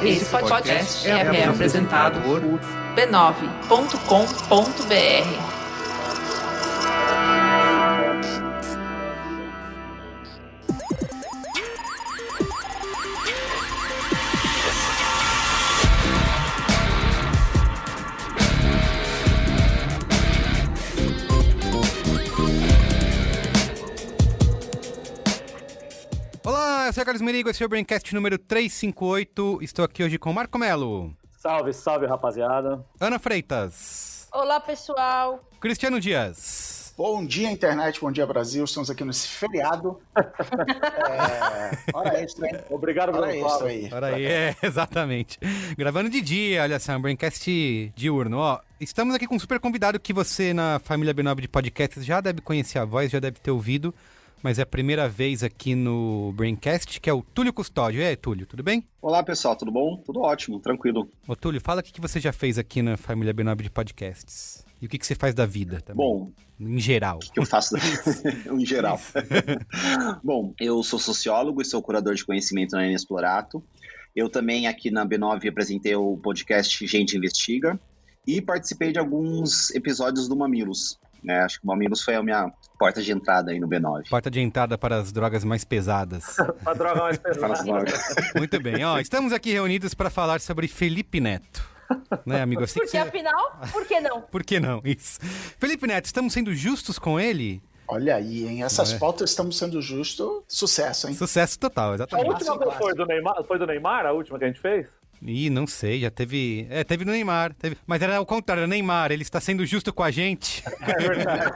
Esse podcast é apresentado por b9.com.br. Eu sou o Carlos Merigo, esse é o Braincast número 358. Estou aqui hoje com Marco Melo. Salve, salve, rapaziada. Ana Freitas. Olá, pessoal. Cristiano Dias. Bom dia, internet. Bom dia, Brasil. Estamos aqui nesse feriado. Hora extra, hein? Obrigado pelo extra aí. Ora aí, exatamente. Gravando de dia, olha só, um Braincast diurno. Ó, estamos aqui com um super convidado que você, na família B9 de podcasts, já deve conhecer a voz, já deve ter ouvido. Mas é a primeira vez aqui no Braincast, que é o Túlio Custódio. E aí, Túlio, tudo bem? Olá, pessoal, tudo bom? Tudo ótimo, tranquilo. Ô, Túlio, fala o que você já fez aqui na família B9 de podcasts. E o que você faz da vida também? Bom, em geral. O que eu faço em geral? Bom, eu sou sociólogo e sou curador de conhecimento na Inexplorato. Eu também aqui na B9 apresentei o podcast Gente Investiga e participei de alguns episódios do Mamilos. Acho que o Mamilos foi a minha porta de entrada aí no B9. Porta de entrada para as drogas mais pesadas. A droga mais pesada. Muito bem, ó, estamos aqui reunidos para falar sobre Felipe Neto. Né, amigo? Porque afinal, por que não? Por que não? Isso. Felipe Neto, estamos sendo justos com ele? Olha aí, hein? Essas pautas estamos sendo justos. Sucesso, hein? Sucesso total, A exatamente. última foi do Neymar? Foi do Neymar, a última que a gente fez? Ih, não sei, já teve... teve no Neymar. Mas era ao contrário, era Neymar, ele está sendo justo com a gente. É verdade.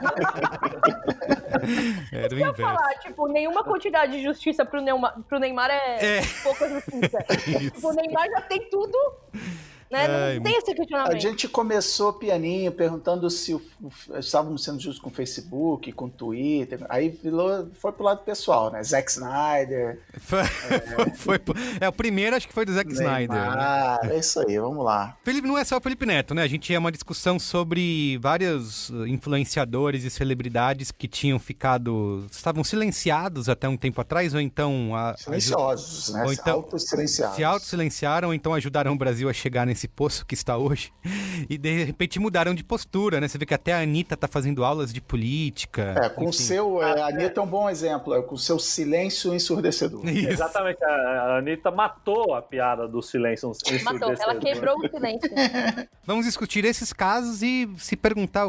Era o Eu ia inverso. falar, tipo, nenhuma quantidade de justiça pro Neymar é pouca justiça. Tipo, o Neymar já tem tudo, né? Ai, Não tem esse questionamento. A gente começou pianinho, perguntando se estávamos sendo justos com o Facebook, com o Twitter. Aí foi pro lado pessoal, né? Zack Snyder. O primeiro acho que foi do Zack Snyder. Ah, é isso aí, vamos lá. Felipe, não é só o Felipe Neto, né? A gente tinha uma discussão sobre vários influenciadores e celebridades que estavam silenciados até um tempo atrás, ou então... Silenciosos, né? Ou então, Auto-silenciados. Se auto-silenciaram, ou então ajudaram o Brasil a chegar nesse poço que está hoje. E de repente mudaram de postura, né? Você vê que até a Anitta tá fazendo aulas de política. Com o seu... A Anitta é um bom exemplo, com o seu silêncio ensurdecedor. Isso. Exatamente, a Anitta matou a piada do silêncio ensurdecedor. Matou, ela quebrou o silêncio. Vamos discutir esses casos e se perguntar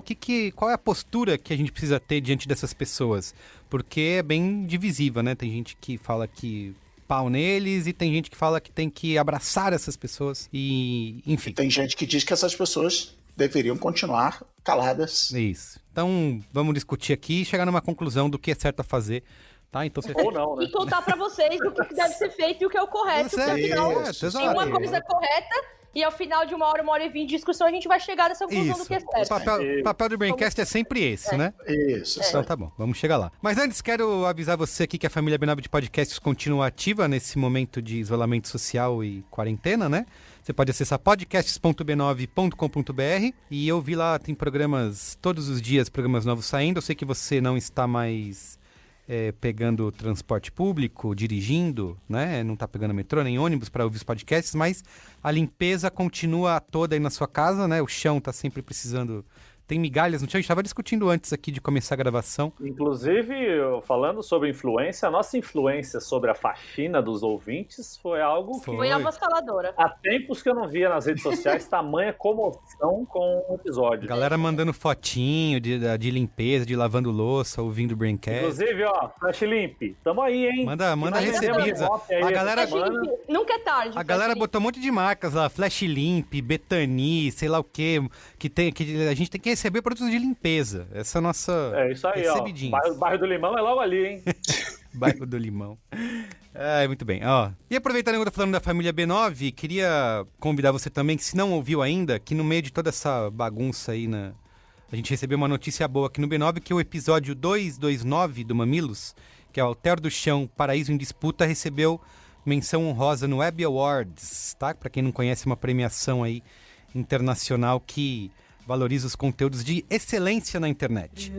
qual é a postura que a gente precisa ter diante dessas pessoas. Porque é bem divisível, né? Tem gente que fala que pau neles e tem gente que fala que tem que abraçar essas pessoas e, enfim. Tem gente que diz que essas pessoas deveriam continuar caladas. Isso. Então, vamos discutir aqui e chegar numa conclusão do que é certo a fazer. Tá? Então, Ou não, né? E contar pra vocês o que deve ser feito e o que é o correto. Porque afinal, tem uma coisa correta e ao final de 1h e 20 de discussão a gente vai chegar nessa conclusão do que é certo. O papel do Braincast é sempre esse, né? Isso. Então tá bom, vamos chegar lá. Mas antes, quero avisar você aqui que a família B9 de podcasts continua ativa nesse momento de isolamento social e quarentena, né? Você pode acessar podcasts.b9.com.br e eu vi lá, tem programas, todos os dias, programas novos saindo. Eu sei que você não está mais pegando transporte público, dirigindo, né? Não está pegando metrô nem ônibus para ouvir os podcasts, mas a limpeza continua toda aí na sua casa, né? O chão está sempre precisando... Tem migalhas no chão, a gente estava discutindo antes aqui de começar a gravação. Inclusive, falando sobre influência, a nossa influência sobre a faxina dos ouvintes foi algo que... Foi avassaladora. Há tempos que eu não via nas redes sociais tamanha comoção com o episódio. Galera mandando fotinho de limpeza, de lavando louça, ouvindo o Braincast. Inclusive, Flash Limp, tamo aí, hein? Manda recebida. A galera... Nunca é tarde. A galera botou um monte de marcas lá, Flash Limp, Betani, sei lá o quê, que a gente tem que receber produtos de limpeza. Essa é a nossa isso aí, recebidinha. Bairro do Limão é logo ali, hein? Bairro do Limão. Muito bem. E aproveitando que eu tô falando da família B9, queria convidar você também, que se não ouviu ainda, que no meio de toda essa bagunça aí, a gente recebeu uma notícia boa aqui no B9, que o episódio 229 do Mamilos, que é o Alter do Chão, Paraíso em Disputa, recebeu menção honrosa no Web Awards, tá? Pra quem não conhece, uma premiação aí internacional que valoriza os conteúdos de excelência na internet.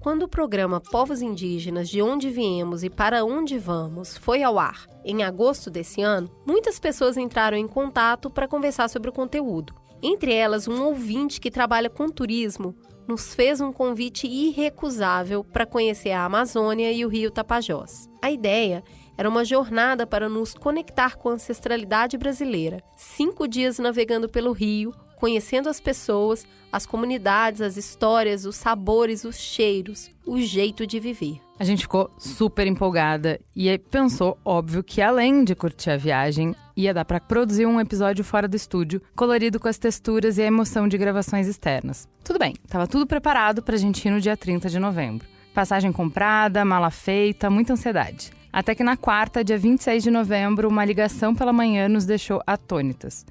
Quando o programa Povos Indígenas, de Onde Viemos e Para Onde Vamos foi ao ar em agosto desse ano, muitas pessoas entraram em contato para conversar sobre o conteúdo. Entre elas, um ouvinte que trabalha com turismo nos fez um convite irrecusável para conhecer a Amazônia e o Rio Tapajós. A ideia era uma jornada para nos conectar com a ancestralidade brasileira. 5 dias navegando pelo rio, conhecendo as pessoas, as comunidades, as histórias, os sabores, os cheiros, o jeito de viver. A gente ficou super empolgada e pensou, óbvio, que além de curtir a viagem, ia dar para produzir um episódio fora do estúdio, colorido com as texturas e a emoção de gravações externas. Tudo bem, estava tudo preparado pra gente ir no dia 30 de novembro. Passagem comprada, mala feita, muita ansiedade. Até que na quarta, dia 26 de novembro, uma ligação pela manhã nos deixou atônitas.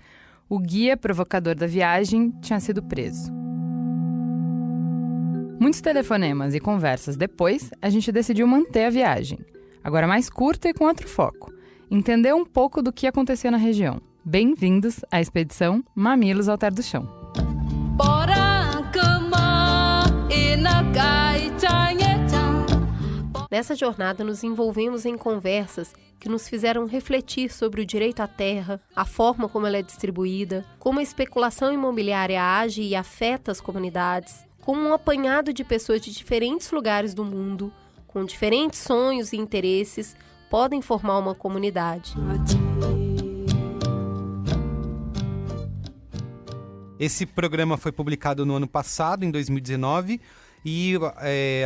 O guia provocador da viagem tinha sido preso. Muitos telefonemas e conversas depois, a gente decidiu manter a viagem. Agora mais curta e com outro foco. Entender um pouco do que acontecia na região. Bem-vindos à expedição Mamilos ao Alter do Chão. Nessa jornada, nos envolvemos em conversas que nos fizeram refletir sobre o direito à terra, a forma como ela é distribuída, como a especulação imobiliária age e afeta as comunidades, como um apanhado de pessoas de diferentes lugares do mundo, com diferentes sonhos e interesses, podem formar uma comunidade. Esse programa foi publicado no ano passado, em 2019, e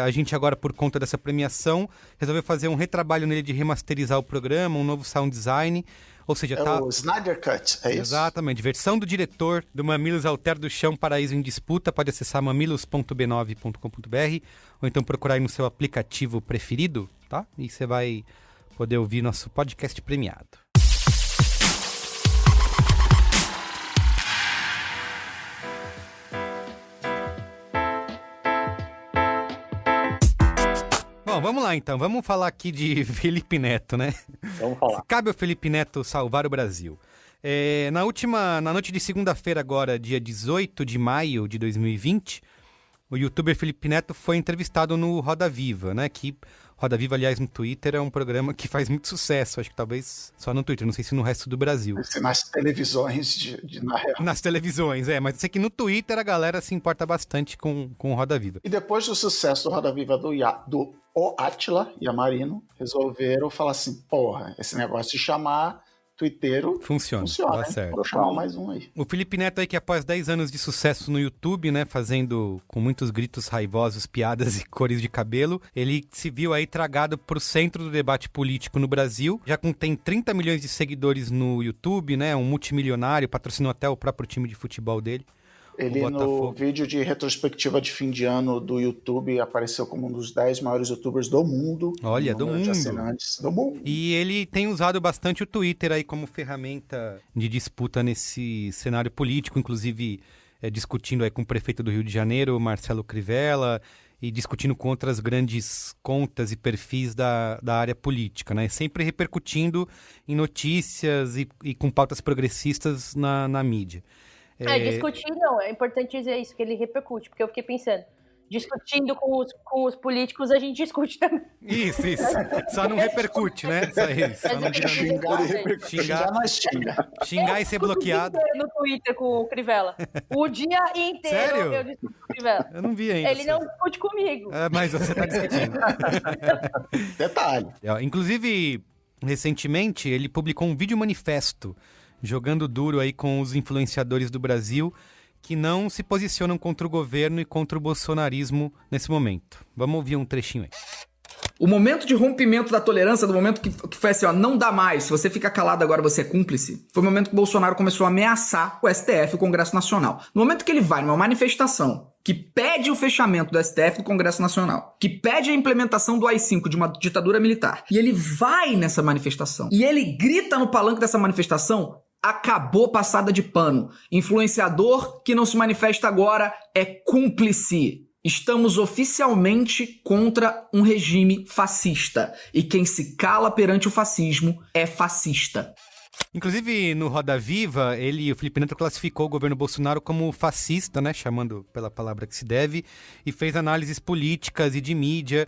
a gente agora, por conta dessa premiação, resolveu fazer um retrabalho nele de remasterizar o programa, um novo sound design, ou seja... O Snyder Cut, é isso? Exatamente, versão do diretor do Mamilos Alter do Chão, Paraíso em Disputa. Pode acessar mamilos.b9.com.br ou então procurar aí no seu aplicativo preferido, tá? E você vai poder ouvir nosso podcast premiado. Bom, vamos lá então, vamos falar aqui de Felipe Neto, né? Vamos falar. Cabe ao Felipe Neto salvar o Brasil. Na noite de segunda-feira agora, dia 18 de maio de 2020, o youtuber Felipe Neto foi entrevistado no Roda Viva, né? Que Roda Viva, aliás, no Twitter é um programa que faz muito sucesso, acho que talvez só no Twitter, não sei se no resto do Brasil. Nas televisões, na real. Nas televisões, mas eu sei que no Twitter a galera se importa bastante com o Roda Viva. E depois do sucesso do Roda Viva do Átila e a Marino, resolveram falar assim, porra, esse negócio de chamar twitteiro funciona, dá né? certo. Vou chamar mais um aí. O Felipe Neto aí que após 10 anos de sucesso no YouTube, né, fazendo com muitos gritos raivosos, piadas e cores de cabelo, ele se viu aí tragado pro centro do debate político no Brasil, já tem 30 milhões de seguidores no YouTube, né, um multimilionário, patrocinou até o próprio time de futebol dele. Ele, no vídeo de retrospectiva de fim de ano do YouTube, apareceu como um dos 10 maiores youtubers do mundo. Olha, do mundo. Do mundo. E ele tem usado bastante o Twitter aí como ferramenta de disputa nesse cenário político, inclusive discutindo aí com o prefeito do Rio de Janeiro, Marcelo Crivella, e discutindo com outras grandes contas e perfis da área política, né? Sempre repercutindo em notícias e com pautas progressistas na mídia. Discutir não, é importante dizer isso, que ele repercute, porque eu fiquei pensando, discutindo com os políticos, a gente discute também. Isso. Só não repercute, né? Só não xingar e ser bloqueado. No Twitter com o Crivella. O dia inteiro. Sério? Eu discuto com o Crivella. Eu não vi ainda. Ele não discute comigo. Mas você tá discutindo. Detalhe. Inclusive, recentemente, ele publicou um vídeo manifesto jogando duro aí com os influenciadores do Brasil que não se posicionam contra o governo e contra o bolsonarismo nesse momento. Vamos ouvir um trechinho aí. O momento de rompimento da tolerância, do momento que foi assim, ó, não dá mais, se você fica calado agora você é cúmplice, foi o momento que o Bolsonaro começou a ameaçar o STF, o Congresso Nacional. No momento que ele vai numa manifestação que pede o fechamento do STF, do Congresso Nacional, que pede a implementação do AI-5, de uma ditadura militar, e ele vai nessa manifestação, e ele grita no palanque dessa manifestação, acabou passada de pano. Influenciador que não se manifesta agora é cúmplice. Estamos oficialmente contra um regime fascista. E quem se cala perante o fascismo é fascista. Inclusive, no Roda Viva, o Felipe Neto classificou o governo Bolsonaro como fascista, né? Chamando pela palavra que se deve, e fez análises políticas e de mídia.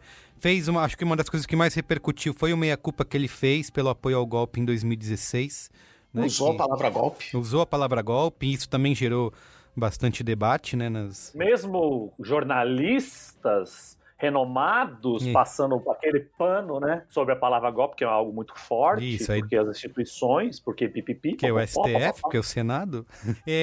Acho que uma das coisas que mais repercutiu foi o meia-culpa que ele fez pelo apoio ao golpe em 2016. Né? Usou a palavra golpe. Usou a palavra golpe, e isso também gerou bastante debate, né? Mesmo jornalistas renomados passando aquele pano, né, sobre a palavra golpe, que é algo muito forte, isso, aí... porque as instituições, porque pipipi... Que é o STF, que é o Senado.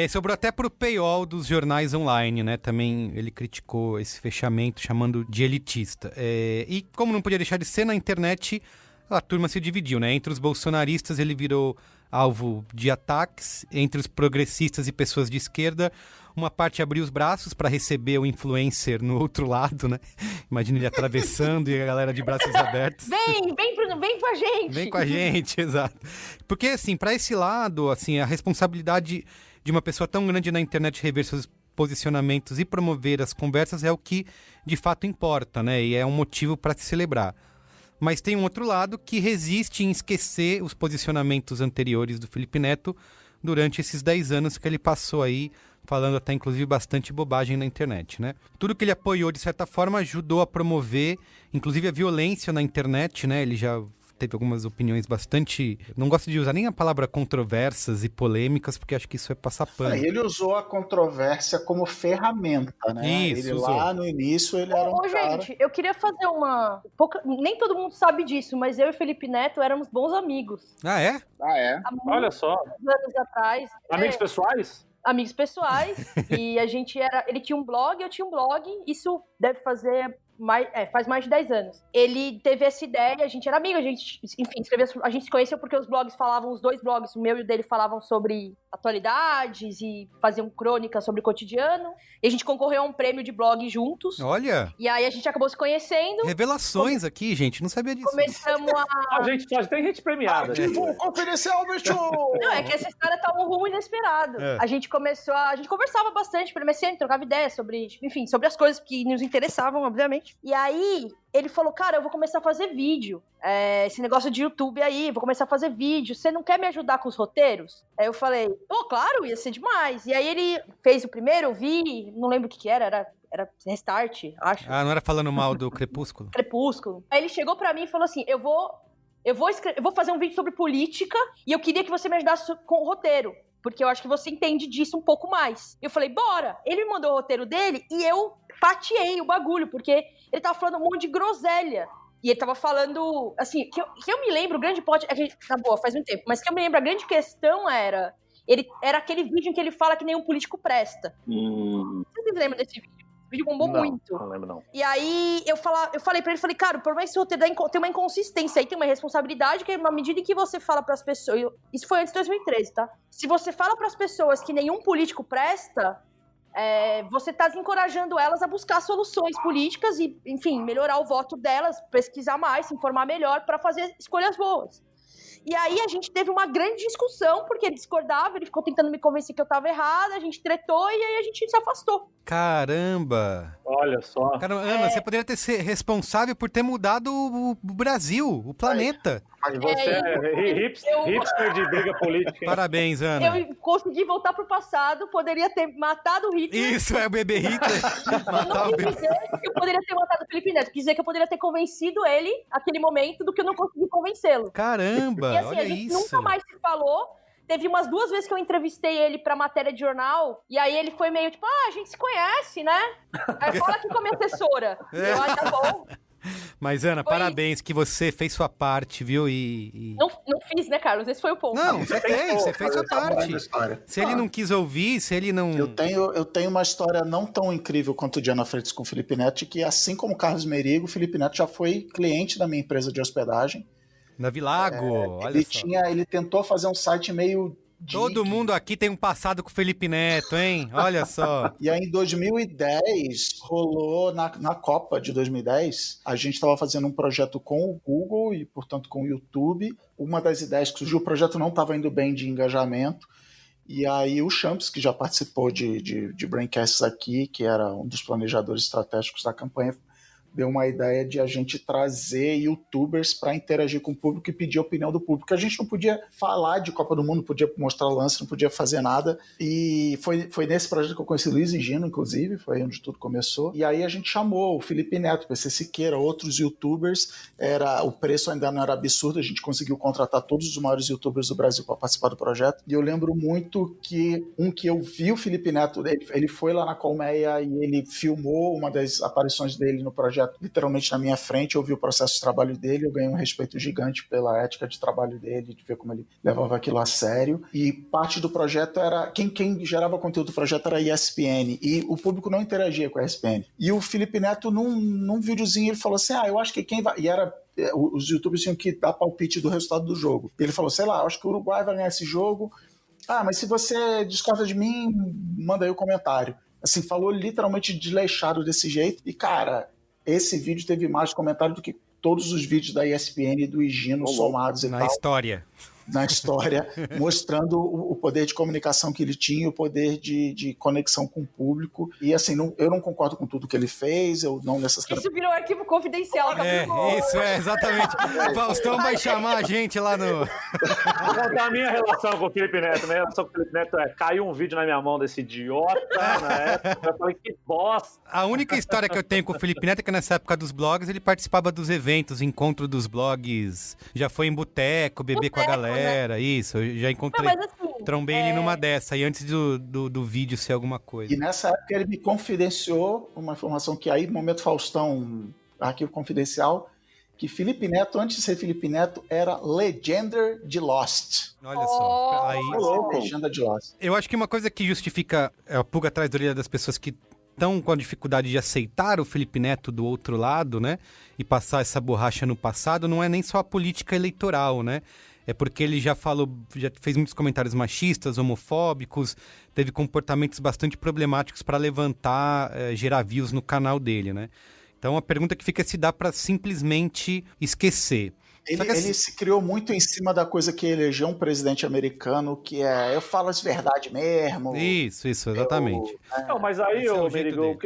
Sobrou até pro paywall dos jornais online, né, também ele criticou esse fechamento, chamando de elitista. E como não podia deixar de ser, na internet a turma se dividiu, né, entre os bolsonaristas ele virou alvo de ataques, entre os progressistas e pessoas de esquerda, uma parte abriu os braços para receber o influencer no outro lado, né? Imagina ele atravessando e a galera de braços abertos. Vem com a gente! Vem com a gente, exato. Porque, assim, para esse lado, assim, a responsabilidade de uma pessoa tão grande na internet rever seus posicionamentos e promover as conversas é o que, de fato, importa, né? E é um motivo para se celebrar. Mas tem um outro lado que resiste em esquecer os posicionamentos anteriores do Felipe Neto durante esses 10 anos que ele passou aí, falando até, inclusive, bastante bobagem na internet, né? Tudo que ele apoiou, de certa forma, ajudou a promover, inclusive, a violência na internet, né? Ele já teve algumas opiniões bastante... Não gosto de usar nem a palavra controversas e polêmicas, porque acho que isso é passar pano. Ele usou a controvérsia como ferramenta, né? Isso, ele usou. Lá no início, ele era um cara... Gente, eu queria fazer uma... Nem todo mundo sabe disso, mas eu e Felipe Neto éramos bons amigos. Ah, é? Olha só. Anos atrás. Amigos pessoais? Amigos pessoais. E a gente ele tinha um blog, eu tinha um blog. Isso deve fazer... faz mais de 10 anos. Ele teve essa ideia, a gente era amigo, a gente se conheceu porque os dois blogs, o meu e o dele, falavam sobre atualidades e faziam crônicas sobre o cotidiano. E a gente concorreu a um prêmio de blog juntos. Olha! E aí a gente acabou se conhecendo. Revelações aqui, gente, não sabia disso. Começamos a... Só tem gente premiada. Confidencial, bicho! Não, é que essa história tá um rumo inesperado. A gente conversava bastante pelo MSN, trocava ideias sobre as coisas que nos interessavam, obviamente. E aí, ele falou, cara, eu vou começar a fazer vídeo. Esse negócio de YouTube aí, vou começar a fazer vídeo. Você não quer me ajudar com os roteiros? Aí eu falei, claro, ia ser demais. E aí ele fez o primeiro, eu vi, não lembro o que era Restart, acho. Ah, não era falando mal do Crepúsculo? Crepúsculo. Aí ele chegou pra mim e falou assim, eu vou fazer um vídeo sobre política e eu queria que você me ajudasse com o roteiro. Porque eu acho que você entende disso um pouco mais. Eu falei, bora! Ele me mandou o roteiro dele e eu fatiei o bagulho, porque ele tava falando um monte de groselha. E ele tava falando, assim, que eu me lembro, o grande plot... Tá boa, faz um tempo. Mas que eu me lembro, a grande questão era aquele vídeo em que ele fala que nenhum político presta. Vocês me lembram desse vídeo? O vídeo bombou muito. Não lembro, não. E aí, eu falei pra ele, cara, por mais que esse roteiro tem uma inconsistência aí, tem uma responsabilidade, que na medida em que você fala pras pessoas... Isso foi antes de 2013, tá? Se você fala pras pessoas que nenhum político presta, você tá desencorajando elas a buscar soluções políticas e, enfim, melhorar o voto delas, pesquisar mais, se informar melhor pra fazer escolhas boas. E aí a gente teve uma grande discussão, porque ele discordava, ele ficou tentando me convencer que eu tava errada, a gente tretou e aí a gente se afastou. Caramba! Olha só. Caramba, Ana, você poderia ter sido responsável por ter mudado o Brasil, o planeta. Mas você é hipster de briga política. Hein? Parabéns, Ana. Eu consegui voltar pro passado, poderia ter matado o Hitler. Isso, é o bebê Hitler. Eu não quis dizer que eu poderia ter matado o Felipe Neto, quis dizer que eu poderia ter convencido ele, naquele momento, do que eu não consegui convencê-lo. Caramba, e assim, olha a gente isso. nunca mais se falou. Teve umas 2 vezes que eu entrevistei ele pra matéria de jornal, e aí ele foi meio tipo, a gente se conhece, né? Aí fala aqui com a minha assessora. Eu, tá bom. Mas, Ana, parabéns que você fez sua parte, viu? Não fiz, né, Carlos? Esse foi o ponto. Não, você fez sua parte. Se ele não quis ouvir, se ele não... Eu tenho uma história não tão incrível quanto o Diana Freitas com o Felipe Neto, que assim como o Carlos Merigo, o Felipe Neto já foi cliente da minha empresa de hospedagem. Na Vilago, olha só. Ele tentou fazer um site meio... Todo mundo aqui tem um passado com o Felipe Neto, hein? Olha só. E aí, em 2010, rolou, na Copa de 2010, a gente estava fazendo um projeto com o Google e, portanto, com o YouTube. Uma das ideias que surgiu, o projeto não estava indo bem de engajamento. E aí o Champs, que já participou de Braincasts aqui, que era um dos planejadores estratégicos da campanha, deu uma ideia de a gente trazer youtubers para interagir com o público e pedir a opinião do público. A gente não podia falar de Copa do Mundo, não podia mostrar lance, não podia fazer nada. E foi nesse projeto que eu conheci Luiz e Gino, inclusive, foi onde tudo começou. E aí a gente chamou o Felipe Neto, o PC Siqueira, outros youtubers. O preço ainda não era absurdo, a gente conseguiu contratar todos os maiores youtubers do Brasil para participar do projeto. E eu lembro muito que eu vi o Felipe Neto, ele foi lá na Colmeia e ele filmou uma das aparições dele no projeto, literalmente na minha frente. Eu vi o processo de trabalho dele, eu ganhei um respeito gigante pela ética de trabalho dele, de ver como ele levava aquilo a sério. E parte do projeto era... Quem gerava conteúdo do projeto era a ESPN, e o público não interagia com a ESPN. E o Felipe Neto, num videozinho, ele falou assim, eu acho que quem vai... E era... Os youtubers tinham que dar palpite do resultado do jogo. E ele falou, sei lá, acho que o Uruguai vai ganhar esse jogo. Mas se você discorda de mim, manda aí o comentário. Assim, falou literalmente desleixado desse jeito. E, cara, esse vídeo teve mais comentário do que todos os vídeos da ESPN e do Higino somados e tal. Na história, mostrando o poder de comunicação que ele tinha, o poder de conexão com o público. E assim, eu não concordo com tudo que ele fez, eu não necessariamente... Isso virou arquivo confidencial. Isso, exatamente. Faustão vai chamar a gente lá no... Vou contar a minha relação com o Felipe Neto. Minha relação com o Felipe Neto caiu um vídeo na minha mão desse idiota na época. Eu falei, que bosta. A única história que eu tenho com o Felipe Neto é que nessa época dos blogs, ele participava dos eventos, encontro dos blogs, já foi em boteco, beber com a galera. Isso, eu já encontrei, trombei ele numa dessa, e antes do vídeo ser alguma coisa. E nessa época ele me confidenciou uma informação que aí, momento Faustão, arquivo confidencial, que Felipe Neto, antes de ser Felipe Neto, era Legender de Lost. Olha só, aí... Legenda de Lost. Eu acho que uma coisa que justifica a pulga atrás da orelha das pessoas que estão com a dificuldade de aceitar o Felipe Neto do outro lado, né, e passar essa borracha no passado, não é nem só a política eleitoral, né? É porque ele já fez muitos comentários machistas, homofóbicos, teve comportamentos bastante problemáticos para levantar, gerar views no canal dele, né? Então a pergunta que fica é se dá para simplesmente esquecer. Ele se criou muito em cima da coisa que elegeu um presidente americano, que é, eu falo as verdades mesmo. Isso, exatamente. Não, mas aí, Merigo,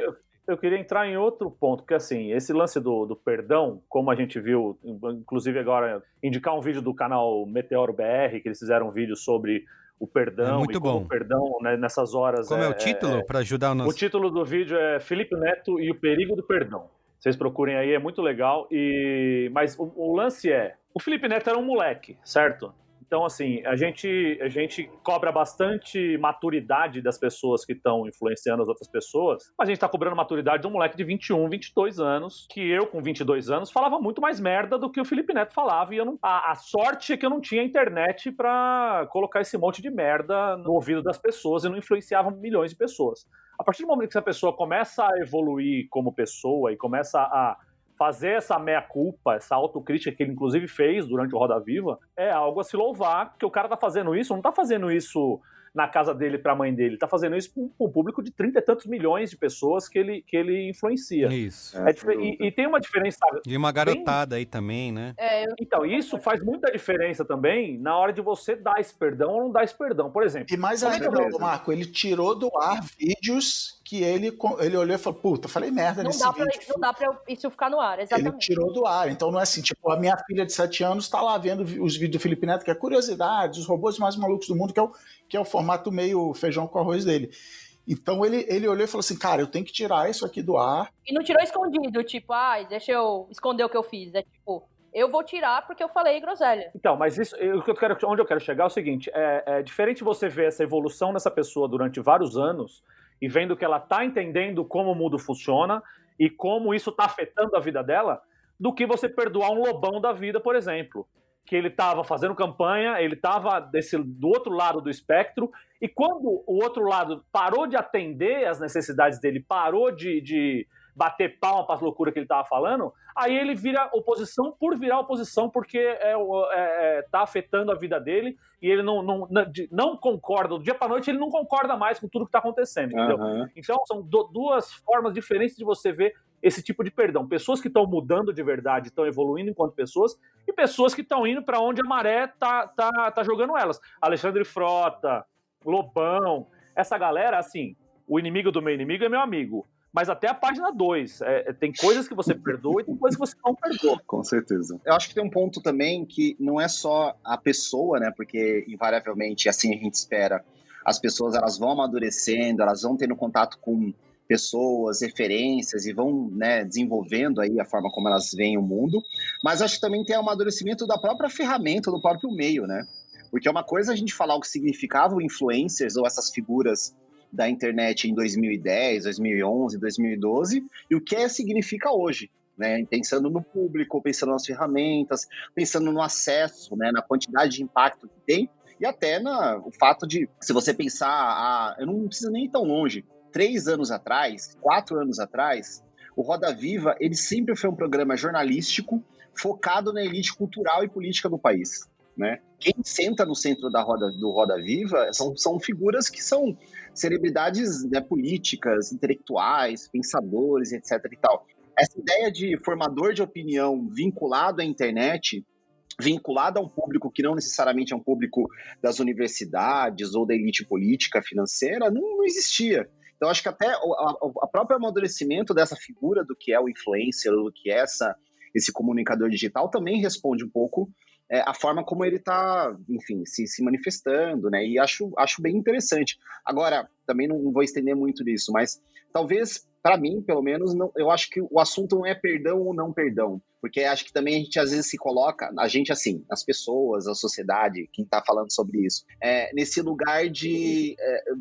eu queria entrar em outro ponto, porque assim, esse lance do perdão, como a gente viu, inclusive agora, indicar um vídeo do canal Meteoro BR, que eles fizeram um vídeo sobre o perdão, muito bom. O perdão, né, nessas horas... Como é o título, para ajudar o nosso... O título do vídeo é Felipe Neto e o perigo do perdão. Vocês procurem aí, é muito legal. Mas o lance é, o Felipe Neto era um moleque, certo? Então, assim, a gente cobra bastante maturidade das pessoas que estão influenciando as outras pessoas, mas a gente tá cobrando maturidade de um moleque de 21, 22 anos, que eu, com 22 anos, falava muito mais merda do que o Felipe Neto falava, e a sorte é que eu não tinha internet pra colocar esse monte de merda no ouvido das pessoas e não influenciava milhões de pessoas. A partir do momento que essa pessoa começa a evoluir como pessoa e começa a fazer essa meia-culpa, essa autocrítica que ele inclusive fez durante o Roda Viva, é algo a se louvar, que o cara tá fazendo isso, não tá fazendo isso na casa dele pra mãe dele, tá fazendo isso com um público de 30 e tantos milhões de pessoas que ele influencia. Isso. E tem uma diferença... E uma garotada aí também, né? Então, isso faz muita diferença também na hora de você dar esse perdão ou não dar esse perdão, por exemplo. E mais ainda, Marco, ele tirou do ar vídeos que ele olhou e falou, puta, falei merda nesse vídeo. Não dá pra isso ficar no ar, exatamente. Ele tirou do ar, então não é assim, tipo, a minha filha de 7 anos tá lá vendo os vídeos do Felipe Neto, que é curiosidade, os robôs mais malucos do mundo, que é o formato meio feijão com arroz dele. Então ele olhou e falou assim, cara, eu tenho que tirar isso aqui do ar. E não tirou escondido, tipo, deixa eu esconder o que eu fiz. É tipo, eu vou tirar porque eu falei groselha. Então, mas isso, onde eu quero chegar é o seguinte, é diferente você ver essa evolução dessa pessoa durante vários anos e vendo que ela tá entendendo como o mundo funciona e como isso tá afetando a vida dela, do que você perdoar um Lobão da vida, por exemplo. Que ele estava fazendo campanha, ele estava do outro lado do espectro, e quando o outro lado parou de atender as necessidades dele, parou de bater palma para as loucuras que ele estava falando, aí ele vira oposição por virar oposição, porque tá afetando a vida dele, e ele não concorda, do dia para noite ele não concorda mais com tudo que está acontecendo, entendeu? Então são duas formas diferentes de você ver esse tipo de perdão. Pessoas que estão mudando de verdade, estão evoluindo enquanto pessoas, e pessoas que estão indo para onde a maré tá jogando elas. Alexandre Frota, Lobão, essa galera, assim, o inimigo do meu inimigo é meu amigo. mas até a página 2. Tem coisas que você perdoa e tem coisas que você não perdoa. Com certeza. Eu acho que tem um ponto também que não é só a pessoa, né? Porque, invariavelmente, assim a gente espera, as pessoas elas vão amadurecendo, elas vão tendo contato com pessoas, referências e vão, né, desenvolvendo aí a forma como elas veem o mundo. Mas acho que também tem o amadurecimento da própria ferramenta, do próprio meio, né? Porque é uma coisa a gente falar o que significavam influencers ou essas figuras da internet em 2010, 2011, 2012 e o que significa hoje, né? Pensando no público, pensando nas ferramentas, pensando no acesso, né? Na quantidade de impacto que tem e até o fato de, se você pensar, eu não preciso nem ir tão longe, 3 anos atrás, 4 anos atrás, o Roda Viva, ele sempre foi um programa jornalístico focado na elite cultural e política do país, né? Quem senta no centro do Roda Viva são figuras que são celebridades, né, políticas, intelectuais, pensadores, etc. e tal. Essa ideia de formador de opinião vinculado à internet, vinculado a um público que não necessariamente é um público das universidades ou da elite política financeira, não existia. Então, acho que até o próprio amadurecimento dessa figura do que é o influencer, do que é esse comunicador digital, também responde um pouco a forma como ele está, enfim, se manifestando, né? E acho bem interessante. Agora, também não vou estender muito nisso, mas talvez, para mim, pelo menos, eu acho que o assunto não é perdão ou não perdão, porque acho que também a gente às vezes se coloca, a gente assim, as pessoas, a sociedade, quem está falando sobre isso, nesse lugar de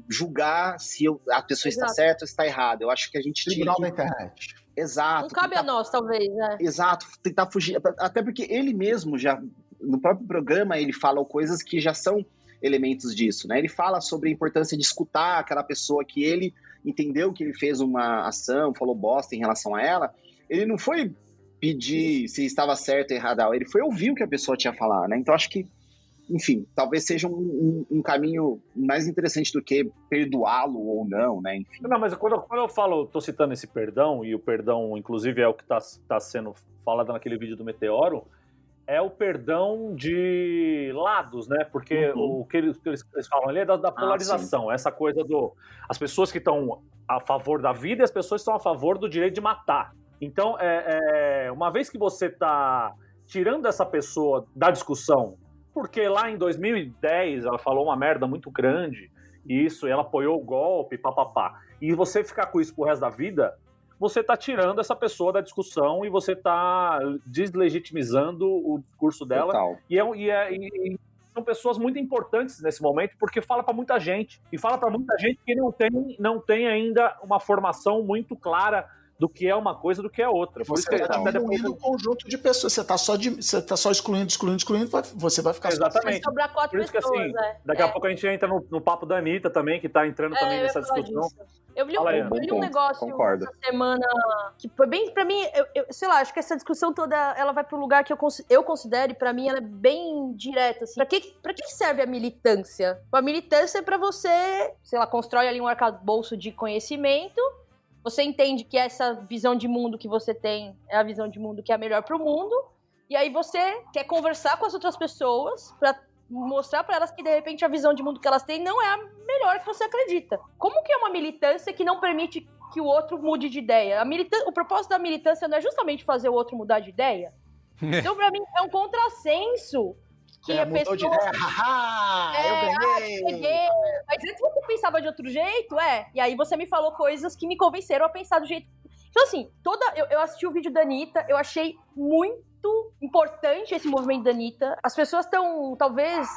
julgar se a pessoa está certa ou está errada. Eu acho que a gente Tribunal da internet. Exato. Não cabe a nós, talvez, né? Exato, tentar fugir, até porque ele mesmo já, no próprio programa, ele fala coisas que já são elementos disso, né? Ele fala sobre a importância de escutar aquela pessoa que ele entendeu que ele fez uma ação, falou bosta em relação a ela. Ele não foi pedir se estava certo ou errado, ele foi ouvir o que a pessoa tinha a falar, né? Então acho que, enfim, talvez seja um caminho mais interessante do que perdoá-lo ou não, né? Enfim. Não, mas quando eu falo, tô citando esse perdão, e o perdão, inclusive, é o que tá sendo falado naquele vídeo do Meteoro, é o perdão de lados, né? Porque o que eles falam ali é da polarização, essa coisa as pessoas que estão a favor da vida e as pessoas que estão a favor do direito de matar. Então, uma vez que você está tirando essa pessoa da discussão, porque lá em 2010 ela falou uma merda muito grande, e ela apoiou o golpe, papapá, e você ficar com isso pro resto da vida, você está tirando essa pessoa da discussão e você está deslegitimizando o discurso dela. Total. E são pessoas muito importantes nesse momento, porque fala para muita gente. E fala para muita gente que não tem ainda uma formação muito clara do que é uma coisa do que é outra. Por você está diminuindo o conjunto de pessoas. Você está só excluindo, você vai ficar exatamente. Vai sobrar 4 Por isso pessoas, que, assim, daqui a pouco a gente entra no papo da Anitta também, que está entrando também nessa discussão. Eu li um negócio Concordo. essa semana que foi bem, pra mim, sei lá, acho que essa discussão toda, ela vai pro lugar que eu considero, e pra mim ela é bem direta, assim. Pra que serve a militância? A militância é pra você, sei lá, constrói ali um arcabouço de conhecimento, você entende que essa visão de mundo que você tem é a visão de mundo que é a melhor pro mundo, e aí você quer conversar com as outras pessoas pra mostrar pra elas que, de repente, a visão de mundo que elas têm não é a melhor que você acredita. Como que é uma militância que não permite que o outro mude de ideia? O propósito da militância não é justamente fazer o outro mudar de ideia? Então, pra mim, é um contrassenso que a pessoa... Mudou de ideia, eu ganhei! Mas antes você pensava de outro jeito, e aí você me falou coisas que me convenceram a pensar do jeito... Então, assim, eu assisti o vídeo da Anitta, eu achei muito importante esse movimento da Anitta. As pessoas estão, talvez,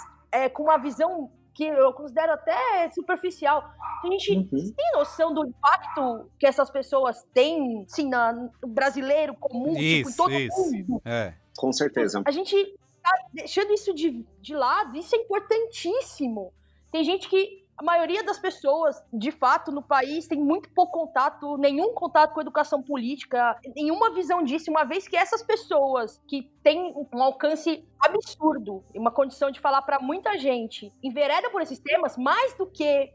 com uma visão que eu considero até superficial. A gente tem noção do impacto que essas pessoas têm, assim, no brasileiro comum, em todo mundo? Com certeza. A gente tá deixando isso de lado, isso é importantíssimo. Tem gente que, a maioria das pessoas, de fato, no país, tem muito pouco contato, nenhum contato com a educação política, nenhuma visão disso, uma vez que essas pessoas que têm um alcance absurdo, uma condição de falar para muita gente, envereda por esses temas, mais do que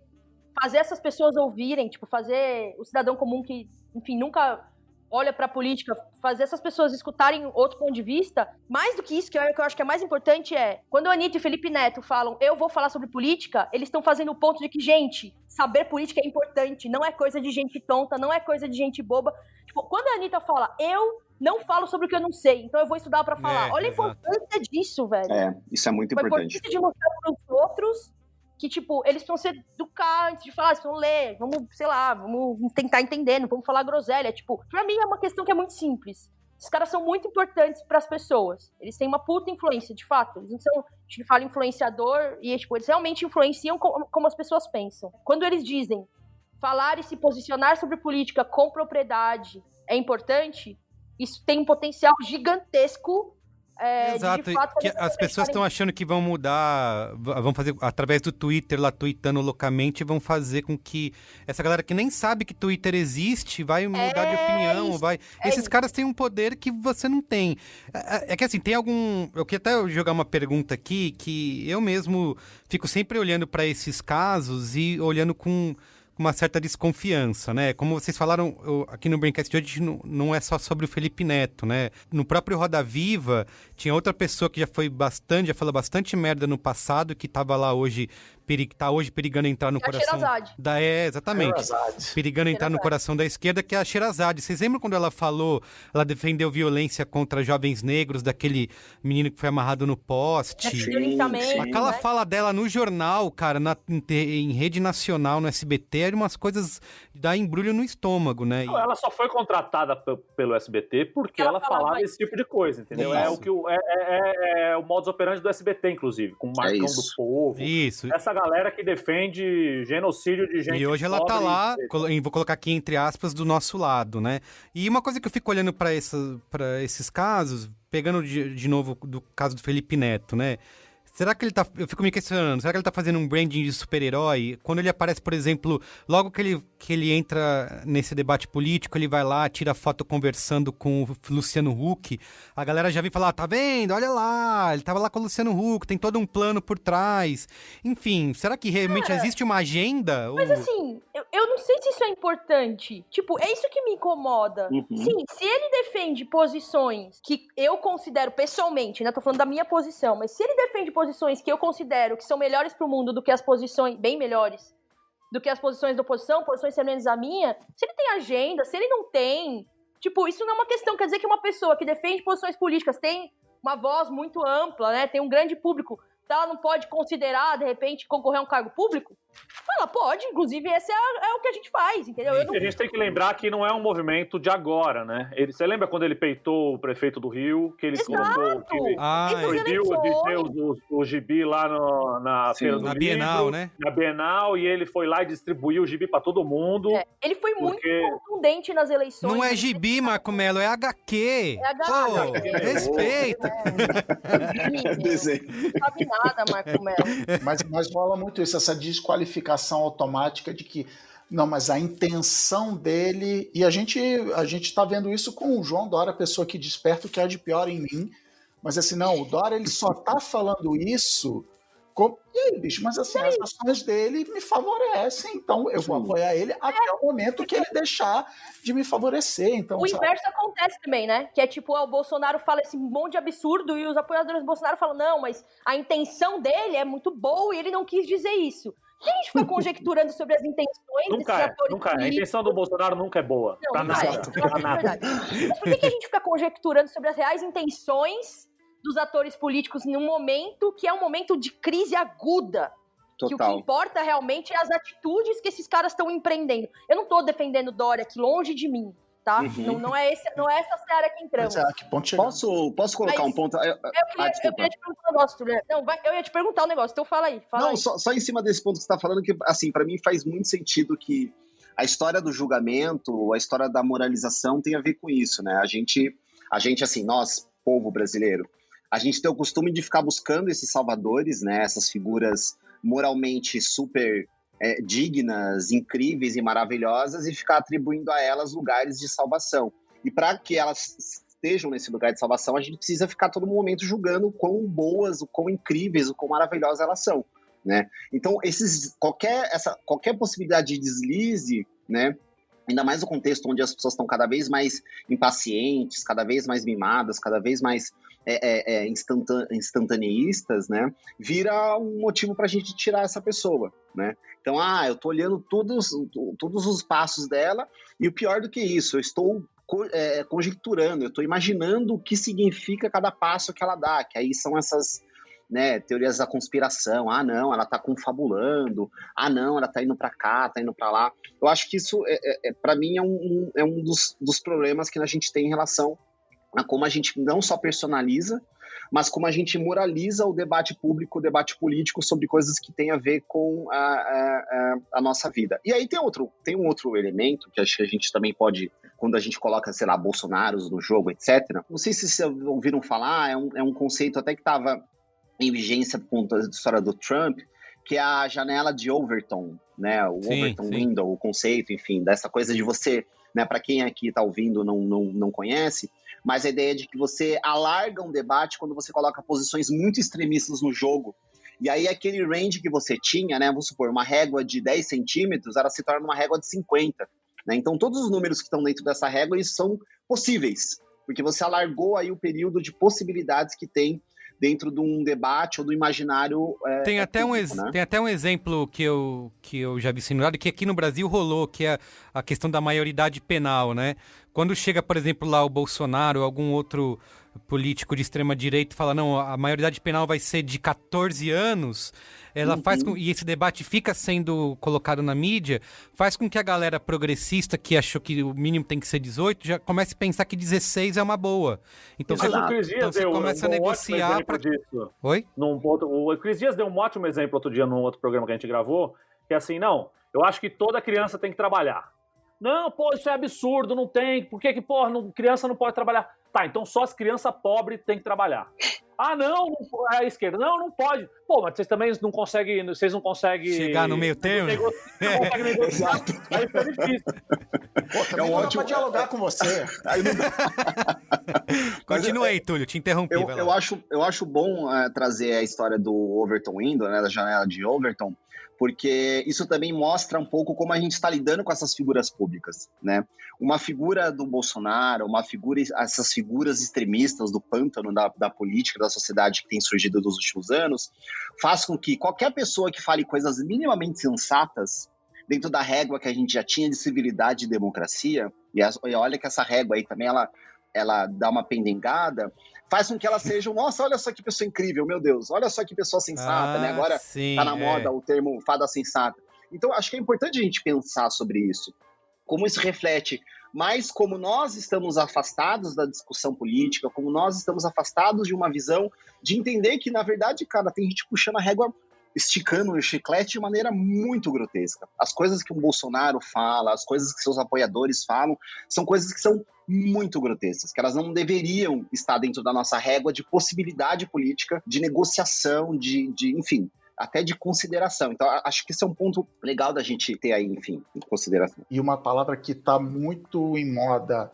fazer essas pessoas ouvirem, tipo, fazer o cidadão comum que, enfim, nunca olha pra política, fazer essas pessoas escutarem outro ponto de vista, mais do que isso, que eu acho que é mais importante quando a Anitta e Felipe Neto falam, eu vou falar sobre política, eles estão fazendo o ponto de que, gente, saber política é importante, não é coisa de gente tonta, não é coisa de gente boba. Tipo, quando a Anitta fala, eu não falo sobre o que eu não sei, então eu vou estudar pra falar. Olha a importância disso, velho. Isso é muito importante. A importante. importância de mostrar pros outros que, tipo, eles precisam se educar antes de falar, eles precisam ler, vamos, sei lá, vamos tentar entender, não vamos falar groselha. Tipo, pra mim é uma questão que é muito simples. Esses caras são muito importantes pras pessoas. Eles têm uma puta influência, de fato. Eles não são, a gente fala influenciador, e tipo, eles realmente influenciam como as pessoas pensam. Quando eles dizem falar e se posicionar sobre política com propriedade é importante, isso tem um potencial gigantesco. Exato, que as pessoas estão achando que vão mudar, vão fazer através do Twitter, lá tweetando loucamente, vão fazer com que essa galera que nem sabe que Twitter existe vai mudar de opinião, esses caras têm um poder que você não tem. É que assim, tem algum... Eu queria até jogar uma pergunta aqui, que eu mesmo fico sempre olhando para esses casos e olhando com uma certa desconfiança, né? Como vocês falaram, aqui no Braincast de hoje não é só sobre o Felipe Neto, né? No próprio Roda Viva, tinha outra pessoa que já falou bastante merda no passado, que tava lá hoje, tá hoje perigando entrar no coração... exatamente. Perigando entrar no coração da esquerda, que é a Sherazade. Vocês lembram quando ela falou, ela defendeu violência contra jovens negros, daquele menino que foi amarrado no poste? Aquela fala dela no jornal, cara, em rede nacional, no SBT, eram umas coisas de dar embrulho no estômago, né? Não, ela só foi contratada pelo SBT porque ela falava esse tipo de coisa, entendeu? É o modus operandi do SBT, inclusive, com o Marcão do Povo. Isso. Essa galera que defende genocídio de gente. E hoje ela tá lá, vou colocar aqui entre aspas, do nosso lado, né? E uma coisa que eu fico olhando pra esses casos, pegando de novo do caso do Felipe Neto, né? Será que ele tá... Eu fico me questionando, será que ele tá fazendo um branding de super-herói? Quando ele aparece, por exemplo, logo que ele entra nesse debate político, ele vai lá, tira foto conversando com o Luciano Huck, a galera já vem falar, tá vendo? Olha lá, ele tava lá com o Luciano Huck, tem todo um plano por trás. Enfim, será que realmente existe uma agenda? Mas assim, eu não sei se isso é importante. Tipo, é isso que me incomoda. Sim, se ele defende posições que eu considero pessoalmente, né? Tô falando da minha posição, mas se ele defende posições que eu considero que são melhores pro mundo do que as posições, bem melhores, do que as posições da oposição, posições semelhantes à minha, se ele tem agenda, se ele não tem, tipo, isso não é uma questão, quer dizer que uma pessoa que defende posições políticas tem uma voz muito ampla, né, tem um grande público, ela não pode considerar, de repente, concorrer a um cargo público? Ela pode, inclusive, esse é o que a gente faz, entendeu? A gente tem que lembrar que não é um movimento de agora, né? Você lembra quando ele peitou o prefeito do Rio, que ele colocou, que ele proibiu de ter o gibi lá na Feira do Livro, Bienal, né? Na Bienal, e ele foi lá e distribuiu o gibi pra todo mundo. Ele foi muito contundente nas eleições. Não é gibi, Marco Melo, é HQ. É HQ. Pô, respeita. Não sabe nada, Marco Melo. Mas rola muito isso, essa desqualificação automática de que não, mas a intenção dele, e a gente tá vendo isso com o João Dória, a pessoa que desperta o que há de pior em mim, mas assim, não, o Dória ele só tá falando isso e aí, bicho, mas assim, as ações dele me favorecem, então eu vou apoiar ele até o momento que ele deixar de me favorecer. Então, o inverso acontece também, né? Que é tipo, o Bolsonaro fala esse monte de absurdo e os apoiadores do Bolsonaro falam, não, mas a intenção dele é muito boa e ele não quis dizer isso. E a gente fica conjecturando sobre as intenções desses atores nunca é. A intenção do Bolsonaro nunca é boa. Não, pra nada. Pra nada. Mas por que a gente fica conjecturando sobre as reais intenções dos atores políticos num momento que é um momento de crise aguda? Total. Que o que importa realmente é as atitudes que esses caras estão empreendendo. Eu não tô defendendo Dória aqui, longe de mim, tá? Não é essa seara que entramos. Posso colocar um ponto? Eu queria te perguntar um negócio, Juliana. Eu ia te perguntar um negócio, então fala aí. Só em cima desse ponto que você tá falando, que, assim, pra mim faz muito sentido que a história do julgamento, a história da moralização tem a ver com isso, né? A gente assim, nós, povo brasileiro, a gente tem o costume de ficar buscando esses salvadores, né? Essas figuras moralmente super dignas, incríveis e maravilhosas e ficar atribuindo a elas lugares de salvação. E para que elas estejam nesse lugar de salvação, a gente precisa ficar todo momento julgando o quão boas, o quão incríveis, o quão maravilhosas elas são, né? Então, qualquer possibilidade de deslize, né? ainda mais no contexto onde as pessoas estão cada vez mais impacientes, cada vez mais mimadas, cada vez mais instantaneístas, né? Vira um motivo para a gente tirar essa pessoa, né? Então, eu tô olhando todos os passos dela, e o pior do que isso, eu estou conjecturando, eu estou imaginando o que significa cada passo que ela dá, que aí são essas, né, teorias da conspiração. Não, ela tá confabulando. Não, ela tá indo para cá, tá indo para lá. Eu acho que isso, para mim, é um dos problemas que a gente tem em relação a como a gente não só personaliza, mas como a gente moraliza o debate público, o debate político sobre coisas que têm a ver com a nossa vida. E aí tem um outro elemento que acho que a gente também pode, quando a gente coloca, sei lá, Bolsonaros no jogo, etc. Não sei se vocês ouviram falar, é um conceito até que estava em vigência por conta da história do Trump, que é a janela de Overton, né? O Overton Window, o conceito, enfim, dessa coisa de você, né? Para quem aqui está ouvindo não conhece, mas a ideia de que você alarga um debate quando você coloca posições muito extremistas no jogo. E aí aquele range que você tinha, né? Vamos supor, uma régua de 10 centímetros, ela se torna uma régua de 50. Né? Então todos os números que estão dentro dessa régua, eles são possíveis, porque você alargou aí o período de possibilidades que tem dentro de um debate ou do imaginário tem até público, né? Tem até um exemplo que eu já vi simulado, que aqui no Brasil rolou, que é a questão da maioridade penal, né? Quando chega, por exemplo, lá o Bolsonaro ou algum outro político de extrema-direita e fala, não, a maioridade penal vai ser de 14 anos, ela faz com, e esse debate fica sendo colocado na mídia, faz com que a galera progressista, que achou que o mínimo tem que ser 18, já comece a pensar que 16 é uma boa. Então, você começa a negociar para... Oi? O Cris Dias deu um ótimo exemplo outro dia num outro programa que a gente gravou, que é assim, não, eu acho que toda criança tem que trabalhar. Não, pô, isso é absurdo, não tem, por que criança não pode trabalhar? Tá, então só as crianças pobres têm que trabalhar. Não, a esquerda, não pode. Pô, mas vocês também não conseguem, chegar no meio termo? Não conseguem negociar, aí fica difícil. Pô, também não dá pra dialogar com você. Aí não dá. Continua aí, Túlio, te interrompi. Eu acho bom trazer a história do Overton Window, né, da janela de Overton, porque isso também mostra um pouco como a gente está lidando com essas figuras públicas, né? Uma figura do Bolsonaro, essas figuras extremistas do pântano da política, da sociedade que tem surgido nos últimos anos, faz com que qualquer pessoa que fale coisas minimamente sensatas, dentro da régua que a gente já tinha de civilidade e democracia, e olha que essa régua aí também, ela dá uma pendengada, faz com que ela seja, nossa, olha só que pessoa incrível, meu Deus, olha só que pessoa sensata, né? Agora tá na moda o termo fada sensata. Então, acho que é importante a gente pensar sobre isso, como isso reflete, mas como nós estamos afastados da discussão política, como nós estamos afastados de uma visão de entender que, na verdade, cara, tem gente puxando a régua, esticando o chiclete de maneira muito grotesca. As coisas que o Bolsonaro fala, as coisas que seus apoiadores falam, são coisas que são muito grotescas, que elas não deveriam estar dentro da nossa régua de possibilidade política, de negociação, enfim, até de consideração. Então, acho que esse é um ponto legal da gente ter aí, enfim, em consideração. E uma palavra que está muito em moda,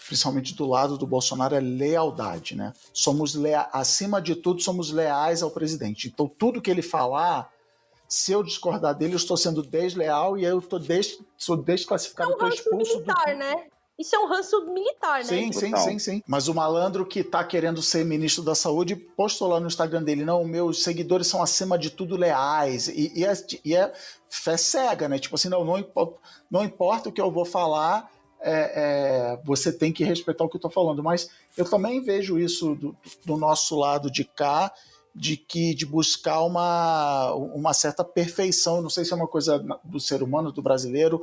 principalmente do lado do Bolsonaro, é lealdade, né? Acima de tudo, somos leais ao presidente. Então, tudo que ele falar, se eu discordar dele, eu estou sendo desleal e eu sou desclassificado, estou expulso militar, né? Isso é um ranço militar, né? Sim. Mas o malandro que tá querendo ser ministro da Saúde postou lá no Instagram dele, não, meus seguidores são acima de tudo leais. E é fé cega, né? Tipo assim, não importa o que eu vou falar, você tem que respeitar o que eu tô falando. Mas eu também vejo isso do nosso lado de cá, de buscar uma certa perfeição. Não sei se é uma coisa do ser humano, do brasileiro,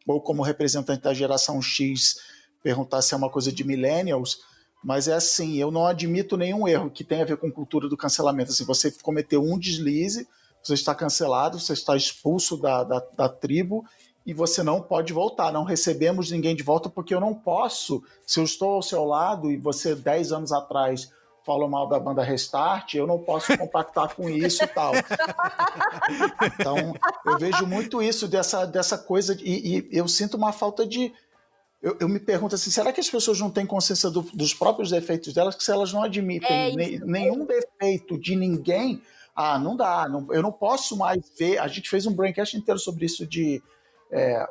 ou como representante da geração X, perguntar se é uma coisa de millennials, mas é assim, eu não admito nenhum erro que tenha a ver com cultura do cancelamento. Assim, você cometeu um deslize, você está cancelado, você está expulso da tribo e você não pode voltar. Não recebemos ninguém de volta porque eu não posso, se eu estou ao seu lado e você 10 anos atrás falou mal da banda Restart, eu não posso compactar com isso e tal. Então, eu vejo muito isso, dessa coisa, e eu sinto uma falta de... Eu me pergunto assim, será que as pessoas não têm consciência dos próprios defeitos delas, que se elas não admitem nenhum defeito de ninguém, não dá, eu não posso mais ver... A gente fez um braincast inteiro sobre isso de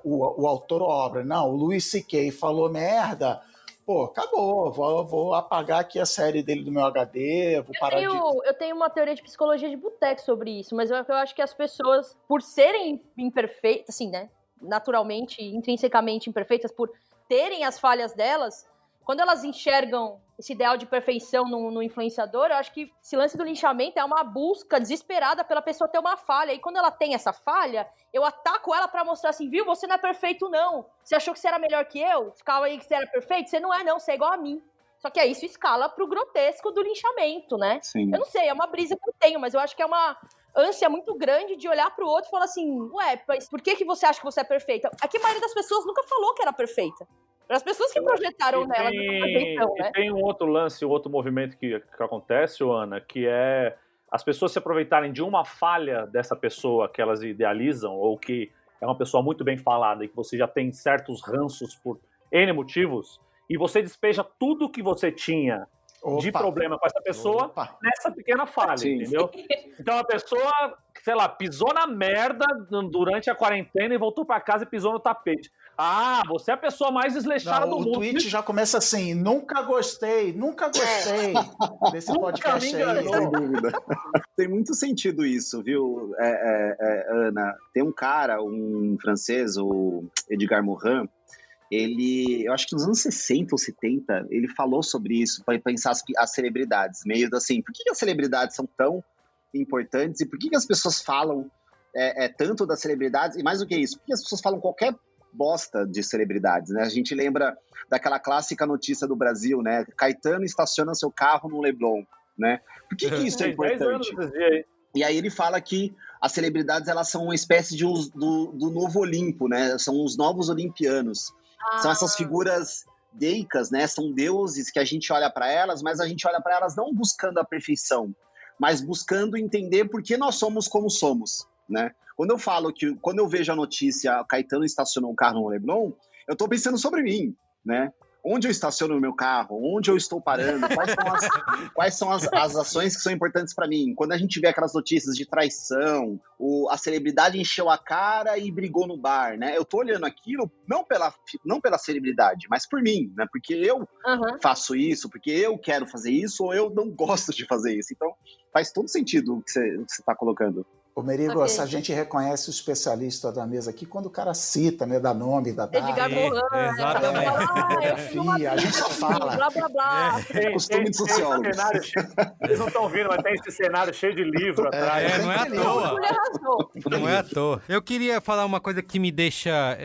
o autor obra. Não, o Louis C.K. falou merda, pô, acabou, vou apagar aqui a série dele do meu HD, vou parar Eu tenho uma teoria de psicologia de boteco sobre isso, mas eu acho que as pessoas, por serem imperfeitas, assim, né, naturalmente, intrinsecamente imperfeitas, por terem as falhas delas, quando elas enxergam esse ideal de perfeição no influenciador, eu acho que esse lance do linchamento é uma busca desesperada pela pessoa ter uma falha. E quando ela tem essa falha, eu ataco ela pra mostrar assim, viu, você não é perfeito não. Você achou que você era melhor que eu? Ficava aí que você era perfeito? Você não é não, você é igual a mim. Só que aí isso escala pro grotesco do linchamento, né? Sim. Eu não sei, é uma brisa que eu tenho, mas eu acho que é uma ânsia muito grande de olhar pro outro e falar assim, ué, mas por que você acha que você é perfeita? Aqui a maioria das pessoas nunca falou que era perfeita. As pessoas que projetaram nela de perfeição, né? E tem um outro lance, um outro movimento que acontece, Ana, que é as pessoas se aproveitarem de uma falha dessa pessoa que elas idealizam, ou que é uma pessoa muito bem falada e que você já tem certos ranços por N motivos, e você despeja tudo que você tinha de problema com essa pessoa nessa pequena falha, entendeu? Então a pessoa, sei lá, pisou na merda durante a quarentena e voltou pra casa e pisou no tapete. Ah, você é a pessoa mais desleixada do mundo. O tweet já começa assim, nunca gostei desse podcast aí. Sem dúvida. Tem muito sentido isso, viu, Ana? Tem um cara, um francês, o Edgar Morin, ele, eu acho que nos anos 60 ou 70, ele falou sobre isso, para pensar as celebridades, meio assim, por que as celebridades são tão importantes e por que as pessoas falam tanto das celebridades, e mais do que isso, por que as pessoas falam qualquer bosta de celebridades, né? A gente lembra daquela clássica notícia do Brasil, né? Caetano estaciona seu carro no Leblon, né? Por que isso é importante? E aí ele fala que as celebridades, elas são uma espécie do novo Olimpo, né? São os novos olimpianos. São essas figuras deicas, né? São deuses que a gente olha para elas, mas a gente olha para elas não buscando a perfeição, mas buscando entender por que nós somos como somos, né? Quando eu vejo a notícia, Caetano estacionou um carro no Leblon, eu estou pensando sobre mim, né? Onde eu estaciono o meu carro? Onde eu estou parando? Quais são as ações que são importantes para mim? Quando a gente vê aquelas notícias de traição, a celebridade encheu a cara e brigou no bar, né? Eu tô olhando aquilo não pela celebridade, mas por mim, né? Porque eu faço isso, porque eu quero fazer isso, ou eu não gosto de fazer isso. Então, faz todo sentido o que você está colocando. Ô, Merigo, a gente reconhece o especialista da mesa aqui quando o cara cita, né, dá nome, dá data. Edgar Morin, a gente só fala. Blá, blá, blá. Costume de sociólogo. Vocês não estão vendo, mas tem esse cenário cheio de livro atrás. Não é à toa. Não é à toa. Eu queria falar uma coisa que me deixa...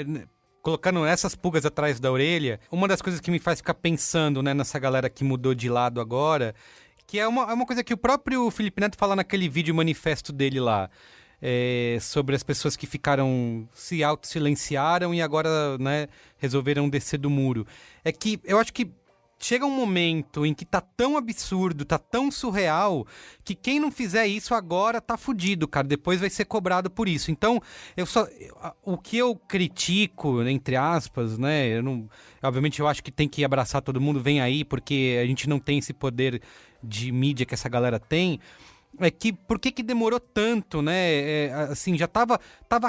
colocando essas pulgas atrás da orelha, uma das coisas que me faz ficar pensando, né, nessa galera que mudou de lado agora, que é uma coisa que o próprio Felipe Neto fala naquele vídeo manifesto dele lá, sobre as pessoas que se auto-silenciaram e agora, né, resolveram descer do muro. É que eu acho que chega um momento em que tá tão absurdo, tá tão surreal, que quem não fizer isso agora tá fudido, cara. Depois vai ser cobrado por isso. Então, o que eu critico, entre aspas, né? Obviamente eu acho que tem que abraçar todo mundo, vem aí, porque a gente não tem esse poder de mídia que essa galera tem. É que, por que demorou tanto, né? Assim, já tava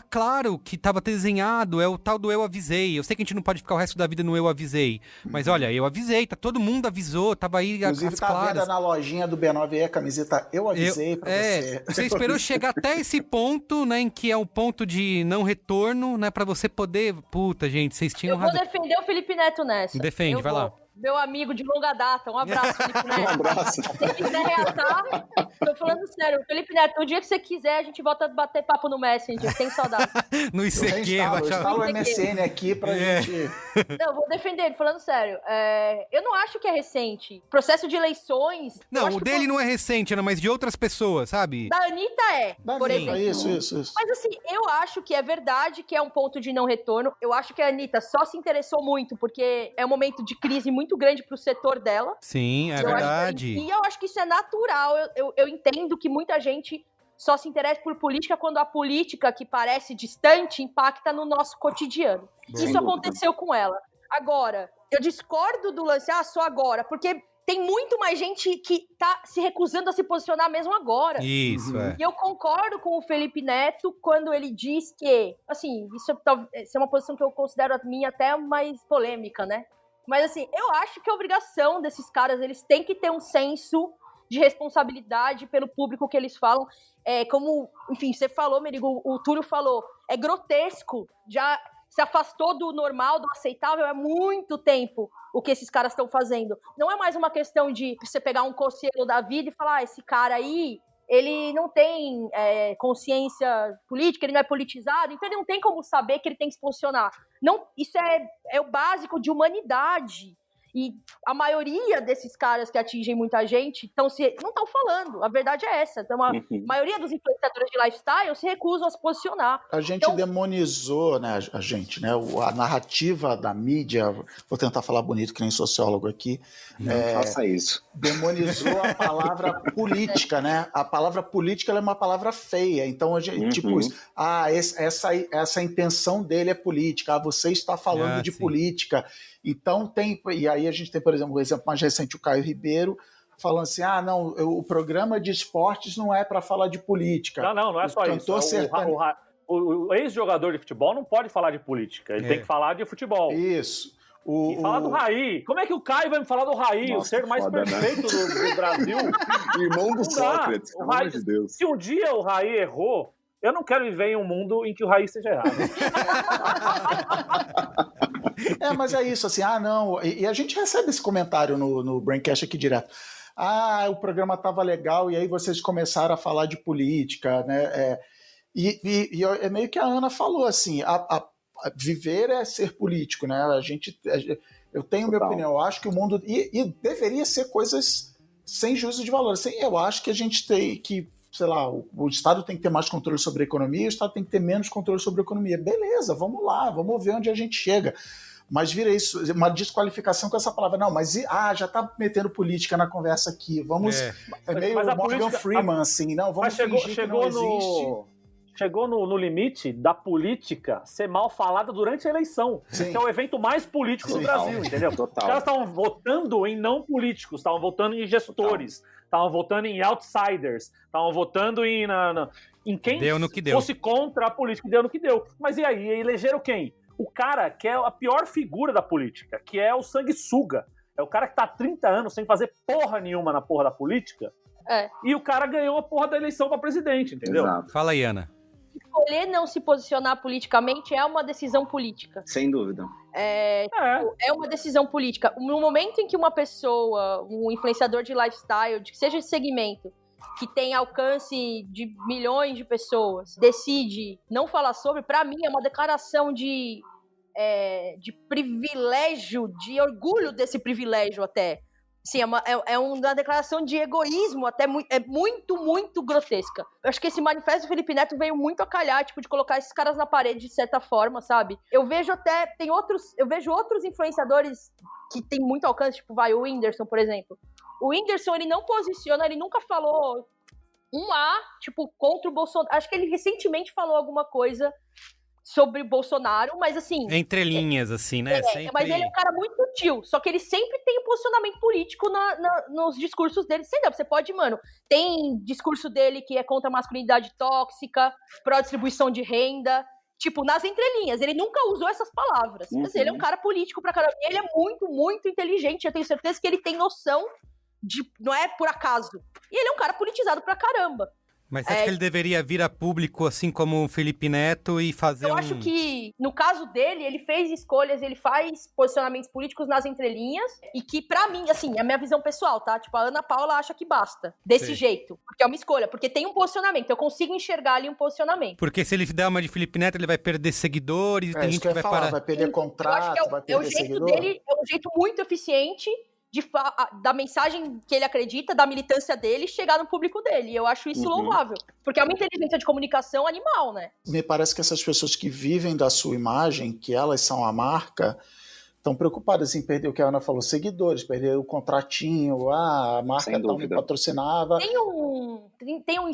claro que tava desenhado, é o tal do eu avisei. Eu sei que a gente não pode ficar o resto da vida no eu avisei, mas olha, eu avisei, todo mundo avisou, tava aí inclusive as claras. Vendo na lojinha do B9 a camiseta eu avisei pra você. Você esperou chegar até esse ponto, né, em que é um ponto de não retorno, né, pra você poder... Puta, gente, vocês tinham razão. Eu vou defender o Felipe Neto nessa. Defende, vai lá. Meu amigo de longa data, um abraço, Felipe Neto. Um abraço. Se você quiser reatar, tô falando sério, Felipe Neto, o dia que você quiser, a gente volta a bater papo no Messenger, tem saudade. No ICQ, vai instalar o MSN aqui pra gente... Não, vou defender ele, falando sério. Eu não acho que é recente. Processo de eleições... Não, o dele não é recente, Ana, mas de outras pessoas, sabe? Da Anitta por exemplo. Isso. Mas assim, eu acho que é verdade que é um ponto de não retorno. Eu acho que a Anitta só se interessou muito porque é um momento de crise muito grande pro setor dela. Sim, é verdade. E eu acho que isso é natural. Eu entendo que muita gente só se interessa por política quando a política, que parece distante, impacta no nosso cotidiano. Isso aconteceu com ela. Agora, eu discordo do lance, só agora, porque tem muito mais gente que tá se recusando a se posicionar mesmo agora. Isso, E eu concordo com o Felipe Neto quando ele diz que, assim, isso é uma posição que eu considero a minha até mais polêmica, né? Mas, assim, eu acho que a obrigação desses caras, eles têm que ter um senso de responsabilidade pelo público que eles falam. Como, enfim, você falou, Merigo, o Túlio falou, é grotesco, já se afastou do normal, do aceitável há muito tempo o que esses caras estão fazendo. Não é mais uma questão de você pegar um conselho da vida e falar, esse cara aí, ele não tem consciência política, ele não é politizado, então ele não tem como saber que ele tem que se posicionar. Não, isso é o básico de humanidade. E a maioria desses caras que atingem muita gente não estão falando. A verdade é essa. Então, a maioria dos influenciadores de lifestyle se recusam a se posicionar. A gente demonizou, né, a gente, né? A narrativa da mídia, vou tentar falar bonito que nem sociólogo aqui. Não faça isso. Demonizou a palavra política, né? A palavra política ela é uma palavra feia. Então, a gente, tipo, essa intenção dele é política. Você está falando de política. Então e aí a gente tem, por exemplo, o exemplo mais recente, o Caio Ribeiro, falando assim, não, o programa de esportes não é para falar de política. Não é só isso. O ex-jogador de futebol não pode falar de política, ele tem que falar de futebol. Isso. E falar do Raí. Como é que o Caio vai me falar do Raí, o ser mais perfeito do Brasil? Irmão do Sócrates, pelo amor de Deus. Se um dia o Raí errou, eu não quero viver em um mundo em que o Raí seja errado. Mas é isso, assim, não. E a gente recebe esse comentário no Braincast aqui direto. O programa estava legal e aí vocês começaram a falar de política, né? É meio que a Ana falou, assim, viver é ser político, né? Eu tenho minha opinião, eu acho que o mundo... E deveria ser coisas sem juízo de valor. Assim, eu acho que a gente tem que, sei lá, o Estado tem que ter mais controle sobre a economia, o Estado tem que ter menos controle sobre a economia. Beleza, vamos lá, vamos ver onde a gente chega. Mas vira isso, uma desqualificação com essa palavra. Não, mas já tá metendo política na conversa aqui. Vamos... É meio Morgan Freeman, assim. Não, vamos fingir que não existe. Chegou no limite da política ser mal falada durante a eleição, que é o evento mais político do Brasil, entendeu? Total. Os caras estavam votando em não políticos, estavam votando em gestores, estavam votando em outsiders, estavam votando em quem fosse contra a política, e deu no que deu. Mas e aí, elegeram quem? O cara que é a pior figura da política, que é o sanguessuga. É o cara que tá há 30 anos sem fazer porra nenhuma na porra da política, e o cara ganhou a porra da eleição pra presidente, entendeu? Exato. Fala aí, Ana. Escolher não se posicionar politicamente é uma decisão política. Sem dúvida. É uma decisão política. No momento em que uma pessoa, um influenciador de lifestyle, que seja de segmento, que tem alcance de milhões de pessoas, decide não falar sobre, pra mim é uma declaração de privilégio, de orgulho desse privilégio até. Sim, é uma declaração de egoísmo, até muito, muito grotesca. Eu acho que esse manifesto do Felipe Neto veio muito a calhar, tipo, de colocar esses caras na parede de certa forma, sabe? Eu vejo outros influenciadores que tem muito alcance, tipo, o Whindersson, por exemplo. O Whindersson, ele não posiciona, ele nunca falou tipo, contra o Bolsonaro. Acho que ele recentemente falou alguma coisa sobre o Bolsonaro, mas assim... Entre linhas, assim, né? Sempre... Mas ele é um cara muito sutil, só que ele sempre tem um posicionamento político nos discursos dele. Você pode, tem discurso dele que é contra a masculinidade tóxica, pró-distribuição de renda, tipo, nas entrelinhas. Ele nunca usou essas palavras, mas ele é um cara político pra caramba. Ele é muito, muito inteligente, eu tenho certeza que ele tem noção de... Não é por acaso. E ele é um cara politizado pra caramba. Mas você acha que ele deveria vir a público, assim como o Felipe Neto, e fazer Eu acho que, no caso dele, ele fez escolhas, ele faz posicionamentos políticos nas entrelinhas, e que, pra mim, assim, é a minha visão pessoal, tá? Tipo, a Ana Paula acha que basta, desse jeito. Porque é uma escolha, porque tem um posicionamento, eu consigo enxergar ali um posicionamento. Porque se ele der uma de Felipe Neto, ele vai perder seguidores, tem gente que vai parar. Vai perder contrato, vai perder seguidor. O jeito dele é um jeito muito eficiente da mensagem que ele acredita, da militância dele, chegar no público dele. E eu acho isso louvável. Porque é uma inteligência de comunicação animal, né? Me parece que essas pessoas que vivem da sua imagem, que elas são a marca, estão preocupadas em perder o que a Ana falou, seguidores, perder o contratinho, a marca não me patrocinava. Tem um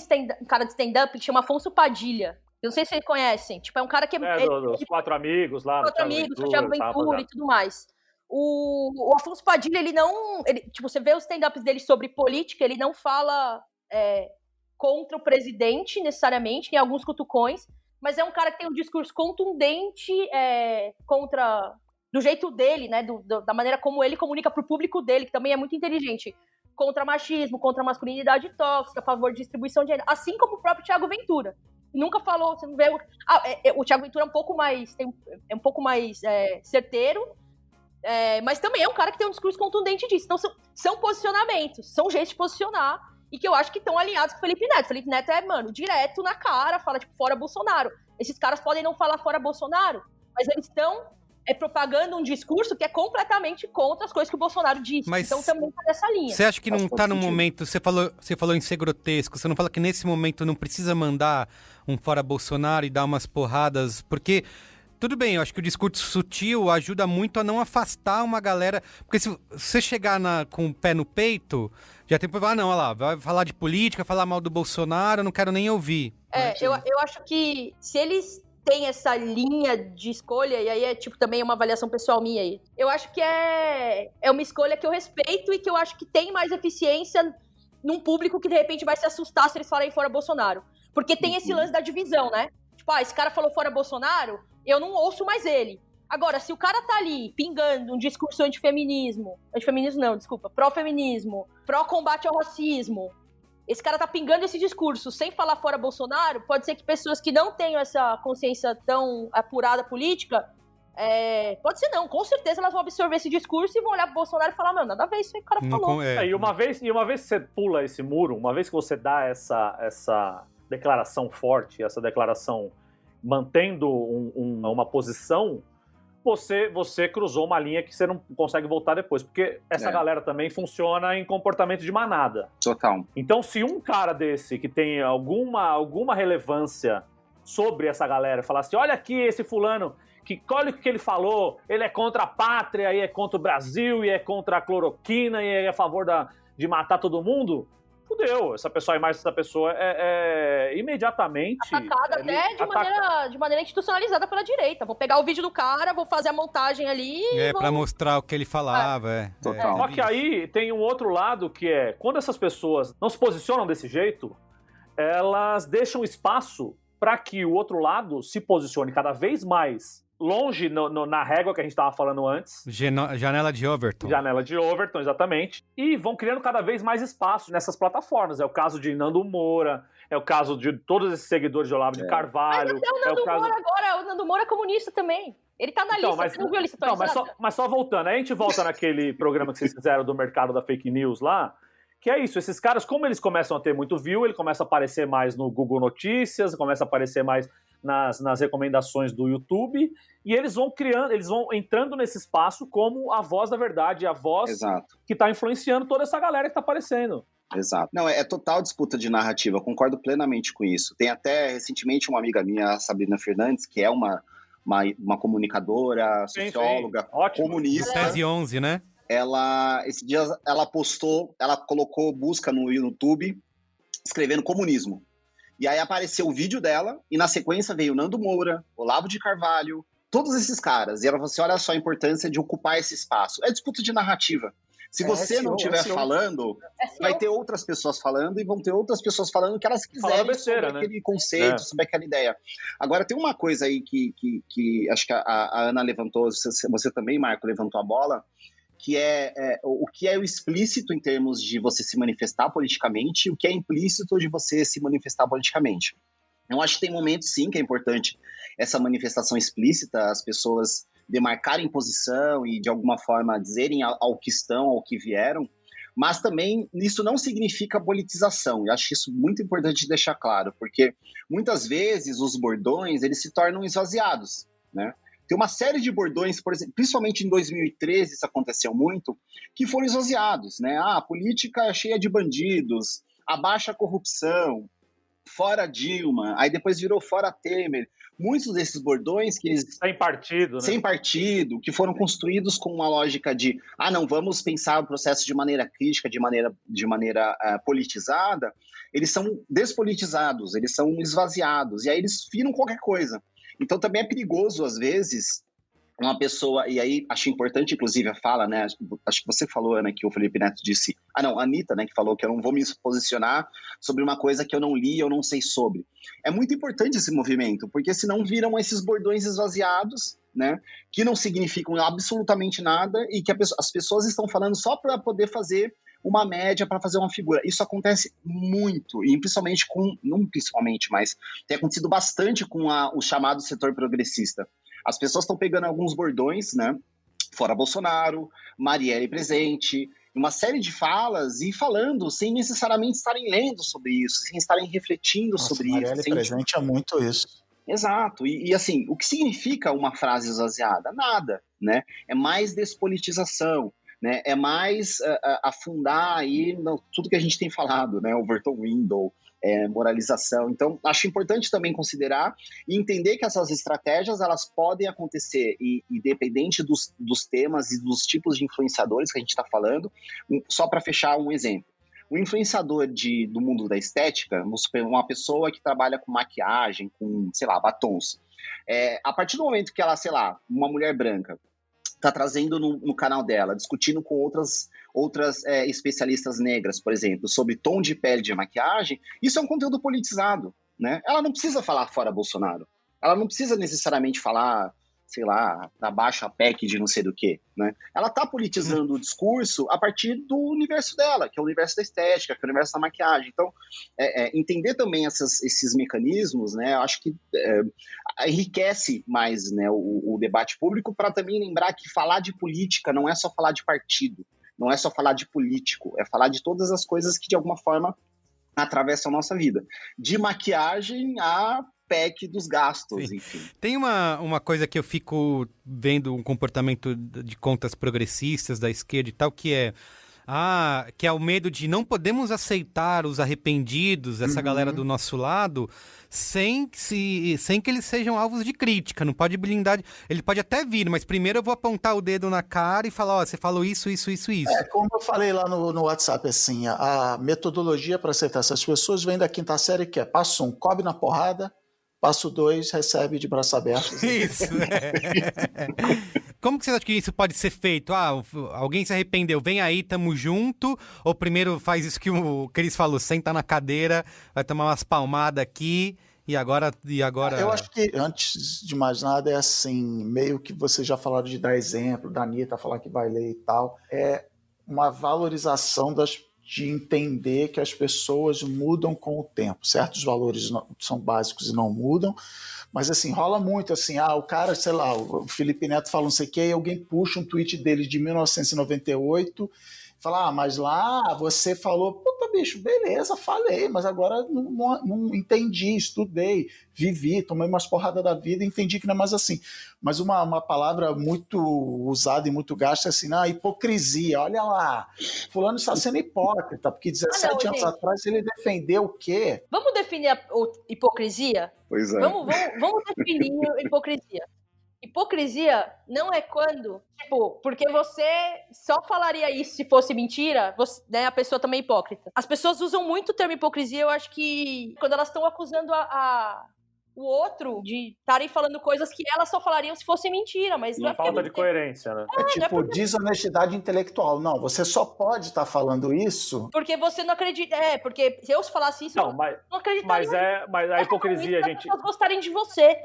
cara de stand-up que chama Afonso Padilha. Eu não sei se vocês conhecem. Tipo, é um cara que... dos Quatro Amigos lá. Quatro Amigos, do Thiago Ventura e tudo mais. O Afonso Padilha, ele não... tipo, você vê os stand-ups dele sobre política, ele não fala contra o presidente, necessariamente, tem alguns cutucões, mas é um cara que tem um discurso contundente contra... do jeito dele, né? Da maneira como ele comunica pro público dele, que também é muito inteligente. Contra machismo, contra masculinidade tóxica, a favor de distribuição de gênero. Assim como o próprio Thiago Ventura. Nunca falou, você não vê... o Thiago Ventura é um pouco mais certeiro, mas também é um cara que tem um discurso contundente disso. Então são posicionamentos, são jeitos de posicionar, e que eu acho que estão alinhados com o Felipe Neto. Felipe Neto direto na cara, fala, tipo, fora Bolsonaro. Esses caras podem não falar fora Bolsonaro, mas eles estão propagando um discurso que é completamente contra as coisas que o Bolsonaro disse. Mas então também tá nessa linha. Você acha que não tá no momento... Você falou em ser grotesco. Você não fala que nesse momento não precisa mandar um fora Bolsonaro e dar umas porradas? Porque... Tudo bem, eu acho que o discurso sutil ajuda muito a não afastar uma galera. Porque se você chegar com o pé no peito, já tem que falar, não, olha lá, vai falar de política, falar mal do Bolsonaro, eu não quero nem ouvir. Eu acho que se eles têm essa linha de escolha, e aí também uma avaliação pessoal minha aí, eu acho que é uma escolha que eu respeito e que eu acho que tem mais eficiência num público que de repente vai se assustar se eles falarem fora Bolsonaro. Porque tem esse lance da divisão, né? Tipo, esse cara falou fora Bolsonaro, eu não ouço mais ele. Agora, se o cara tá ali pingando um discurso antifeminismo não, desculpa, pró-feminismo, pró-combate ao racismo, esse cara tá pingando esse discurso sem falar fora Bolsonaro, pode ser que pessoas que não tenham essa consciência tão apurada política, pode ser não, com certeza elas vão absorver esse discurso e vão olhar pro Bolsonaro e falar, não, nada a ver isso aí que o cara falou. E uma vez que você pula esse muro, uma vez que você dá essa declaração forte, essa declaração mantendo uma posição, você cruzou uma linha que você não consegue voltar depois, porque essa galera também funciona em comportamento de manada. Total. Então, se um cara desse que tem alguma relevância sobre essa galera falar assim, olha aqui esse fulano, olha o que ele falou, ele é contra a pátria, e é contra o Brasil, e é contra a cloroquina, e é a favor de matar todo mundo, fudeu, a imagem dessa pessoa é imediatamente... Atacada de maneira institucionalizada pela direita. Vou pegar o vídeo do cara, vou fazer a montagem ali... pra mostrar o que ele falava, Total. Só que aí tem um outro lado que quando essas pessoas não se posicionam desse jeito, elas deixam espaço para que o outro lado se posicione cada vez mais longe na régua que a gente estava falando antes. Janela de Overton. Janela de Overton, exatamente. E vão criando cada vez mais espaço nessas plataformas. É o caso de Nando Moura, é o caso de todos esses seguidores de Olavo de Carvalho. Mas até o Nando Moura é comunista também. Ele tá na lista, você não viu a lista atualizada? Mas só voltando, aí a gente volta naquele programa que vocês fizeram do mercado da fake news lá, que é isso, esses caras, como eles começam a ter muito view, ele começa a aparecer mais no Google Notícias, começa a aparecer mais nas recomendações do YouTube, e eles vão entrando nesse espaço como a voz da verdade, a voz que está influenciando toda essa galera que está aparecendo. Exato. Não, é total disputa de narrativa, eu concordo plenamente com isso. Tem até, recentemente, uma amiga minha, a Sabrina Fernandes, que é uma comunicadora, socióloga, comunista. Tese 11, né? Esse dia ela colocou busca no YouTube, escrevendo comunismo. E aí apareceu o vídeo dela, e na sequência veio Nando Moura, Olavo de Carvalho, todos esses caras. E ela falou assim, olha só a importância de ocupar esse espaço. É disputa de narrativa. Se você não estiver falando, vai ter outras pessoas falando, e vão ter outras pessoas falando o que elas quiserem sobre aquele conceito, sobre aquela ideia. Agora, tem uma coisa aí que acho que a Ana levantou, você também, Marco, levantou a bola, que o que é o explícito em termos de você se manifestar politicamente e o que é implícito de você se manifestar politicamente. Eu acho que tem momentos, sim, que é importante essa manifestação explícita, as pessoas demarcarem posição e, de alguma forma, dizerem ao que estão, ao que vieram, mas também isso não significa politização. Eu acho isso muito importante deixar claro, porque muitas vezes os bordões eles se tornam esvaziados, né? Tem uma série de bordões, por exemplo, principalmente em 2013 isso aconteceu muito, que foram esvaziados, né? A política é cheia de bandidos, abaixa a corrupção, fora Dilma, aí depois virou fora Temer. Muitos desses bordões que eles... Sem partido, né? Sem partido, que foram construídos com uma lógica de não, vamos pensar o processo de maneira crítica, de maneira politizada, eles são despolitizados, eles são esvaziados, e aí eles viram qualquer coisa. Então também é perigoso, às vezes, uma pessoa, e aí acho importante, inclusive, a fala, né? Acho que você falou, Ana, que o Felipe Neto disse. A Anitta, né, que falou que eu não vou me posicionar sobre uma coisa que eu não li, eu não sei sobre. É muito importante esse movimento, porque senão viram esses bordões esvaziados, né? Que não significam absolutamente nada e que as pessoas estão falando só para poder fazer uma média, para fazer uma figura. Isso acontece muito, e principalmente não principalmente, mas tem acontecido bastante com o chamado setor progressista. As pessoas estão pegando alguns bordões, né? Fora Bolsonaro, Marielle presente, uma série de falas e falando sem necessariamente estarem lendo sobre isso, sem estarem refletindo sobre Marielle isso. Marielle presente é muito isso. Exato. E assim, o que significa uma frase esvaziada? Nada, né? É mais despolitização, né? É mais afundar aí tudo que a gente tem falado, né? Overton Window, moralização. Então, acho importante também considerar e entender que essas estratégias, elas podem acontecer e independente dos temas e dos tipos de influenciadores que a gente está falando. Só para fechar um exemplo. O influenciador do mundo da estética, uma pessoa que trabalha com maquiagem, com, sei lá, batons. A partir do momento que ela, sei lá, uma mulher branca, está trazendo no canal dela, discutindo com outras especialistas negras, por exemplo, sobre tom de pele de maquiagem, isso é um conteúdo politizado, né? Ela não precisa falar fora Bolsonaro. Ela não precisa necessariamente falar, sei lá, abaixo a PEC de não sei do que, né? Ela está politizando o discurso a partir do universo dela, que é o universo da estética, que é o universo da maquiagem. Então, entender também esses mecanismos, né? Eu acho que enriquece mais, né, o debate público, para também lembrar que falar de política não é só falar de partido, não é só falar de político, é falar de todas as coisas que de alguma forma atravessam a nossa vida. De maquiagem a PEC dos gastos, Sim. Enfim. Tem uma coisa que eu fico vendo um comportamento de contas progressistas da esquerda e tal, que é o medo de não podemos aceitar os arrependidos, essa galera do nosso lado, sem que eles sejam alvos de crítica. Não pode blindar. Ele pode até vir, mas primeiro eu vou apontar o dedo na cara e falar, ó, você falou isso. Como eu falei lá no WhatsApp, assim, a metodologia para aceitar essas pessoas vem da quinta série, que é passo 1, cobre na porrada, passo 2, recebe de braços abertos. Isso, Como que você acha que isso pode ser feito? Alguém se arrependeu, vem aí, tamo junto. Ou primeiro faz isso que o Cris falou, senta na cadeira, vai tomar umas palmadas aqui e agora... Eu acho que, antes de mais nada, é assim, meio que vocês já falaram de dar exemplo, da Anitta falar que vai ler e tal, é uma valorização de entender que as pessoas mudam com o tempo. Certos valores são básicos e não mudam, mas assim, rola muito assim, o cara, sei lá, o Felipe Neto fala não sei o que, e alguém puxa um tweet dele de 1998, fala, mas lá você falou, puta bicho, beleza, falei, mas agora não entendi, estudei, vivi, tomei umas porradas da vida e entendi que não é mais assim. Mas uma palavra muito usada e muito gasta é assim, hipocrisia, olha lá, fulano está sendo hipócrita, porque 17 anos atrás ele defendeu o quê? Vamos definir a hipocrisia? Pois é. Vamos definir a hipocrisia. Hipocrisia não é quando, porque você só falaria isso se fosse mentira, né, a pessoa também é hipócrita. As pessoas usam muito o termo hipocrisia, eu acho que quando elas estão acusando o outro de estarem falando coisas que elas só falariam se fosse mentira, mas não é falta de coerência, né? Desonestidade intelectual. Não, você só pode estar falando isso porque você não acredita. Porque se eu falasse isso, eu não acreditaria. Mas a hipocrisia, gente... As pessoas gostarem de você.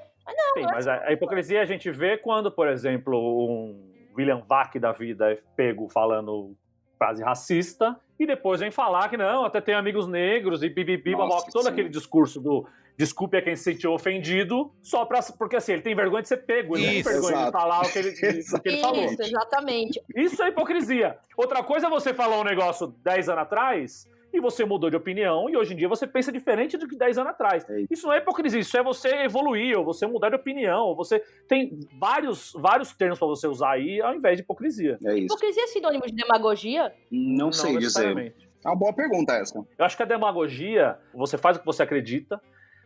Sim, mas a hipocrisia a gente vê quando, por exemplo, um William Vac da vida é pego falando frase racista e depois vem falar que não, até tem amigos negros e pipipi, todo aquele discurso do desculpe a quem se sentiu ofendido, só porque assim, ele tem vergonha de ser pego, ele tem vergonha de falar o que ele falou. Isso, exatamente. Isso é hipocrisia. Outra coisa é você falar um negócio 10 anos atrás e você mudou de opinião, e hoje em dia você pensa diferente do que 10 anos atrás. Isso não é hipocrisia, isso é você evoluir, ou você mudar de opinião, ou você tem vários termos para você usar aí, ao invés de hipocrisia. É isso. Hipocrisia é sinônimo de demagogia? Não sei dizer. É uma boa pergunta essa. Eu acho que a demagogia, você faz o que você acredita,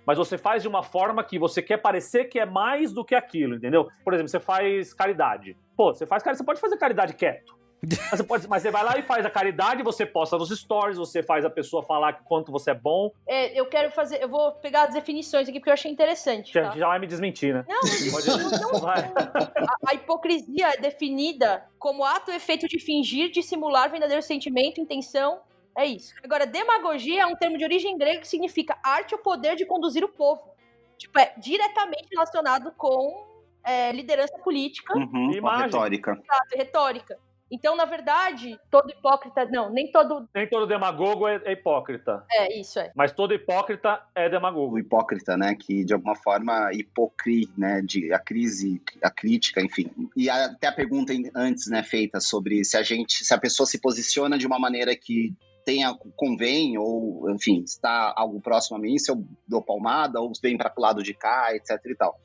mas você faz de uma forma que você quer parecer que é mais do que aquilo, entendeu? Por exemplo, você faz caridade. Você faz caridade, você pode fazer caridade quieto. Mas você vai lá e faz a caridade, você posta nos stories, você faz a pessoa falar que quanto você é bom. Eu vou pegar as definições aqui porque eu achei interessante. Tá? Já vai me desmentir, né? Não vai. A hipocrisia é definida como ato ou efeito de fingir, dissimular verdadeiro sentimento, intenção. É isso. Agora, demagogia é um termo de origem grega que significa arte ou poder de conduzir o povo. Tipo, é diretamente relacionado com liderança política. E retórica. Exato, retórica. Então, na verdade, todo hipócrita... Não, nem todo demagogo é hipócrita. Isso é. Mas todo hipócrita é demagogo. O hipócrita, né, que de alguma forma né, a crítica, enfim. E até a pergunta antes, né, feita sobre se a pessoa se posiciona de uma maneira que convém, ou, enfim, está algo próximo a mim, se eu dou palmada, ou vem para o lado de cá, etc e tal.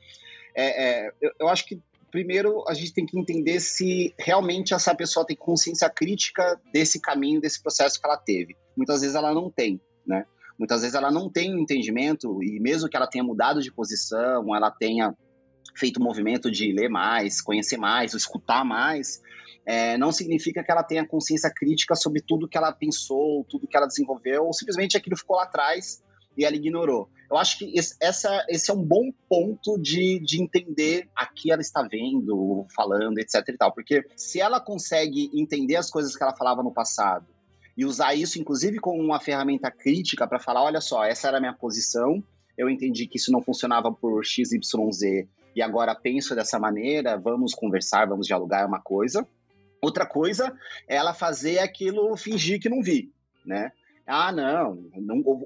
Eu acho que primeiro, a gente tem que entender se realmente essa pessoa tem consciência crítica desse caminho, desse processo que ela teve. Muitas vezes ela não tem, né? Muitas vezes ela não tem um entendimento, e mesmo que ela tenha mudado de posição, ela tenha feito o movimento de ler mais, conhecer mais, escutar mais, não significa que ela tenha consciência crítica sobre tudo que ela pensou, tudo que ela desenvolveu, ou simplesmente aquilo ficou lá atrás e ela ignorou. Eu acho que esse é um bom ponto de entender a que ela está vendo, falando, etc e tal. Porque se ela consegue entender as coisas que ela falava no passado e usar isso, inclusive, como uma ferramenta crítica para falar, olha só, essa era a minha posição, eu entendi que isso não funcionava por X, Y, Z, e agora penso dessa maneira, vamos conversar, vamos dialogar, é uma coisa. Outra coisa é ela fazer aquilo, fingir que não vi, né?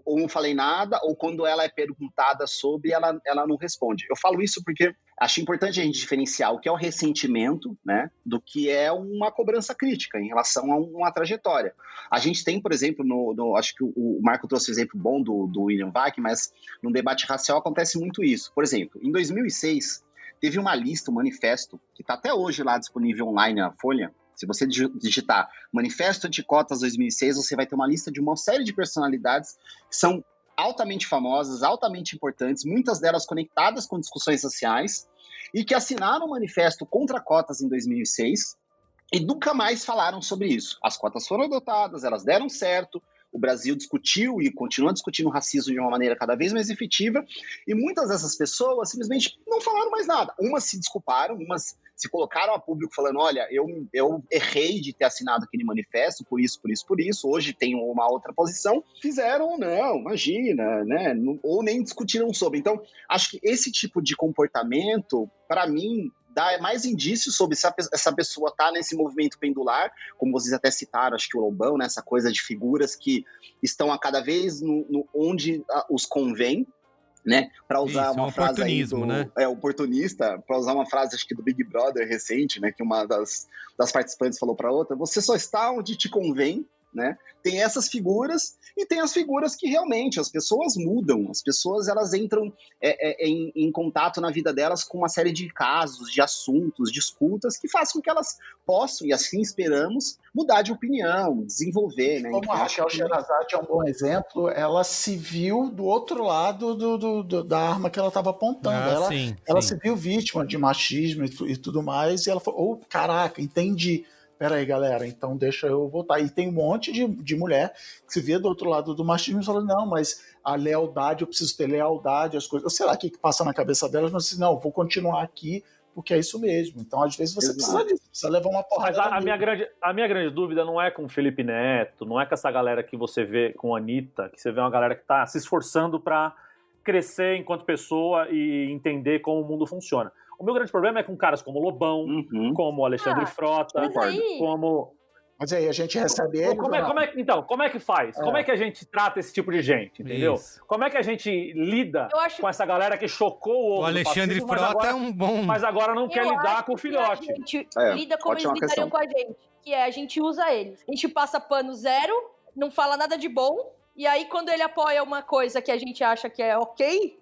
Ou não falei nada, ou quando ela é perguntada sobre, ela não responde. Eu falo isso porque acho importante a gente diferenciar o que é o ressentimento, né, do que é uma cobrança crítica em relação a uma trajetória. A gente tem, por exemplo, acho que o Marco trouxe um exemplo bom do William Vac, mas no debate racial acontece muito isso. Por exemplo, em 2006, teve uma lista, um manifesto, que está até hoje lá disponível online na Folha. Se você digitar Manifesto Anticotas 2006, você vai ter uma lista de uma série de personalidades que são altamente famosas, altamente importantes, muitas delas conectadas com discussões sociais, e que assinaram o manifesto contra cotas em 2006 e nunca mais falaram sobre isso. As cotas foram adotadas, elas deram certo, o Brasil discutiu e continua discutindo o racismo de uma maneira cada vez mais efetiva, e muitas dessas pessoas simplesmente não falaram mais nada. Umas se desculparam, umas se colocaram a público falando, olha, eu errei de ter assinado aquele manifesto, por isso, hoje tenho uma outra posição. Fizeram ou não, imagina, né? Ou nem discutiram sobre. Então, acho que esse tipo de comportamento, para mim, dá mais indícios sobre se essa pessoa está nesse movimento pendular, como vocês até citaram, acho que o Lobão, né, essa coisa de figuras que estão a cada vez onde os convém, né, para usar uma frase oportunismo, né? Oportunista, para usar uma frase, acho que do Big Brother recente, né, que uma das participantes falou para outra, você só está onde te convém, né? Tem essas figuras e tem as figuras que realmente as pessoas mudam, as pessoas elas entram em contato na vida delas com uma série de casos, de assuntos, disputas que fazem com que elas possam, e assim esperamos, mudar de opinião, desenvolver, né? Como a Raquel Sherazade é um bom exemplo, ela se viu do outro lado da arma que ela estava apontando. Ela se viu vítima de machismo e tudo mais, e ela falou, caraca, entendi. Peraí, galera, então deixa eu voltar. E tem um monte de mulher que se vê do outro lado do machismo e fala, não, mas a lealdade, eu preciso ter lealdade, as coisas. Sei lá o que passa na cabeça delas, mas assim, não, vou continuar aqui porque é isso mesmo. Então, às vezes, você precisa disso, precisa levar uma porrada. Mas a minha grande dúvida não é com o Felipe Neto, não é com essa galera que você vê com a Anitta, que você vê uma galera que está se esforçando para crescer enquanto pessoa e entender como o mundo funciona. O meu grande problema é com caras como Lobão, como Alexandre Frota, como... Mas aí a gente recebe ele... Como é que faz? Como é que a gente trata esse tipo de gente, entendeu? Isso. Como é que a gente lida com essa galera que chocou o ovo? O Alexandre Frota é um bom... Mas agora não quer lidar com o filhote. A gente lida como eles lidariam com a gente, que é a gente usa eles. A gente passa pano zero, não fala nada de bom, e aí quando ele apoia uma coisa que a gente acha que é ok,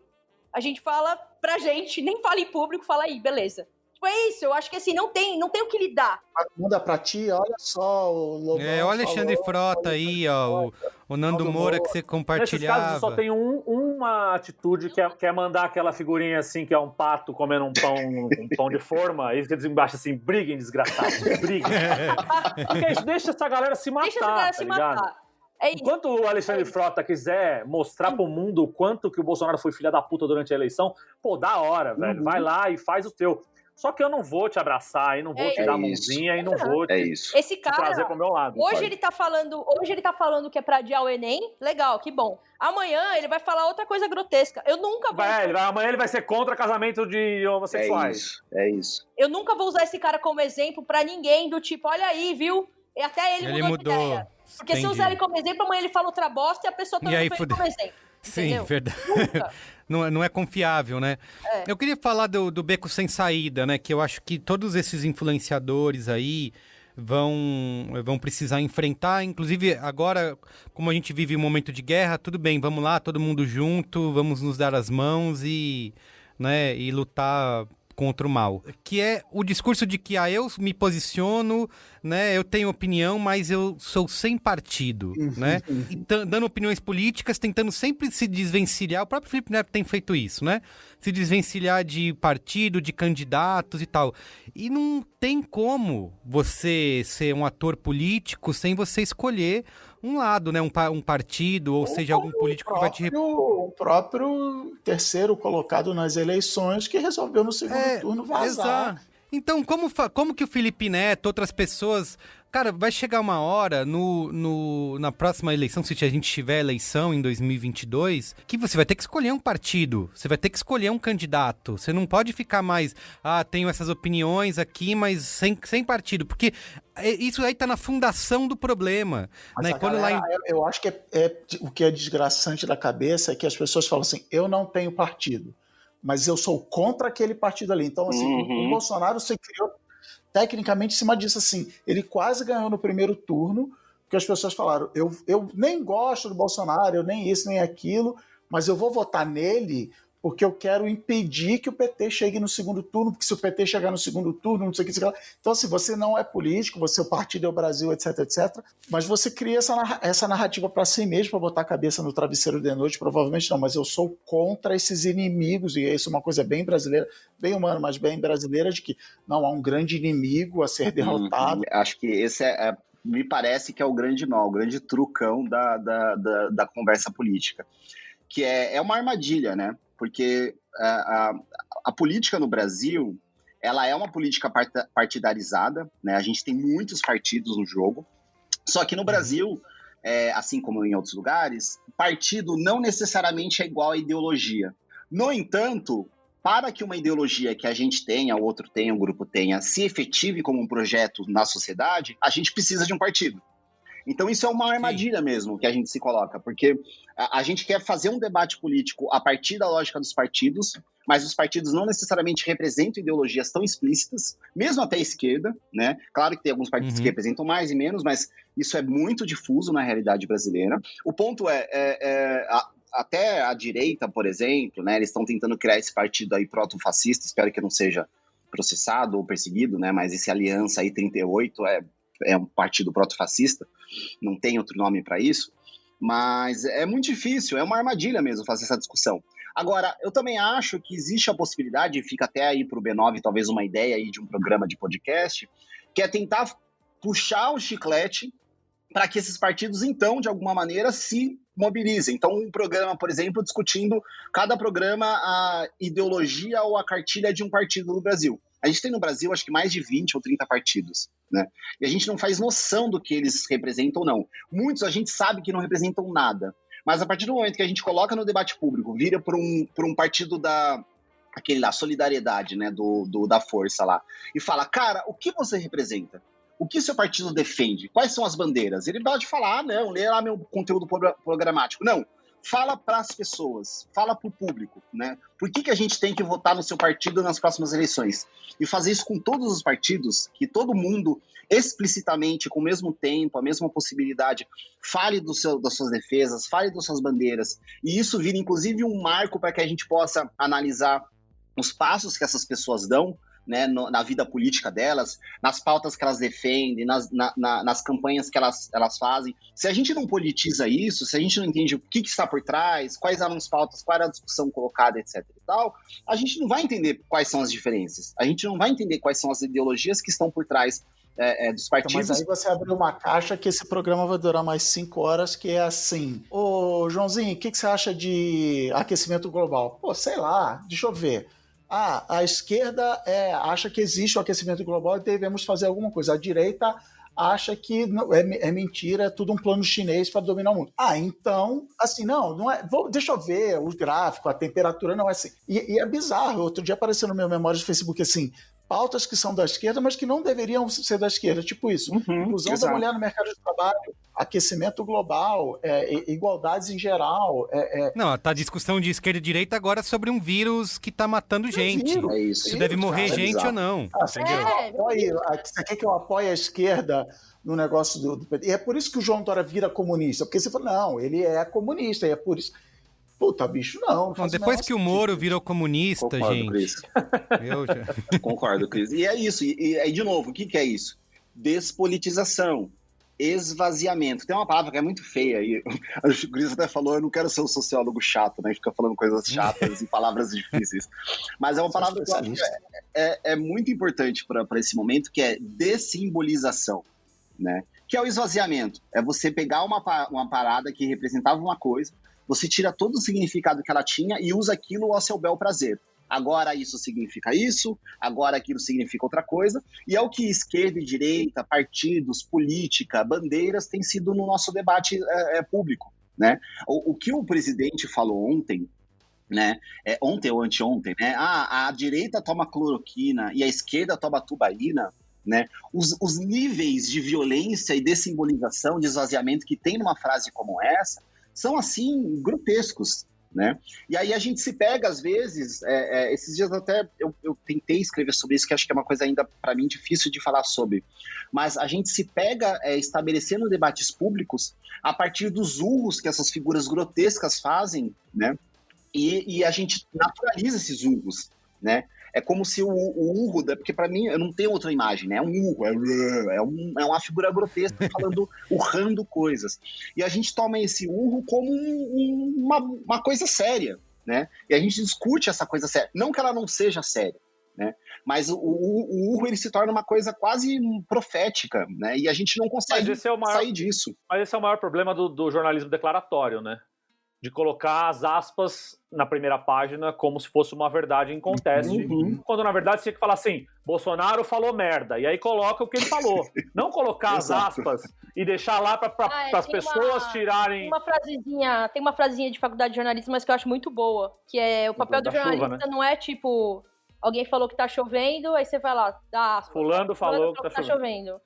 a gente fala pra gente, nem fala em público, fala aí, beleza. Tipo, é isso, eu acho que assim, não tem o que lidar. Manda pra ti, olha só o Lobão. O Alexandre Frota aí, ó, o Nando Moura que você compartilhava. Nesses casos só tem um uma atitude que é mandar aquela figurinha assim, que é um pato comendo um pão de forma, e eles embaixo assim, briguem, desgraçados, briguem. Porque isso deixa essa galera se matar, Deixa essa galera tá se ligado? matar. É isso. Enquanto o Alexandre Frota quiser mostrar pro mundo o quanto que o Bolsonaro foi filha da puta durante a eleição, pô, da hora, velho. Vai lá e faz o teu. Só que eu não vou te abraçar, e não vou te dar a mãozinha, e não vou te Esse cara, trazer pro meu lado. hoje ele tá falando que é pra adiar o Enem, legal, que bom. Amanhã ele vai falar outra coisa grotesca. Eu nunca vou... Amanhã ele vai ser contra casamento de homossexuais. É isso. Eu nunca vou usar esse cara como exemplo pra ninguém, do tipo, olha aí, viu? E até ele mudou de ideia. Porque se eu usar ele como exemplo, amanhã ele fala outra bosta e a pessoa também usa ele como exemplo. Sim, entendeu? verdade. Não é confiável, né? Eu queria falar do Beco Sem Saída, né? Que eu acho que todos esses influenciadores aí vão precisar enfrentar. Inclusive, agora, como a gente vive um momento de guerra, tudo bem, vamos lá, todo mundo junto, vamos nos dar as mãos e lutar contra o mal. Que é o discurso de que eu me posiciono, né? Eu tenho opinião, mas eu sou sem partido, né? E dando opiniões políticas, tentando sempre se desvencilhar. O próprio Felipe Neto tem feito isso, né? Se desvencilhar de partido, de candidatos e tal. E não tem como você ser um ator político sem você escolher um lado, né? Um partido, ou seja, algum político que vai te... O próprio terceiro colocado nas eleições que resolveu no segundo turno vazar. Exato. Então, como que o Felipe Neto, outras pessoas... Cara, vai chegar uma hora na próxima eleição, se a gente tiver eleição em 2022, que você vai ter que escolher um partido, você vai ter que escolher um candidato. Você não pode ficar mais, tenho essas opiniões aqui, mas sem partido, porque isso aí tá na fundação do problema. Mas né? Quando galera, eu acho que o que é desgraçante da cabeça é que as pessoas falam assim, eu não tenho partido, mas eu sou contra aquele partido ali. Então, assim, o Bolsonaro se criou tecnicamente em cima disso, assim, ele quase ganhou no primeiro turno, porque as pessoas falaram, eu nem gosto do Bolsonaro, eu nem isso, nem aquilo, mas eu vou votar nele porque eu quero impedir que o PT chegue no segundo turno, porque se o PT chegar no segundo turno, não sei o que, então assim, você não é político, o partido é o Brasil, etc, etc, mas você cria essa narrativa para si mesmo, para botar a cabeça no travesseiro de noite, provavelmente não, mas eu sou contra esses inimigos, e isso é uma coisa bem brasileira, bem humana, mas bem brasileira, de que não há um grande inimigo a ser derrotado. Acho que esse me parece que é o grande nó, o grande trucão da conversa política, que é uma armadilha, né? Porque a política no Brasil, ela é uma política partidarizada, né? A gente tem muitos partidos no jogo, só que no Brasil, assim como em outros lugares, partido não necessariamente é igual a ideologia. No entanto, para que uma ideologia que a gente tenha, o outro tenha, o grupo tenha, se efetive como um projeto na sociedade, a gente precisa de um partido. Então isso é uma armadilha mesmo que a gente se coloca, porque a gente quer fazer um debate político a partir da lógica dos partidos, mas os partidos não necessariamente representam ideologias tão explícitas, mesmo até a esquerda, né? Claro que tem alguns partidos que representam mais e menos, mas isso é muito difuso na realidade brasileira. O ponto até a direita, por exemplo, né? Eles estão tentando criar esse partido aí proto-fascista, espero que não seja processado ou perseguido, né? Mas esse Aliança aí 38 é um partido proto-fascista, não tem outro nome para isso, mas é muito difícil, é uma armadilha mesmo fazer essa discussão. Agora, eu também acho que existe a possibilidade, fica até aí para o B9 talvez uma ideia aí de um programa de podcast, que é tentar puxar o chiclete para que esses partidos, então, de alguma maneira, se mobilizem. Então, um programa, por exemplo, discutindo cada programa a ideologia ou a cartilha de um partido no Brasil. A gente tem no Brasil, acho que mais de 20 ou 30 partidos, né? E a gente não faz noção do que eles representam ou não. Muitos a gente sabe que não representam nada. Mas a partir do momento que a gente coloca no debate público, vira por um partido aquele lá, Solidariedade, né? Da Força lá. E fala, cara, o que você representa? O que seu partido defende? Quais são as bandeiras? Ele pode falar, não, lê lá meu conteúdo programático. Não. Fala para as pessoas, fala para o público, né? Por que a gente tem que votar no seu partido nas próximas eleições? E fazer isso com todos os partidos, que todo mundo explicitamente, com o mesmo tempo, a mesma possibilidade, fale das suas defesas, fale das suas bandeiras. E isso vira, inclusive, um marco para que a gente possa analisar os passos que essas pessoas dão né, na vida política delas, nas pautas que elas defendem, nas campanhas que elas fazem. Se a gente não politiza isso, se a gente não entende o que está por trás, quais eram as pautas, qual era a discussão colocada, etc. e tal, a gente não vai entender quais são as diferenças. A gente não vai entender quais são as ideologias que estão por trás dos partidos. Mas aí você abriu uma caixa que esse programa vai durar mais 5 horas, que é assim. Ô, Joãozinho, o que você acha de aquecimento global? Pô, sei lá, deixa eu ver. A esquerda acha que existe o aquecimento global e devemos fazer alguma coisa. A direita acha que é mentira, é tudo um plano chinês para dominar o mundo. Então, assim, não é. Deixa eu ver os gráficos, a temperatura não é assim. E é bizarro. Outro dia apareceu no meu memória do Facebook assim, pautas que são da esquerda, mas que não deveriam ser da esquerda, tipo isso. Inclusão da mulher no mercado de trabalho, aquecimento global, igualdades em geral. Não, tá discussão de esquerda e direita agora sobre um vírus que tá matando gente. É isso. Se deve morrer gente ou não. Você quer que eu apoie a esquerda no negócio do PT? E é por isso que o João Dória vira comunista, porque você fala, não, ele é comunista, e é por isso. Puta, bicho, não. Bom, depois que o Moro virou comunista, Concordo, gente. Cris. Eu já... Concordo, Cris. E é isso. E aí, de novo, o que é isso? Despolitização. Esvaziamento. Tem uma palavra que é muito feia. E o Cris até falou, eu não quero ser um sociólogo chato, né? Fica falando coisas chatas e palavras difíceis. Mas é uma palavra que eu acho que é muito importante para esse momento, que é dessimbolização, né? Que é o esvaziamento. É você pegar uma parada que representava uma coisa, você tira todo o significado que ela tinha e usa aquilo ao seu bel prazer. Agora isso significa isso, agora aquilo significa outra coisa, e é o que esquerda e direita, partidos, política, bandeiras tem sido no nosso debate público, né? O que o presidente falou ontem, né? Ontem ou anteontem, né? A direita toma cloroquina e a esquerda toma tubaína, né? Os níveis de violência e dessimbolização, de esvaziamento que tem numa frase como essa, são, assim, grotescos, né? E aí a gente se pega, às vezes, esses dias até eu tentei escrever sobre isso, que acho que é uma coisa ainda, para mim, difícil de falar sobre, mas a gente se pega estabelecendo debates públicos a partir dos urros que essas figuras grotescas fazem, né? E a gente naturaliza esses urros, né? É como se o urro, porque para mim eu não tenho outra imagem, né? É um urro, é uma figura grotesca falando, urrando coisas. E a gente toma esse urro como uma coisa séria, né? E a gente discute essa coisa séria. Não que ela não seja séria, né? Mas o urro ele se torna uma coisa quase profética, né? E a gente não consegue sair disso. Mas esse é o maior problema do jornalismo declaratório, né? De colocar as aspas na primeira página como se fosse uma verdade em conteste, quando na verdade você tinha que falar assim, Bolsonaro falou merda, e aí coloca o que ele falou. Não colocar as aspas e deixar lá para as pessoas tirarem... Tem uma frasezinha de faculdade de jornalismo, mas que eu acho muito boa, que é o papel do jornalista, chuva, né? Não é tipo, alguém falou que tá chovendo, aí você vai lá, dá aspa. Fulano falou que tá chovendo.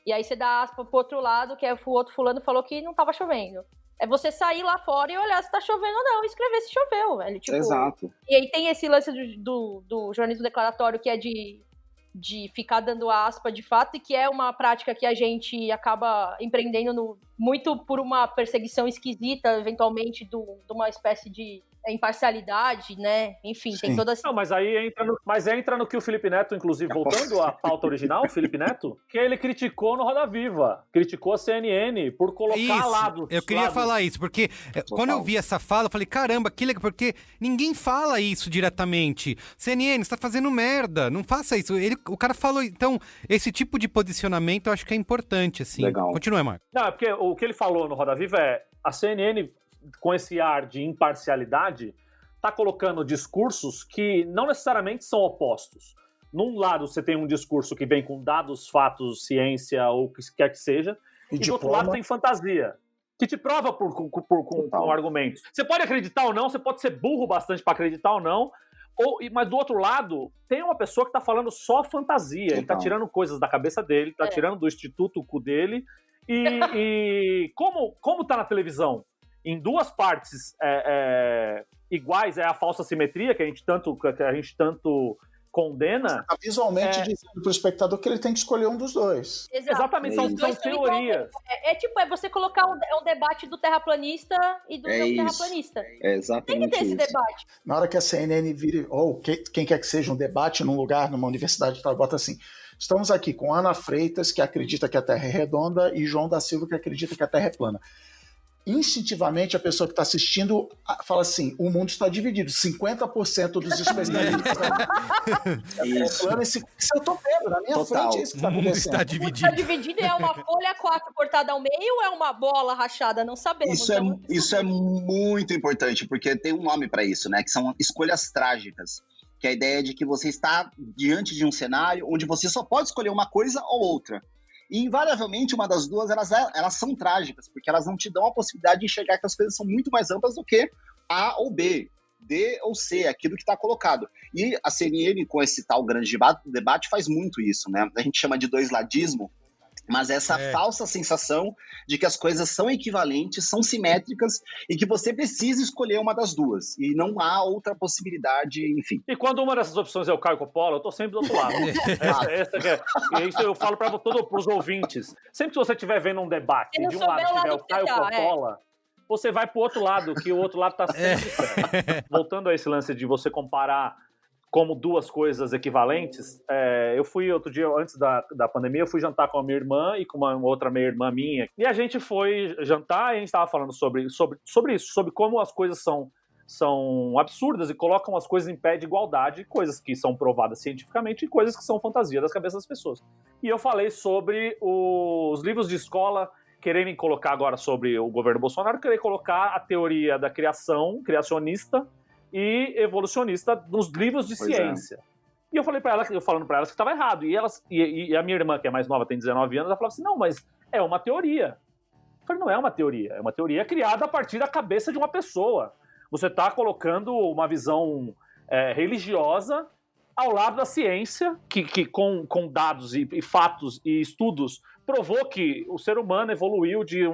E aí você dá aspa pro outro lado, que é o outro fulano falou que não tava chovendo. É você sair lá fora e olhar se tá chovendo ou não, e escrever se choveu, velho. Tipo, exato. E aí tem esse lance do jornalismo declaratório, que é de ficar dando aspa de fato, e que é uma prática que a gente acaba empreendendo muito por uma perseguição esquisita, eventualmente, de uma espécie de imparcialidade, né? Enfim, sim. Tem toda essa... Não, mas aí entra no que o Felipe Neto, inclusive, voltando à pauta original, o Felipe Neto, que ele criticou no Roda Viva, criticou a CNN por colocar lados. Eu queria falar isso, porque quando eu vi essa fala, eu falei, caramba, que legal, porque ninguém fala isso diretamente. CNN, você tá fazendo merda, não faça isso. O cara falou, então, esse tipo de posicionamento eu acho que é importante, assim. Legal. Continua, Marco. Não, é porque o que ele falou no Roda Viva a CNN, com esse ar de imparcialidade, tá colocando discursos que não necessariamente são opostos. Num lado, você tem um discurso que vem com dados, fatos, ciência, ou o que quer que seja, e do outro lado tem fantasia, que te prova com argumentos. Você pode acreditar ou não, você pode ser burro bastante para acreditar ou não, mas do outro lado, tem uma pessoa que tá falando só fantasia, ele tá tirando coisas da cabeça dele, tá tirando do instituto cu dele, e como tá na televisão, em duas partes iguais, é a falsa simetria que a gente tanto condena... Você tá visualmente dizendo pro espectador que ele tem que escolher um dos dois. Exatamente, são teorias. É você colocar um debate do terraplanista e do não terraplanista. É exatamente tem que ter esse debate. Na hora que a CNN vira, ou quem quer que seja, um debate num lugar, numa universidade, bota assim: estamos aqui com Ana Freitas, que acredita que a Terra é redonda, e João da Silva, que acredita que a Terra é plana. Instintivamente, a pessoa que está assistindo fala assim: o mundo está dividido, 50% dos especialistas é plano, eu tô vendo, na minha frente é isso que está acontecendo. O mundo está O dividido. mundo está dividido, é uma folha 4 cortada ao meio ou é uma bola rachada? Não sabemos. Isso é muito importante, porque tem um nome para isso, né? Que são escolhas trágicas. Que é a ideia de que você está diante de um cenário onde você só pode escolher uma coisa ou outra. E, invariavelmente, uma das duas, elas são trágicas, porque elas não te dão a possibilidade de enxergar que as coisas são muito mais amplas do que A ou B, D ou C, aquilo que está colocado. E a CNN, com esse tal grande debate, faz muito isso, né? A gente chama de doisladismo, mas essa falsa sensação de que as coisas são equivalentes, são simétricas e que você precisa escolher uma das duas. E não há outra possibilidade, enfim. E quando uma dessas opções é o Caio Coppola, eu tô sempre do outro lado. E isso eu falo para os ouvintes. Sempre que você estiver vendo um debate e de um lado tiver o Caio Coppola, você vai pro outro lado, que o outro lado tá sempre certo. Voltando a esse lance de você comparar como duas coisas equivalentes, eu fui outro dia, antes da pandemia, eu fui jantar com a minha irmã e com uma outra meia-irmã minha, e a gente foi jantar e a gente estava falando sobre isso, sobre como as coisas são absurdas e colocam as coisas em pé de igualdade, coisas que são provadas cientificamente e coisas que são fantasia das cabeças das pessoas. E eu falei sobre os livros de escola quererem colocar agora sobre o governo Bolsonaro, querer colocar a teoria da criacionista e evolucionista nos livros de ciência. E eu falei para ela, falando para elas que estava errado. E a minha irmã, que é mais nova, tem 19 anos, ela falava assim: não, mas é uma teoria. Eu falei: não é uma teoria. É uma teoria criada a partir da cabeça de uma pessoa. Você está colocando uma visão religiosa ao lado da ciência, que com dados e fatos e estudos provou que o ser humano evoluiu de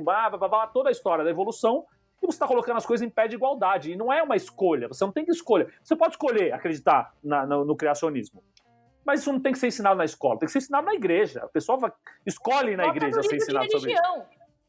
toda a história da evolução. E você está colocando as coisas em pé de igualdade. E não é uma escolha. Você não tem que escolher. Você pode escolher acreditar no criacionismo. Mas isso não tem que ser ensinado na escola. Tem que ser ensinado na igreja. A pessoa escolhe na igreja ser ensinado sobre isso.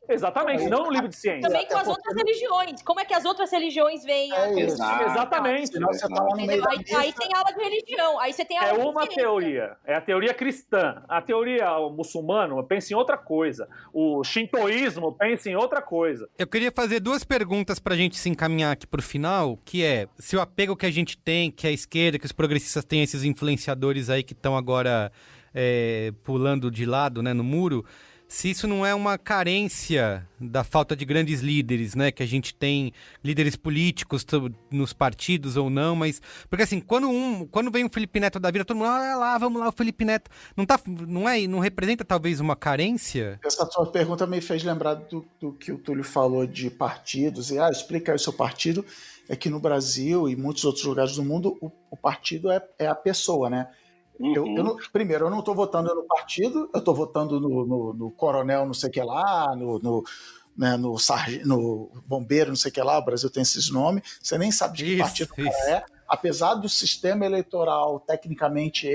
Exatamente, não no livro de ciência. Também com as outras religiões. Como é que as outras religiões veem? Exatamente. Senão você tá lá no meio da aí tem aula de religião. Aí você tem aula de uma teoria. É a teoria cristã. A teoria muçulmana pensa em outra coisa. O shintoísmo pensa em outra coisa. Eu queria fazer duas perguntas pra gente se encaminhar aqui pro final, que é, se o apego que a gente tem, que a esquerda, que os progressistas têm, esses influenciadores aí que estão agora pulando de lado, né, no muro, se isso não é uma carência da falta de grandes líderes, né? Que a gente tem líderes políticos nos partidos ou não, mas... Porque assim, quando vem o Felipe Neto da vida, todo mundo, olha lá, vamos lá, o Felipe Neto. Não representa talvez uma carência? Essa sua pergunta me fez lembrar do que o Túlio falou de partidos. E, explica aí o seu partido. É que no Brasil e muitos outros lugares do mundo, o partido é a pessoa, né? Primeiro, eu não estou votando no partido, eu estou votando no coronel não sei o que lá, no bombeiro não sei o que lá, o Brasil tem esses nomes, você nem sabe de que partido o cara é. Apesar do sistema eleitoral, tecnicamente,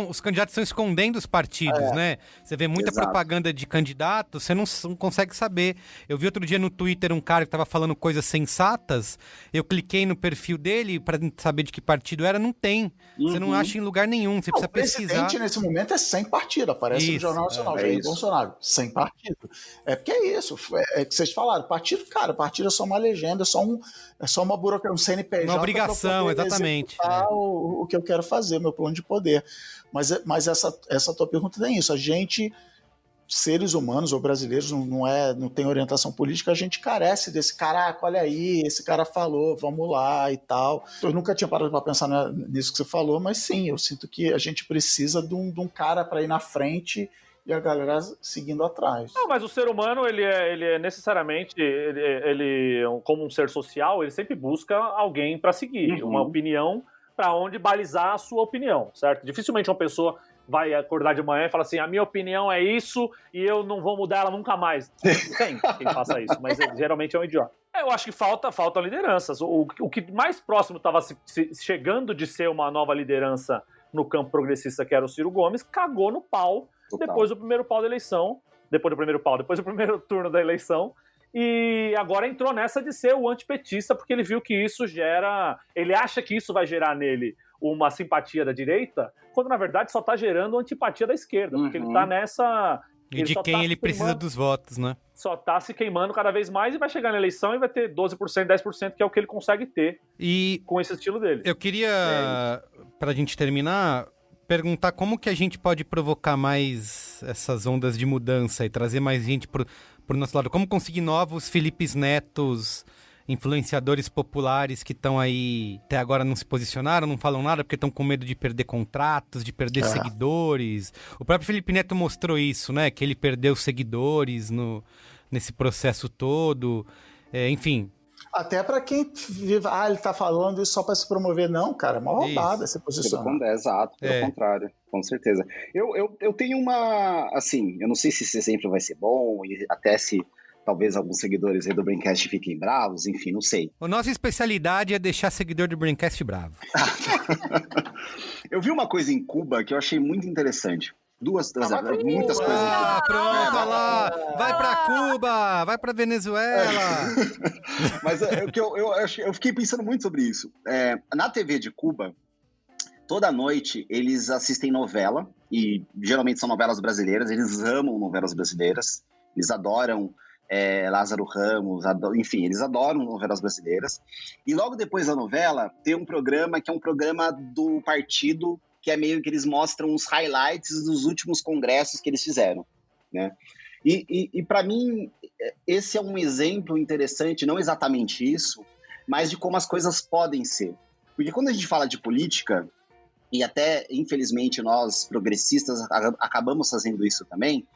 os candidatos estão escondendo os partidos, né? Você vê muita propaganda de candidato, você não consegue saber. Eu vi outro dia no Twitter um cara que estava falando coisas sensatas, eu cliquei no perfil dele para saber de que partido era, não tem. Você não acha em lugar nenhum, você precisa pesquisar. O presidente, nesse momento, é sem partido, aparece no Jornal Nacional, Jair Bolsonaro, sem partido. Porque é isso, é que vocês falaram, partido é só uma legenda, é só uma burocracia, um CNPJ. Uma obrigação, exatamente. O que eu quero fazer, meu plano de poder. Mas essa tua pergunta tem isso. A gente, seres humanos ou brasileiros, não tem orientação política, a gente carece desse caraca, olha aí, esse cara falou, vamos lá e tal. Eu nunca tinha parado para pensar nisso que você falou, mas sim, eu sinto que a gente precisa de um cara para ir na frente e a galera seguindo atrás. Não, mas o ser humano, ele é necessariamente, ele como um ser social, ele sempre busca alguém para seguir, uma opinião para onde balizar a sua opinião, certo? Dificilmente uma pessoa vai acordar de manhã e falar assim, a minha opinião é isso e eu não vou mudar ela nunca mais. Tem quem faça isso, mas geralmente é um idiota. Eu acho que falta lideranças. O que mais próximo estava chegando de ser uma nova liderança no campo progressista, que era o Ciro Gomes, cagou no pau. Total. Depois do primeiro pau da eleição, depois do primeiro turno da eleição, e agora entrou nessa de ser o antipetista, porque ele viu que isso ele acha que isso vai gerar nele uma simpatia da direita, quando na verdade só tá gerando antipatia da esquerda, porque ele tá nessa... E de quem ele precisa dos votos, né? Só tá se queimando cada vez mais e vai chegar na eleição e vai ter 12%, 10%, que é o que ele consegue ter com esse estilo dele. Eu queria, pra gente terminar, perguntar como que a gente pode provocar mais essas ondas de mudança e trazer mais gente pro nosso lado. Como conseguir novos Felipes Netos, influenciadores populares que estão aí, até agora não se posicionaram, não falam nada porque estão com medo de perder contratos, de perder seguidores. O próprio Felipe Neto mostrou isso, né? Que ele perdeu seguidores nesse processo todo. Enfim... Até pra quem vive, ele tá falando isso só pra se promover. Não, cara, é uma roubada se posicionar. Exato, pelo contrário, com certeza. Eu tenho uma, assim, eu não sei se esse exemplo vai ser bom, e até se talvez alguns seguidores aí do Braincast fiquem bravos, enfim, não sei. A nossa especialidade é deixar seguidor do Braincast bravo. Eu vi uma coisa em Cuba que eu achei muito interessante. Muitas coisas. Pronto, olha lá. Vai pra Cuba, vai pra Venezuela. Mas eu fiquei pensando muito sobre isso. Na TV de Cuba, toda noite eles assistem novela, e geralmente são novelas brasileiras, eles amam novelas brasileiras, eles adoram Lázaro Ramos, enfim, eles adoram novelas brasileiras. E logo depois da novela, tem um programa que é um programa do partido, que é meio que eles mostram os highlights dos últimos congressos que eles fizeram, né? E para mim, esse é um exemplo interessante, não exatamente isso, mas de como as coisas podem ser. Porque quando a gente fala de política, e até, infelizmente, nós, progressistas, acabamos fazendo isso também,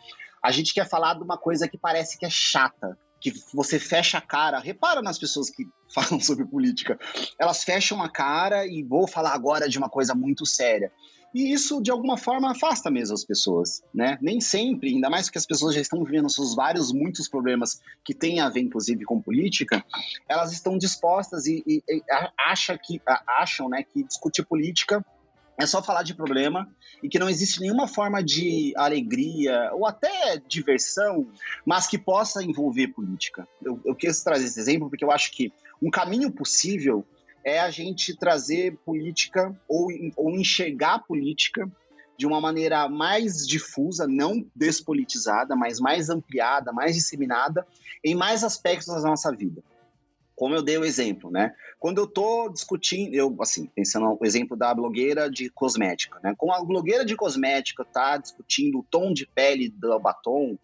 a gente quer falar de uma coisa que parece que é chata, que você fecha a cara. Repara nas pessoas que falam sobre política. Elas fecham a cara e vou falar agora de uma coisa muito séria. E isso, de alguma forma, afasta mesmo as pessoas, né? Nem sempre, ainda mais porque as pessoas já estão vivendo seus muitos problemas que têm a ver, inclusive, com política, elas estão dispostas e acham, né, que discutir política é só falar de problema e que não existe nenhuma forma de alegria ou até diversão, mas que possa envolver política. Eu quis trazer esse exemplo porque eu acho que um caminho possível é a gente trazer política ou enxergar a política de uma maneira mais difusa, não despolitizada, mas mais ampliada, mais disseminada em mais aspectos da nossa vida. Como eu dei o exemplo, né? Quando eu tô discutindo, pensando no exemplo da blogueira de cosmética, né? Como a blogueira de cosmética tá discutindo o tom de pele do batom,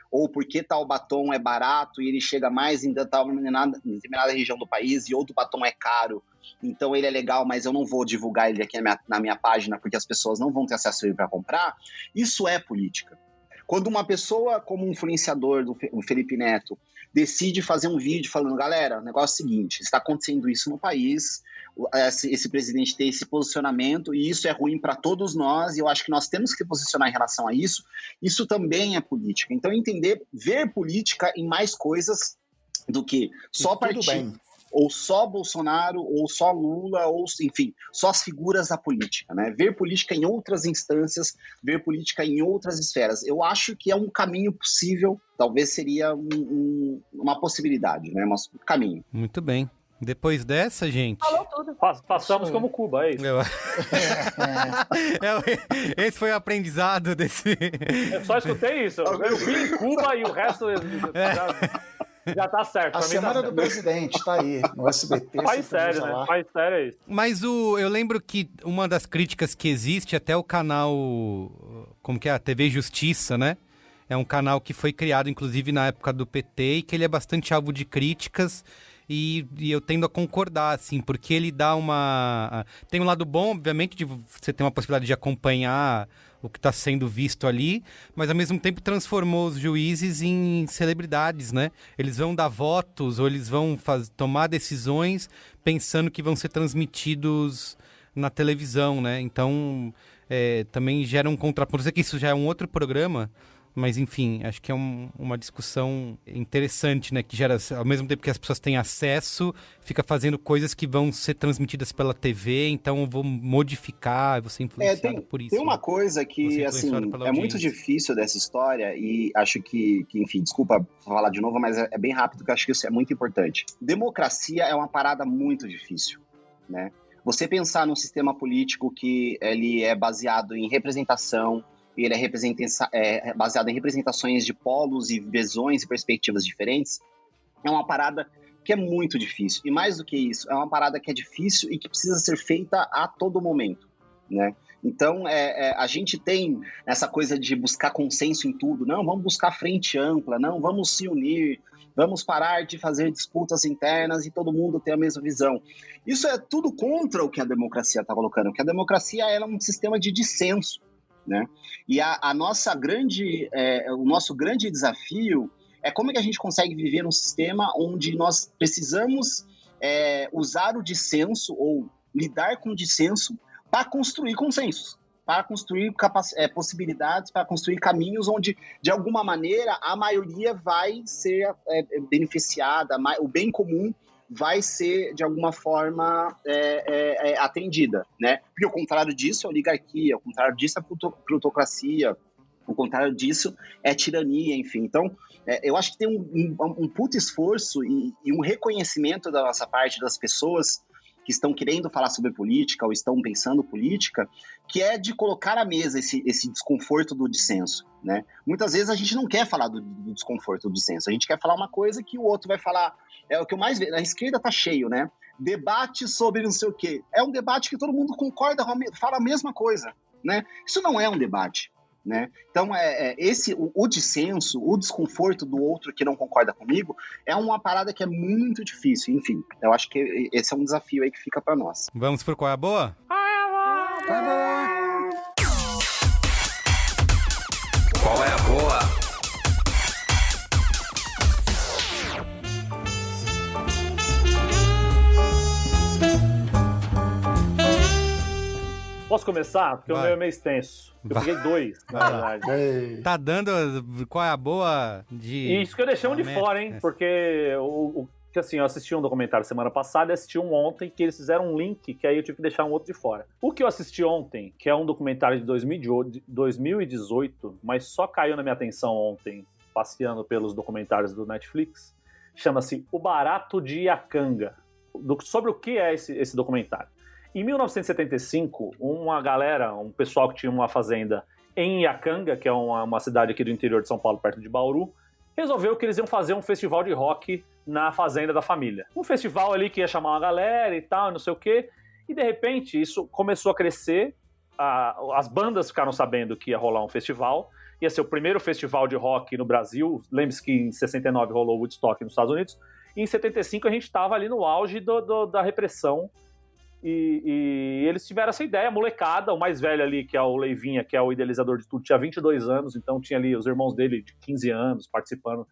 ou por que tal batom é barato e ele chega mais em determinada região do país e outro batom é caro, então ele é legal, mas eu não vou divulgar ele aqui na minha página porque as pessoas não vão ter acesso a ele para comprar, isso é política. Quando uma pessoa como um influenciador, o Felipe Neto, decide fazer um vídeo falando, galera, o negócio é o seguinte, está acontecendo isso no país, esse presidente tem esse posicionamento e isso é ruim para todos nós e eu acho que nós temos que posicionar em relação a isso, isso também é política. Então ver política em mais coisas do que só partido, ou só Bolsonaro, ou só Lula, ou, enfim, só as figuras da política, né? Ver política em outras instâncias, ver política em outras esferas. Eu acho que é um caminho possível, talvez seria uma possibilidade, né? Um caminho. Muito bem. Depois dessa, gente... Falou tudo. Passamos como Cuba, é isso. Esse foi o aprendizado desse... Eu só escutei isso. Eu vi em Cuba e o resto... Já tá certo. A semana do presidente tá aí, no SBT. Faz sério, né? Faz sério é isso. Mas eu lembro que uma das críticas que existe, até o canal, como que é? A TV Justiça, né? É um canal que foi criado, inclusive, na época do PT e que ele é bastante alvo de críticas e eu tendo a concordar, assim, porque ele dá uma... Tem um lado bom, obviamente, de você ter uma possibilidade de acompanhar o que está sendo visto ali, mas ao mesmo tempo transformou os juízes em celebridades, né? Eles vão dar votos ou eles vão tomar decisões pensando que vão ser transmitidos na televisão, né? Então, também gera um contraponto. Eu sei que isso já é um outro programa, Mas, enfim, acho que é uma discussão interessante, né? Que gera, ao mesmo tempo que as pessoas têm acesso, fica fazendo coisas que vão ser transmitidas pela TV, então eu vou modificar, vou ser influenciado por isso. Tem uma coisa que, assim, é muito difícil dessa história e acho que, enfim, desculpa falar de novo, mas é bem rápido, que eu acho que isso é muito importante. Democracia é uma parada muito difícil, né? Você pensar num sistema político que ele é baseado em representação, ele é baseado em representações de polos e visões e perspectivas diferentes, é uma parada que é muito difícil. E mais do que isso, é uma parada que é difícil e que precisa ser feita a todo momento, né? Então, a gente tem essa coisa de buscar consenso em tudo. Não, vamos buscar frente ampla, não, vamos se unir, vamos parar de fazer disputas internas e todo mundo ter a mesma visão. Isso é tudo contra o que a democracia está colocando, porque a democracia ela é um sistema de dissenso, né? E o nosso grande desafio é como é que a gente consegue viver num sistema onde nós precisamos usar o dissenso ou lidar com o dissenso para construir consensos, para construir possibilidades, para construir caminhos onde, de alguma maneira, a maioria vai ser beneficiada, o bem comum vai ser, de alguma forma, atendida, né? Porque o contrário disso é oligarquia, o contrário disso é plutocracia, o contrário disso é tirania, enfim. Então, eu acho que tem um puto esforço e um reconhecimento da nossa parte, das pessoas que estão querendo falar sobre política ou estão pensando política, que é de colocar à mesa esse desconforto do dissenso, né? Muitas vezes a gente não quer falar do desconforto do dissenso, a gente quer falar uma coisa que o outro vai falar. É o que eu mais vejo, a esquerda tá cheio, né? Debate sobre não sei o quê. É um debate que todo mundo concorda, fala a mesma coisa, né? Isso não é um debate, né? Então, o dissenso, o desconforto do outro que não concorda comigo, é uma parada que é muito difícil. Enfim, eu acho que esse é um desafio aí que fica para nós. Vamos pro Qual é a Boa? Qual é a boa? Posso começar? Porque o meu é meio extenso. Eu peguei 2, na verdade. Tá dando Qual é a Boa de... Isso que eu deixei um de fora, hein? Porque assim, eu assisti um documentário semana passada e assisti um ontem, que eles fizeram um link, que aí eu tive que deixar um outro de fora. O que eu assisti ontem, que é um documentário de 2018, mas só caiu na minha atenção ontem, passeando pelos documentários do Netflix, chama-se O Barato de Iacanga. Sobre o que é esse documentário? Em 1975, um pessoal que tinha uma fazenda em Iacanga, que é uma cidade aqui do interior de São Paulo, perto de Bauru, resolveu que eles iam fazer um festival de rock na fazenda da família. Um festival ali que ia chamar uma galera e tal, não sei o quê. E, de repente, isso começou a crescer. As bandas ficaram sabendo que ia rolar um festival. Ia ser o primeiro festival de rock no Brasil. Lembre-se que em 69 rolou o Woodstock nos Estados Unidos. E em 75 a gente estava ali no auge da repressão. E eles tiveram essa ideia, molecada, o mais velho ali, que é o Leivinha, que é o idealizador de tudo, tinha 22 anos, então tinha ali os irmãos dele de 15 anos participando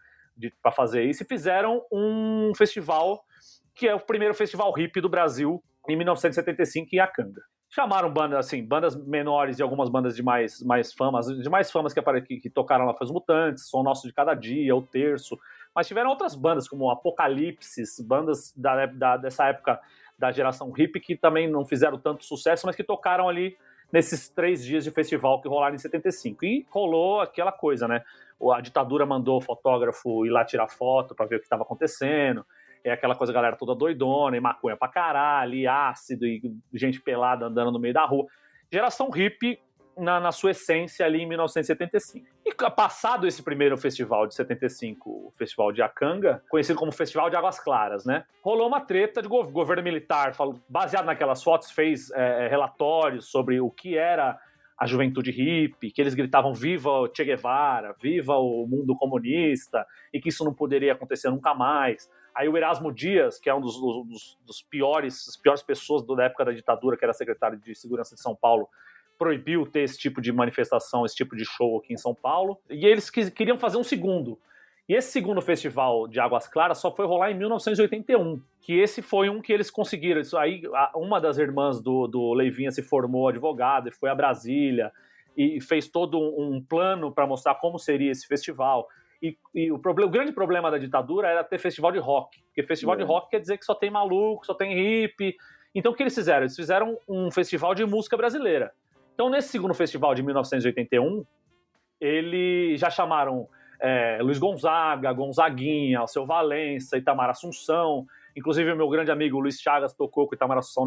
para fazer isso, e fizeram um festival, que é o primeiro festival hippie do Brasil, em 1975, em Iacanga. Chamaram bandas menores e algumas bandas de mais famas que tocaram lá, foi os Mutantes, Som Nosso de Cada Dia, O Terço, mas tiveram outras bandas, como Apocalipsis, bandas dessa época da geração hippie, que também não fizeram tanto sucesso, mas que tocaram ali nesses 3 dias de festival que rolaram em 75. E rolou aquela coisa, né? A ditadura mandou o fotógrafo ir lá tirar foto para ver o que estava acontecendo. É aquela coisa, a galera toda doidona, e maconha pra caralho, e ácido, e gente pelada andando no meio da rua. Geração hippie na sua essência ali em 1975. E passado esse primeiro festival de 75, o Festival de Iacanga, conhecido como Festival de Águas Claras, né? Rolou uma treta de governo militar, baseado naquelas fotos, fez relatórios sobre o que era a juventude hippie, que eles gritavam viva o Che Guevara, viva o mundo comunista, e que isso não poderia acontecer nunca mais. Aí o Erasmo Dias, que é um das piores pessoas da época da ditadura, que era secretário de Segurança de São Paulo, proibiu ter esse tipo de manifestação, esse tipo de show aqui em São Paulo. E eles queriam fazer um segundo. E esse segundo festival de Águas Claras só foi rolar em 1981. Que esse foi um que eles conseguiram. Isso aí, uma das irmãs do Leivinha se formou advogada e foi a Brasília. e fez todo um plano para mostrar como seria esse festival. E o grande problema da ditadura era ter festival de rock, porque festival de rock quer dizer que só tem maluco, só tem hippie. Então o que eles fizeram? Eles fizeram um festival de música brasileira. Então nesse segundo festival de 1981, eles já chamaram Luiz Gonzaga, Gonzaguinha, Alceu Valença, Itamar Assunção. Inclusive o meu grande amigo Luiz Chagas tocou com Itamar Assunção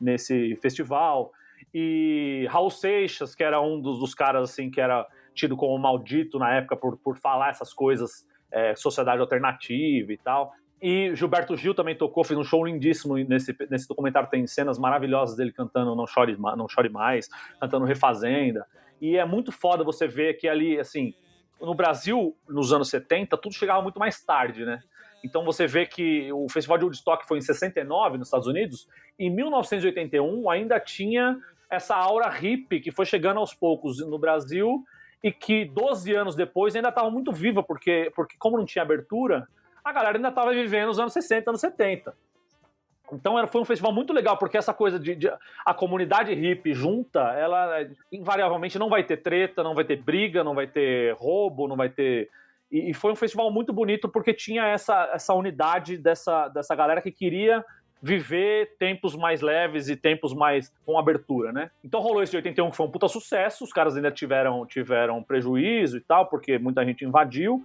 nesse festival. E Raul Seixas, que era um dos caras assim, que era tido como maldito na época por falar essas coisas, sociedade alternativa e tal. E Gilberto Gil também tocou, fez um show lindíssimo nesse documentário, tem cenas maravilhosas dele cantando Não Chore Mais, cantando Refazenda. E é muito foda você ver que ali, assim, no Brasil, nos anos 70, tudo chegava muito mais tarde, né? Então você vê que o Festival de Woodstock foi em 69, nos Estados Unidos, e em 1981 ainda tinha essa aura hippie que foi chegando aos poucos no Brasil e que 12 anos depois ainda estava muito viva, porque como não tinha abertura, a galera ainda estava vivendo os anos 60, anos 70. Então foi um festival muito legal, porque essa coisa de a comunidade hippie junta, ela invariavelmente não vai ter treta, não vai ter briga, não vai ter roubo, não vai ter... E foi um festival muito bonito porque tinha essa unidade dessa galera que queria viver tempos mais leves e tempos mais com abertura, né? Então rolou esse de 81 que foi um puta sucesso, os caras ainda tiveram prejuízo e tal, porque muita gente invadiu,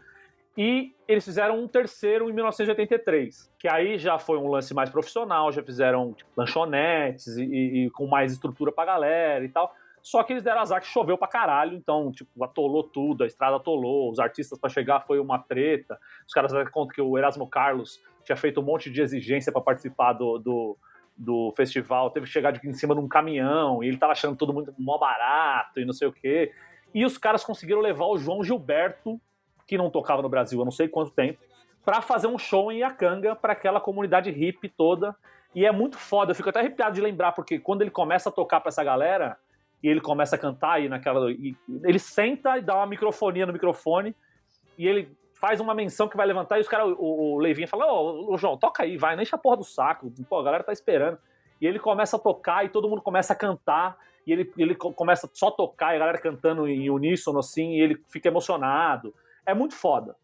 e eles fizeram um terceiro em 1983, que aí já foi um lance mais profissional, já fizeram lanchonetes e com mais estrutura pra galera e tal. Só que eles deram azar que choveu pra caralho, então, atolou tudo, a estrada atolou, os artistas pra chegar foi uma treta. Os caras deram conta que o Erasmo Carlos tinha feito um monte de exigência pra participar do festival, teve que chegar em cima de um caminhão, e ele tava achando tudo muito mó barato e não sei o quê. E os caras conseguiram levar o João Gilberto, que não tocava no Brasil há não sei quanto tempo, pra fazer um show em Iacanga pra aquela comunidade hippie toda. E é muito foda, eu fico até arrepiado de lembrar, porque quando ele começa a tocar pra essa galera... E ele começa a cantar ele senta e dá uma microfonia no microfone e ele faz uma menção que vai levantar e os caras, o Leivinho fala, ô João, toca aí, vai, não enche a porra do saco, pô, a galera tá esperando. E ele começa a tocar e todo mundo começa a cantar e ele começa só a tocar e a galera cantando em uníssono assim e ele fica emocionado. É muito foda.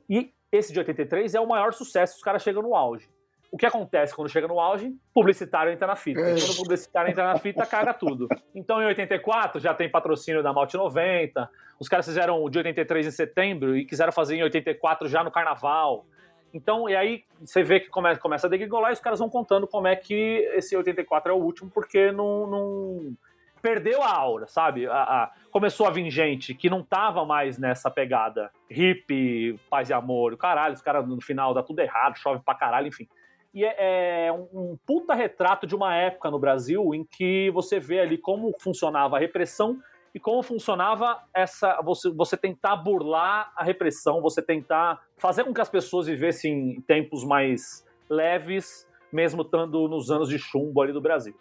E esse de 83 é o maior sucesso, os caras chegam no auge. O que acontece quando chega no auge? Publicitário entra na fita. E quando o publicitário entra na fita, caga tudo. Então, em 84, já tem patrocínio da Malte 90. Os caras fizeram o de 83 em setembro e quiseram fazer em 84 já no Carnaval. Então, e aí você vê que começa a degringolar e os caras vão contando como é que esse 84 é o último, porque não perdeu a aura, sabe? Começou a vir gente que não tava mais nessa pegada hippie, paz e amor, o caralho, os caras no final dá tudo errado, chove pra caralho, enfim. E é um puta retrato de uma época no Brasil em que você vê ali como funcionava a repressão e como funcionava você tentar burlar a repressão, você tentar fazer com que as pessoas vivessem tempos mais leves, mesmo estando nos anos de chumbo ali do Brasil.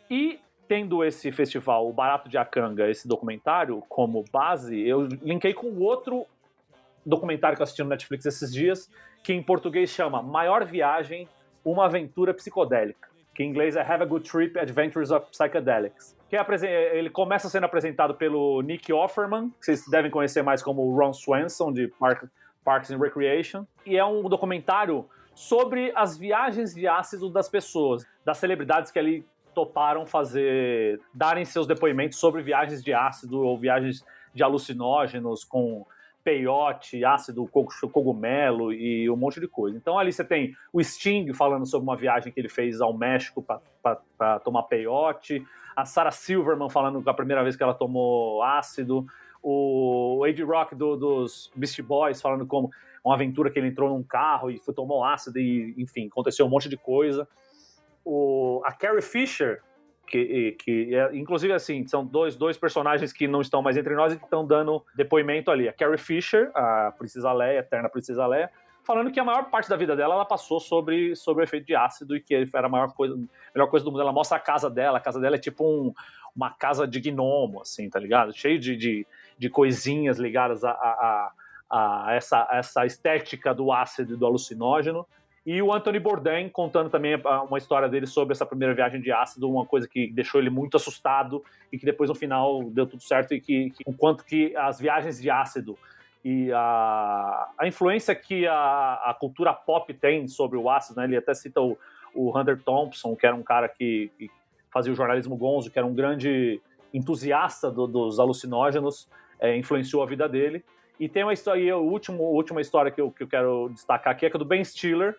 E tendo esse festival, o Barato de Iacanga, esse documentário como base, eu linkei com outro documentário que eu assisti no Netflix esses dias, que em português chama Maior Viagem, Uma Aventura Psicodélica, que em inglês é Have a Good Trip, Adventures of Psychedelics. Ele começa sendo apresentado pelo Nick Offerman, que vocês devem conhecer mais como Ron Swanson, de Parks and Recreation, e é um documentário sobre as viagens de ácido das pessoas, das celebridades que ali toparam darem seus depoimentos sobre viagens de ácido ou viagens de alucinógenos com peiote, ácido, cogumelo e um monte de coisa. Então ali você tem o Sting falando sobre uma viagem que ele fez ao México para tomar peiote, a Sarah Silverman falando que a primeira vez que ela tomou ácido, o Ed Rock dos Beastie Boys falando como uma aventura que ele entrou num carro e tomou ácido e, enfim, aconteceu um monte de coisa. A Carrie Fisher, que inclusive assim, são dois personagens que não estão mais entre nós e que estão dando depoimento ali. A Carrie Fisher, a Princesa Leia, a eterna Princesa Leia, falando que a maior parte da vida dela ela passou sobre o efeito de ácido e que era a melhor coisa do mundo. Ela mostra a casa dela é tipo uma casa de gnomo, assim, tá ligado? Cheio de coisinhas ligadas a essa estética do ácido e do alucinógeno. E o Anthony Bourdain contando também uma história dele sobre essa primeira viagem de ácido, uma coisa que deixou ele muito assustado e que depois no final deu tudo certo, e que o quanto que as viagens de ácido e a influência que a cultura pop tem sobre o ácido, né? Ele até cita o Hunter Thompson, que era um cara que fazia o jornalismo gonzo, que era um grande entusiasta dos alucinógenos, influenciou a vida dele. E tem uma história, e a última história que eu quero destacar aqui é que é do Ben Stiller,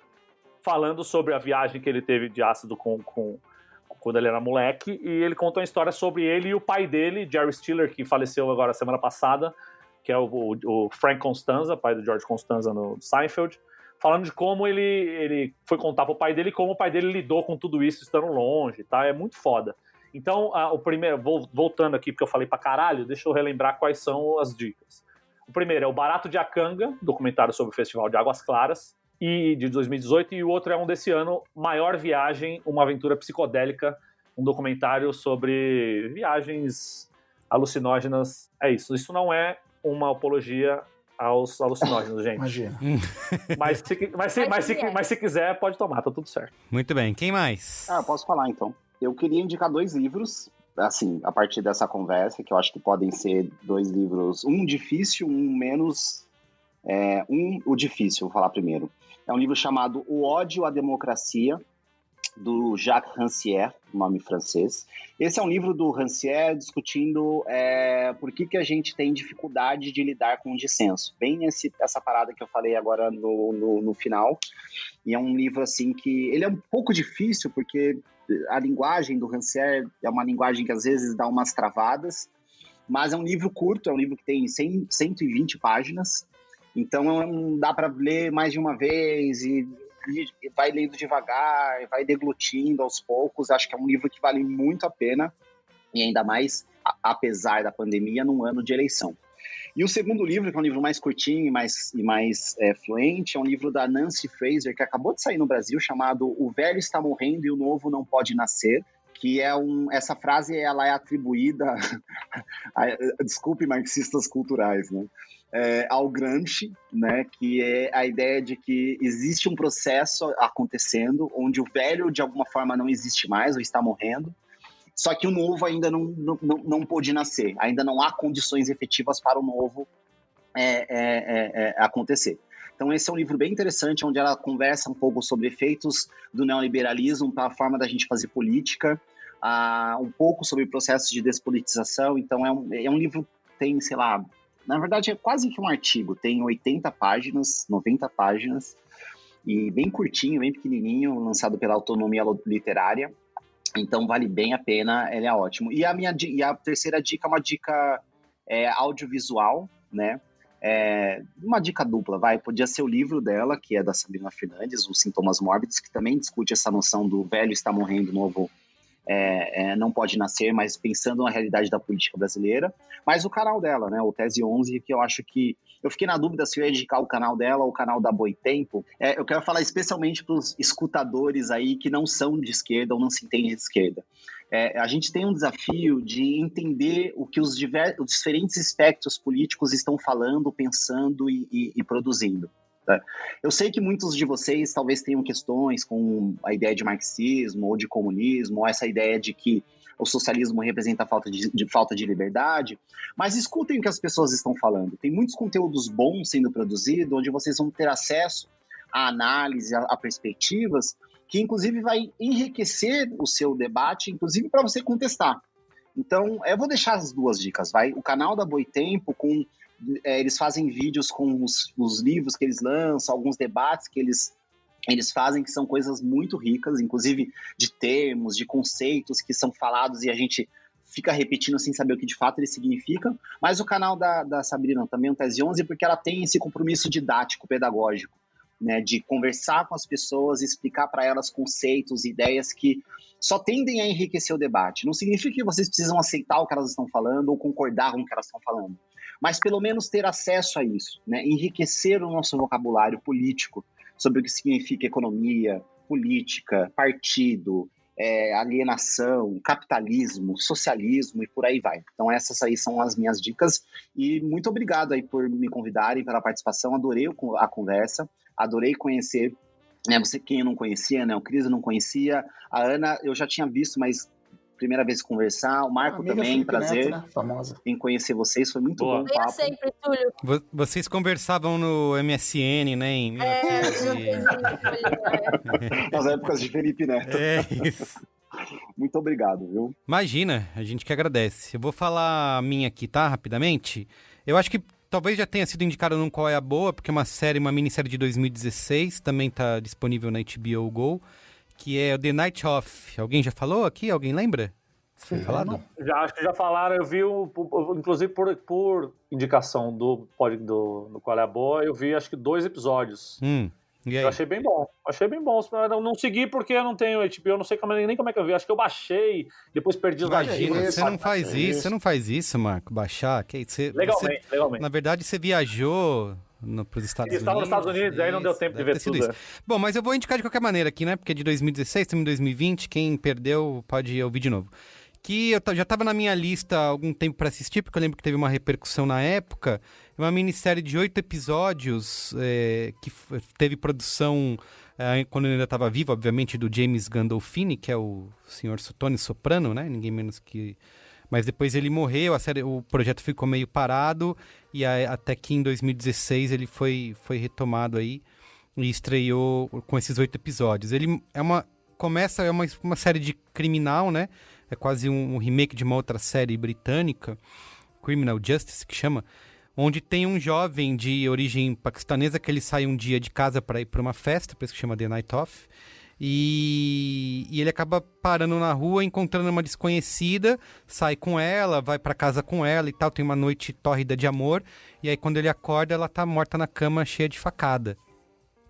falando sobre a viagem que ele teve de ácido quando ele era moleque, e ele contou uma história sobre ele e o pai dele, Jerry Stiller, que faleceu agora semana passada, que é o Frank Costanza, pai do George Costanza no Seinfeld, falando de como ele foi contar pro pai dele como o pai dele lidou com tudo isso estando longe, tá? É muito foda. Então, o primeiro, voltando aqui, porque eu falei pra caralho, deixa eu relembrar quais são as dicas. O primeiro é o Barato de Acanga, documentário sobre o Festival de Águas Claras, e de 2018, e o outro é um desse ano, Maior Viagem, uma aventura psicodélica, um documentário sobre viagens alucinógenas. É isso. Isso não é uma apologia aos alucinógenos, gente. Imagina. Mas se quiser, pode tomar, tá tudo certo. Muito bem. Quem mais? Eu posso falar, então. Eu queria indicar 2 livros, assim, a partir dessa conversa, que eu acho que podem ser 2 livros, um difícil, um menos... o difícil, vou falar primeiro. É um livro chamado O Ódio à Democracia, do Jacques Rancière, nome francês. Esse é um livro do Rancière discutindo por que a gente tem dificuldade de lidar com o dissenso. Bem essa parada que eu falei agora no final. E é um livro assim que... Ele é um pouco difícil, porque a linguagem do Rancière é uma linguagem que às vezes dá umas travadas, mas é um livro curto, é um livro que tem 120 páginas. Então dá para ler mais de uma vez e vai lendo devagar, vai deglutindo aos poucos. Acho que é um livro que vale muito a pena, e ainda mais, apesar da pandemia, num ano de eleição. E o segundo livro, que é um livro mais curtinho e mais fluente, é um livro da Nancy Fraser, que acabou de sair no Brasil, chamado O Velho Está Morrendo e o Novo Não Pode Nascer, que essa frase ela é atribuída, desculpe, marxistas culturais, né? Ao Gramsci, né, que é a ideia de que existe um processo acontecendo onde o velho de alguma forma não existe mais ou está morrendo, só que o novo ainda não pôde nascer, ainda não há condições efetivas para o novo acontecer. Então esse é um livro bem interessante, onde ela conversa um pouco sobre efeitos do neoliberalismo para a forma da gente fazer política, um pouco sobre processos de despolitização. Então é um livro que tem, sei lá, na verdade é quase que um artigo, tem 80 páginas, 90 páginas, e bem curtinho, bem pequenininho, lançado pela Autonomia Literária. Então vale bem a pena, ele é ótimo. E a terceira dica é uma dica audiovisual, né? Uma dica dupla, podia ser o livro dela, que é da Sabrina Fernandes, Os Sintomas Mórbidos, que também discute essa noção do velho está morrendo, novo não pode nascer, mas pensando na realidade da política brasileira. Mas o canal dela, né, o Tese 11, que eu acho que... Eu fiquei na dúvida se eu ia indicar o canal dela ou o canal da Boitempo. Eu quero falar especialmente para os escutadores aí que não são de esquerda ou não se entendem de esquerda. A gente tem um desafio de entender o que os diferentes espectros políticos estão falando, pensando e produzindo. Tá? Eu sei que muitos de vocês talvez tenham questões com a ideia de marxismo ou de comunismo, ou essa ideia de que o socialismo representa falta de liberdade, mas escutem o que as pessoas estão falando. Tem muitos conteúdos bons sendo produzidos, onde vocês vão ter acesso à análise, a perspectivas, que inclusive vai enriquecer o seu debate, inclusive para você contestar. Então, eu vou deixar as 2 dicas, O canal da Boitempo, eles fazem vídeos com os livros que eles lançam, alguns debates que eles fazem, que são coisas muito ricas, inclusive de termos, de conceitos que são falados e a gente fica repetindo sem saber o que de fato eles significam. Mas o canal da Sabrina também, o Tese 11, porque ela tem esse compromisso didático, pedagógico, né, de conversar com as pessoas, explicar para elas conceitos, ideias que só tendem a enriquecer o debate. Não significa que vocês precisam aceitar o que elas estão falando ou concordar com o que elas estão falando, mas pelo menos ter acesso a isso, né, enriquecer o nosso vocabulário político sobre o que significa economia, política, partido, alienação, capitalismo, socialismo e por aí vai. Então essas aí são as minhas dicas e muito obrigado aí por me convidarem pela participação, adorei a conversa, adorei conhecer Você, quem eu não conhecia, né? O Cris eu não conhecia. A Ana eu já tinha visto, mas primeira vez conversar. O Marco também, Felipe prazer Neto, né? Famosa. em conhecer vocês. Foi muito Boa. bom o Venha papo. sempre, Túlio. Vocês conversavam no MSN, né? Em Nas épocas de Felipe Neto. isso. Muito obrigado, viu? Imagina, a gente que agradece. Eu vou falar a minha aqui, tá? Rapidamente. Eu acho que talvez já tenha sido indicado num Qual é a Boa, porque é uma minissérie de 2016, também tá disponível na HBO Go, que é o The Night Of. Alguém já falou aqui? Alguém lembra? Foi falado? Acho que já falaram, eu vi, inclusive por indicação do Qual é a Boa, eu vi acho que 2 episódios. E aí? Eu achei bem bom. Eu não segui porque eu não tenho HBO, eu não sei nem como é que eu vi. Acho que eu baixei, depois perdi os Imagina, arquivos. você não faz isso, Marco, baixar. Legalmente. Na verdade, você viajou pros Estados Unidos. Estava nos Estados Unidos, aí não deu tempo de ver tudo. Isso. Bom, mas eu vou indicar de qualquer maneira aqui, né? Porque é de 2016, estamos em 2020, quem perdeu pode ouvir de novo. Que eu já estava na minha lista há algum tempo para assistir, porque eu lembro que teve uma repercussão na época. É uma minissérie de 8 episódios que teve produção, quando ele ainda estava vivo, obviamente, do James Gandolfini, que é o senhor Tony Soprano, né? Ninguém menos que... Mas depois ele morreu, o projeto ficou meio parado, e até que em 2016 ele foi retomado aí e estreou com esses 8 episódios. Ele é uma série de criminal, né? É quase um remake de uma outra série britânica, Criminal Justice, que chama, onde tem um jovem de origem paquistanesa que ele sai um dia de casa para ir para uma festa, por isso que chama The Night Of, e ele acaba parando na rua, encontrando uma desconhecida, sai com ela, vai para casa com ela e tal, tem uma noite tórrida de amor, e aí quando ele acorda, ela tá morta na cama, cheia de facada.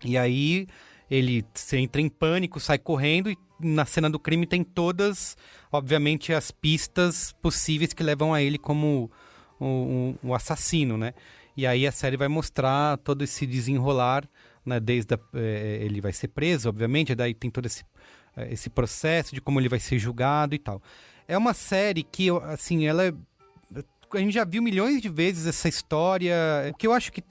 E aí ele entra em pânico, sai correndo e na cena do crime tem todas, obviamente, as pistas possíveis que levam a ele como o assassino, né? E aí a série vai mostrar todo esse desenrolar, né? Ele vai ser preso, obviamente, daí tem todo esse processo de como ele vai ser julgado e tal. É uma série que, assim, a gente já viu milhões de vezes essa história. O que eu acho que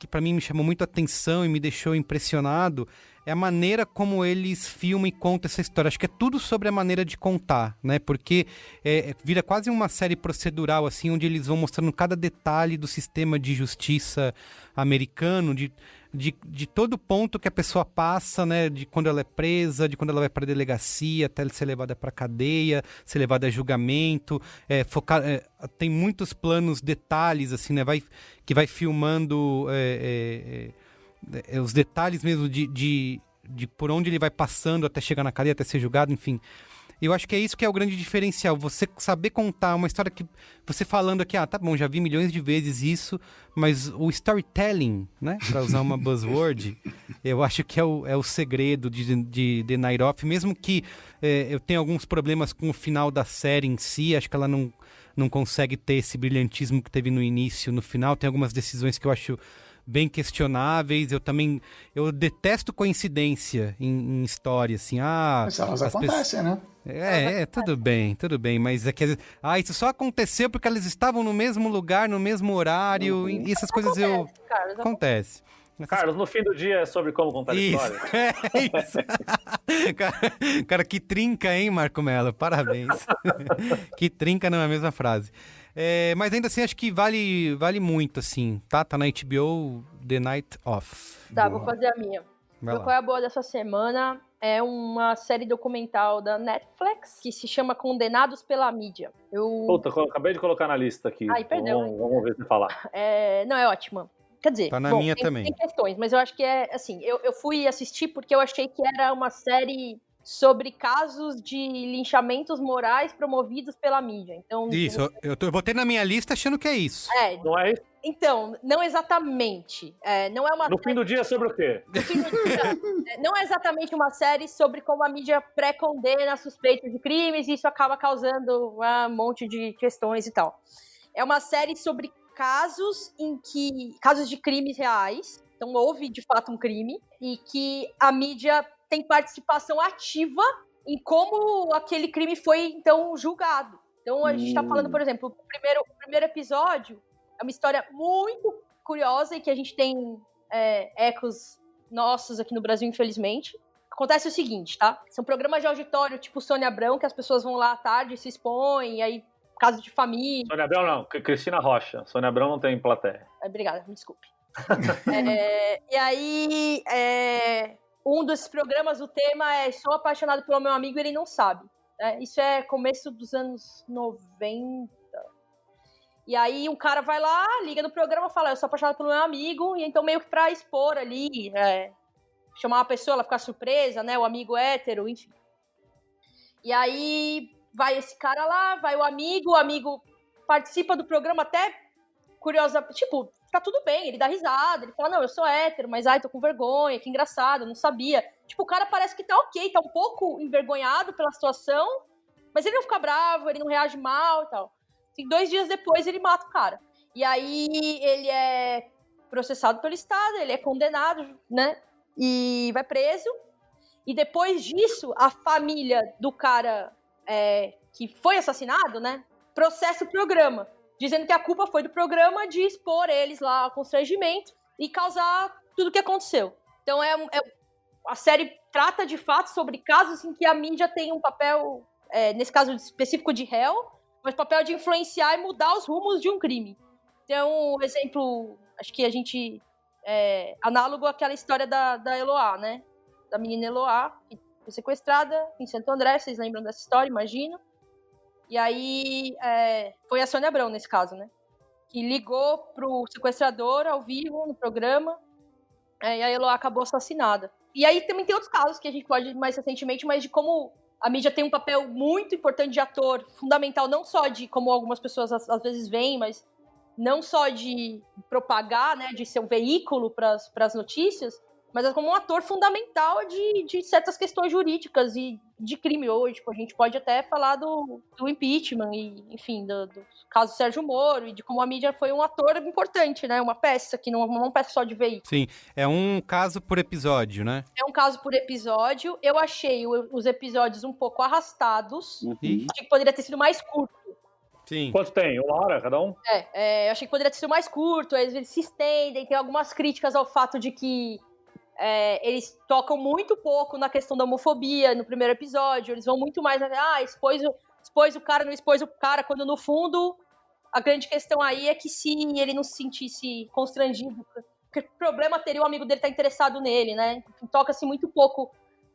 pra mim me chamou muito a atenção e me deixou impressionado é a maneira como eles filmam e contam essa história. Acho que é tudo sobre a maneira de contar, né? Porque vira quase uma série procedural, assim, onde eles vão mostrando cada detalhe do sistema de justiça americano, de todo ponto que a pessoa passa, né? De quando ela é presa, de quando ela vai para a delegacia, até ela ser levada para cadeia, ser levada a julgamento. Tem muitos planos, detalhes, assim, né? Que vai filmando os detalhes mesmo de por onde ele vai passando até chegar na cadeia, até ser julgado, enfim. Eu acho que é isso que é o grande diferencial, você saber contar uma história que você falando aqui, tá bom, já vi milhões de vezes isso, mas o storytelling, né, para usar uma buzzword, eu acho que é o segredo de The Night Of, mesmo que eu tenha alguns problemas com o final da série em si, acho que ela não consegue ter esse brilhantismo que teve no início, no final, tem algumas decisões que eu acho bem questionáveis. Eu detesto coincidência em história, assim, Mas elas acontecem, né? Tudo bem, mas é que isso só aconteceu porque elas estavam no mesmo lugar, no mesmo horário, e essas coisas acontece. Carlos, no fim do dia é sobre como contar história. Isso. Cara, que trinca, hein, Marco Mello? Parabéns. Que trinca não é a mesma frase. Mas ainda assim, acho que vale muito, assim, tá? Tá na HBO, The Night Of. Tá, vou fazer a minha. Qual é a boa dessa semana? É uma série documental da Netflix que se chama Condenados pela Mídia. Puta, acabei de colocar na lista aqui. Ai, perdeu. Vamos ver se falar. Não, é ótima. Quer dizer, tá na minha também. Tem questões, mas eu acho que assim, eu fui assistir porque eu achei que era uma série sobre casos de linchamentos morais promovidos pela mídia. Então, isso, eu botei na minha lista achando que é isso. Não é isso? Então, não exatamente. Não é uma no fim do dia é sobre o quê? No fim do dia, não é exatamente uma série sobre como a mídia pré-condena suspeitos de crimes e isso acaba causando um monte de questões e tal. É uma série sobre casos de crimes reais. Então, houve, de fato, um crime e que a mídia tem participação ativa em como aquele crime foi, então, julgado. Então, a gente está falando, por exemplo, o primeiro episódio é uma história muito curiosa e que a gente tem ecos nossas aqui no Brasil, infelizmente. Acontece o seguinte, tá? São programas de auditório tipo Sônia Abrão, que as pessoas vão lá à tarde, se expõem, e aí, caso de família... Sônia Abrão não, Cristina Rocha. Sônia Abrão não tem plateia. Obrigada, me desculpe. E aí, um desses programas, o tema é Sou apaixonado pelo meu amigo e ele não sabe. Isso é começo dos anos 90. E aí um cara vai lá, liga no programa e fala, eu sou apaixonado pelo meu amigo, e então meio que pra expor ali, chamar uma pessoa, ela ficar surpresa, né, o amigo hétero, enfim. E aí vai esse cara lá, vai o amigo participa do programa até curiosa, tipo, tá tudo bem, ele dá risada, ele fala, não, eu sou hétero, mas ai, tô com vergonha, que engraçado, eu não sabia. Tipo, o cara parece que tá ok, tá um pouco envergonhado pela situação, mas ele não fica bravo, ele não reage mal e tal. E 2 dias depois ele mata o cara. E aí ele é processado pelo Estado, ele é condenado, né, e vai preso. E depois disso, a família do cara que foi assassinado, né, processa o programa, dizendo que a culpa foi do programa de expor eles lá ao constrangimento e causar tudo o que aconteceu. Então a série trata de fato sobre casos em que a mídia tem um papel, nesse caso específico de réu, mas papel de influenciar e mudar os rumos de um crime. Então, um exemplo, acho que a gente análogo àquela história da Eloá, né? Da menina Eloá, que foi sequestrada em Santo André, vocês lembram dessa história, imagino. E aí, foi a Sônia Abrão, nesse caso, né? Que ligou pro sequestrador ao vivo, no programa, e a Eloá acabou assassinada. E aí também tem outros casos que a gente pode ir mais recentemente, mas de como a mídia tem um papel muito importante de ator, fundamental, não só de, como algumas pessoas às vezes veem, mas não só de propagar, né, de ser um veículo para as notícias, mas é como um ator fundamental de certas questões jurídicas e de crime hoje. Tipo, a gente pode até falar do impeachment e, enfim, do caso Sérgio Moro e de como a mídia foi um ator importante, né? Uma peça, que não é uma peça só de veículo. Sim, é um caso por episódio, né? É um caso por episódio. Eu achei os episódios um pouco arrastados. Ih. Achei que poderia ter sido mais curto. Sim. Quanto tem? 1 hora cada um? Eu achei que poderia ter sido mais curto. Às vezes se estendem. Tem algumas críticas ao fato de que eles tocam muito pouco na questão da homofobia no primeiro episódio. Eles vão muito mais expôs o cara, não expôs o cara, quando no fundo a grande questão aí é que se ele não se sentisse constrangido, que problema teria o amigo dele estar interessado nele, né? Toca-se muito pouco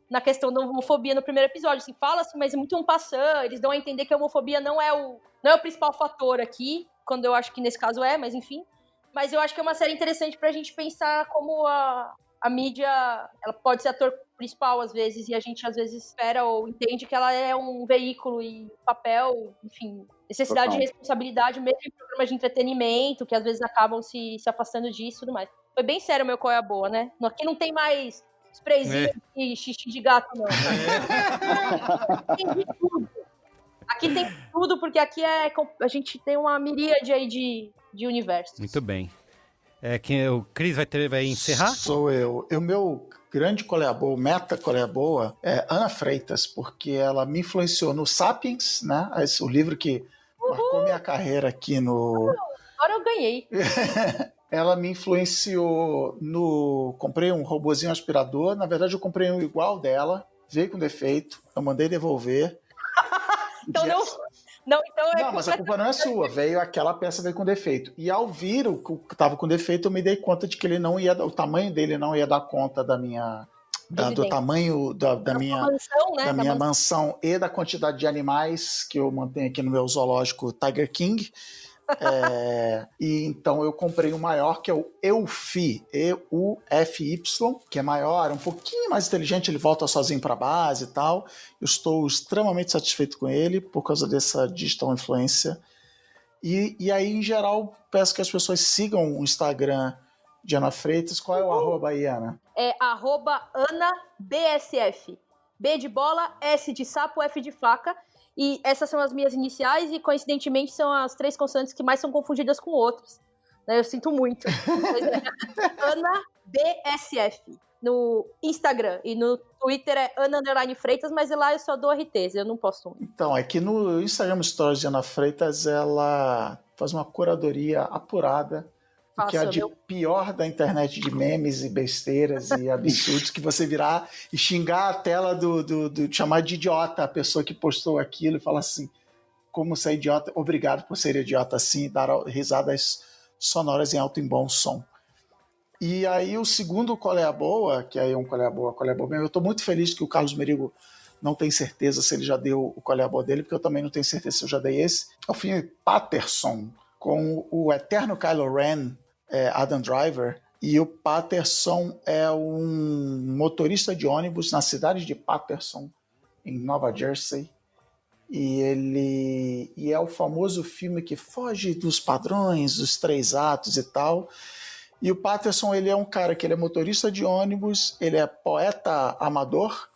na questão da homofobia no primeiro episódio. Assim, fala-se, mas é muito um passant. Eles dão a entender que a homofobia não é o principal fator aqui, quando eu acho que nesse caso mas enfim. Mas eu acho que é uma série interessante pra gente pensar como a mídia, ela pode ser ator principal às vezes, e a gente às vezes espera ou entende que ela é um veículo e papel, enfim, necessidade de responsabilidade, mesmo em programas de entretenimento, que às vezes acabam se afastando disso e tudo mais. Foi bem sério o meu Qual é a Boa, né? Aqui não tem mais sprayzinho e xixi de gato, não. Tem de tudo. Aqui tem tudo, porque aqui a gente tem uma miríade aí de universos. Muito bem. O Cris vai encerrar? Sou eu. O meu grande Qual é a Boa, meta Qual é a Boa, é Ana Freitas, porque ela me influenciou no Sapiens, né? O livro que marcou minha carreira aqui no... Agora eu ganhei. Ela me influenciou no... Comprei um robozinho aspirador, na verdade eu comprei um igual dela, veio com defeito, eu mandei devolver. Então Não, mas a culpa não é sua. Aquela peça veio com defeito. E ao vir o que estava com defeito, eu me dei conta de que ele não ia, o tamanho dele não ia dar conta da minha, do tamanho da minha mansão, né? Da minha mansão e da quantidade de animais que eu mantenho aqui no meu zoológico Tiger King. E então eu comprei o maior, que é o EUFY, EUFY, que é maior, um pouquinho mais inteligente, ele volta sozinho para a base e tal. Eu estou extremamente satisfeito com ele por causa dessa digital influência. E aí, em geral, peço que as pessoas sigam o Instagram de Ana Freitas. Qual é o arroba aí, Ana? É @AnaBSF. B de bola, S de sapo, F de faca. E essas são as minhas iniciais e, coincidentemente, são as 3 consoantes que mais são confundidas com outras. Eu sinto muito. Ana BSF no Instagram. E no Twitter é Ana_Freitas, mas lá eu só dou RTs, eu não posto muito. Então, é que no Instagram Stories de Ana Freitas, ela faz uma curadoria apurada, que há de pior da internet de memes e besteiras e absurdos que você virar e xingar a tela chamar de idiota a pessoa que postou aquilo e falar assim, como ser idiota, obrigado por ser idiota assim, e dar risadas sonoras em alto e bom som. E aí o segundo Qual é a Boa, que aí é um Qual é a Boa mesmo, eu estou muito feliz que o Carlos Merigo não tem certeza se ele já deu o Qual é a Boa dele, porque eu também não tenho certeza se eu já dei esse. É o filme Patterson, com o eterno Kylo Ren, Adam Driver, e o Patterson é um motorista de ônibus na cidade de Patterson, em Nova Jersey, e é o famoso filme que foge dos padrões, dos 3 atos e tal. E o Patterson, ele é um cara que ele é motorista de ônibus, ele é poeta amador,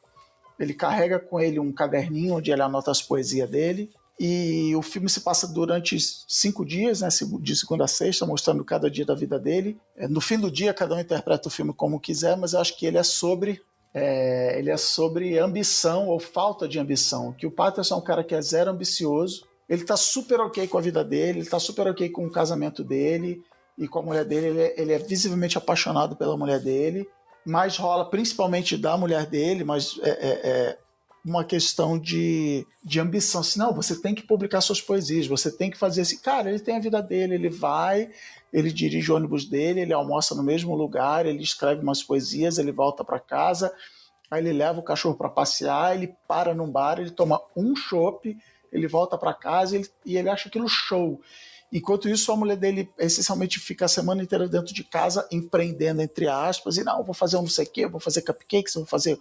ele carrega com ele um caderninho onde ele anota as poesias dele, e o filme se passa durante 5 dias, né, de segunda a sexta, mostrando cada dia da vida dele. No fim do dia, cada um interpreta o filme como quiser, mas eu acho que ele é sobre ambição ou falta de ambição, que o Patterson é um cara que é zero ambicioso, ele tá super ok com a vida dele, ele tá super ok com o casamento dele e com a mulher dele, ele é visivelmente apaixonado pela mulher dele, mas rola principalmente da mulher dele, mas uma questão de ambição. Assim, não, você tem que publicar suas poesias, você tem que fazer assim. Cara, ele tem a vida dele, ele vai, ele dirige o ônibus dele, ele almoça no mesmo lugar, ele escreve umas poesias, ele volta para casa, aí ele leva o cachorro para passear, ele para num bar, ele toma um chopp, ele volta para casa e ele acha aquilo show. Enquanto isso, a mulher dele essencialmente fica a semana inteira dentro de casa, empreendendo, entre aspas, e não, vou fazer um não sei o quê, vou fazer cupcakes, vou fazer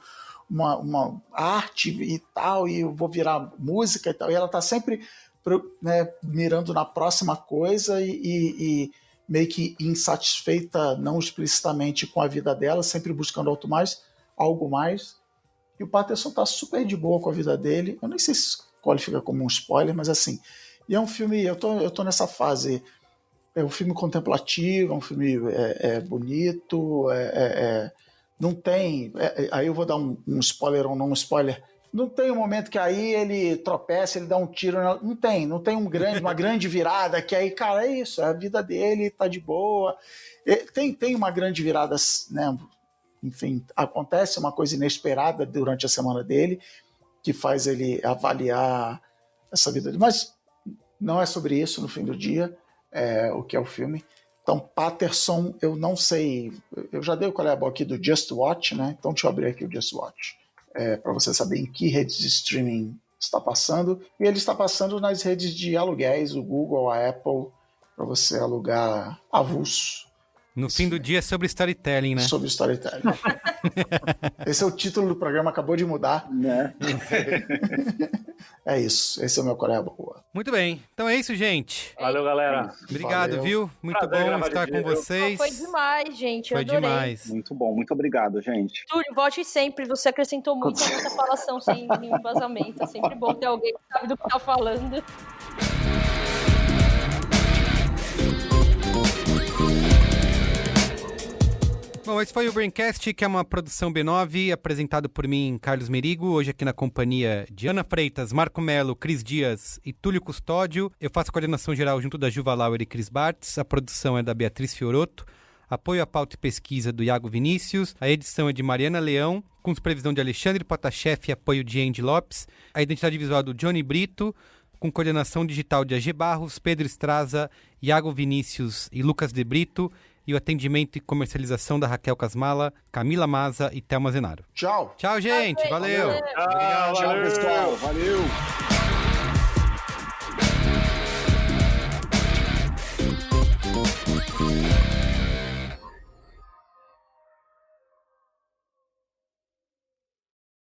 uma arte e tal, e eu vou virar música e tal. E ela está sempre, né, mirando na próxima coisa e meio que insatisfeita, não explicitamente com a vida dela, sempre buscando algo mais. E o Patterson está super de boa com a vida dele. Eu nem sei se qualifica como um spoiler, mas assim... E é um filme, eu tô nessa fase, é um filme contemplativo, é um filme bonito, não tem, aí eu vou dar um spoiler ou não um spoiler, não tem um momento que aí ele tropeça, ele dá um tiro, não tem uma grande virada, que aí, cara, é isso, é a vida dele, tá de boa, tem uma grande virada, né, enfim, acontece uma coisa inesperada durante a semana dele, que faz ele avaliar essa vida dele, mas não é sobre isso no fim do dia, o que é o filme. Então, Patterson, eu não sei, eu já dei o Qual é a Boa aqui do Just Watch, né? Então deixa eu abrir aqui o Just Watch, para você saber em que redes de streaming está passando. E ele está passando nas redes de aluguéis, o Google, a Apple, para você alugar avulso. No fim do dia é sobre storytelling, né? Sobre storytelling. Esse é o título do programa, acabou de mudar. Né? É isso, esse é o meu Qual é a Boa. Muito bem, então é isso, gente. Valeu, galera. Obrigado, Valeu. Viu? Muito Prazer bom gravar estar de com dia, vocês. Foi demais, gente. Eu Foi adorei. demais. Muito bom, muito obrigado, gente. Túlio, volte sempre. Você acrescentou muito a nossa falação sem nenhum vazamento. É sempre bom ter alguém que sabe do que tá falando. Bom, esse foi o Braincast, que é uma produção B9, apresentado por mim, Carlos Merigo, hoje aqui na companhia de Ana Freitas, Marco Melo, Cris Dias e Túlio Custódio. Eu faço a coordenação geral junto da Juva Lauer e Cris Bartz, a produção é da Beatriz Fiorotto, apoio à pauta e pesquisa do Iago Vinícius, a edição é de Mariana Leão, com supervisão de Alexandre Potasheff e apoio de Andy Lopes, a identidade visual do Johnny Brito, com coordenação digital de AG Barros, Pedro Estraza, Iago Vinícius e Lucas de Brito, e o atendimento e comercialização da Raquel Casmala, Camila Maza e Thelma Zenaro. Tchau. Tchau, gente. Valeu. Tchau, Tchau, pessoal. Valeu.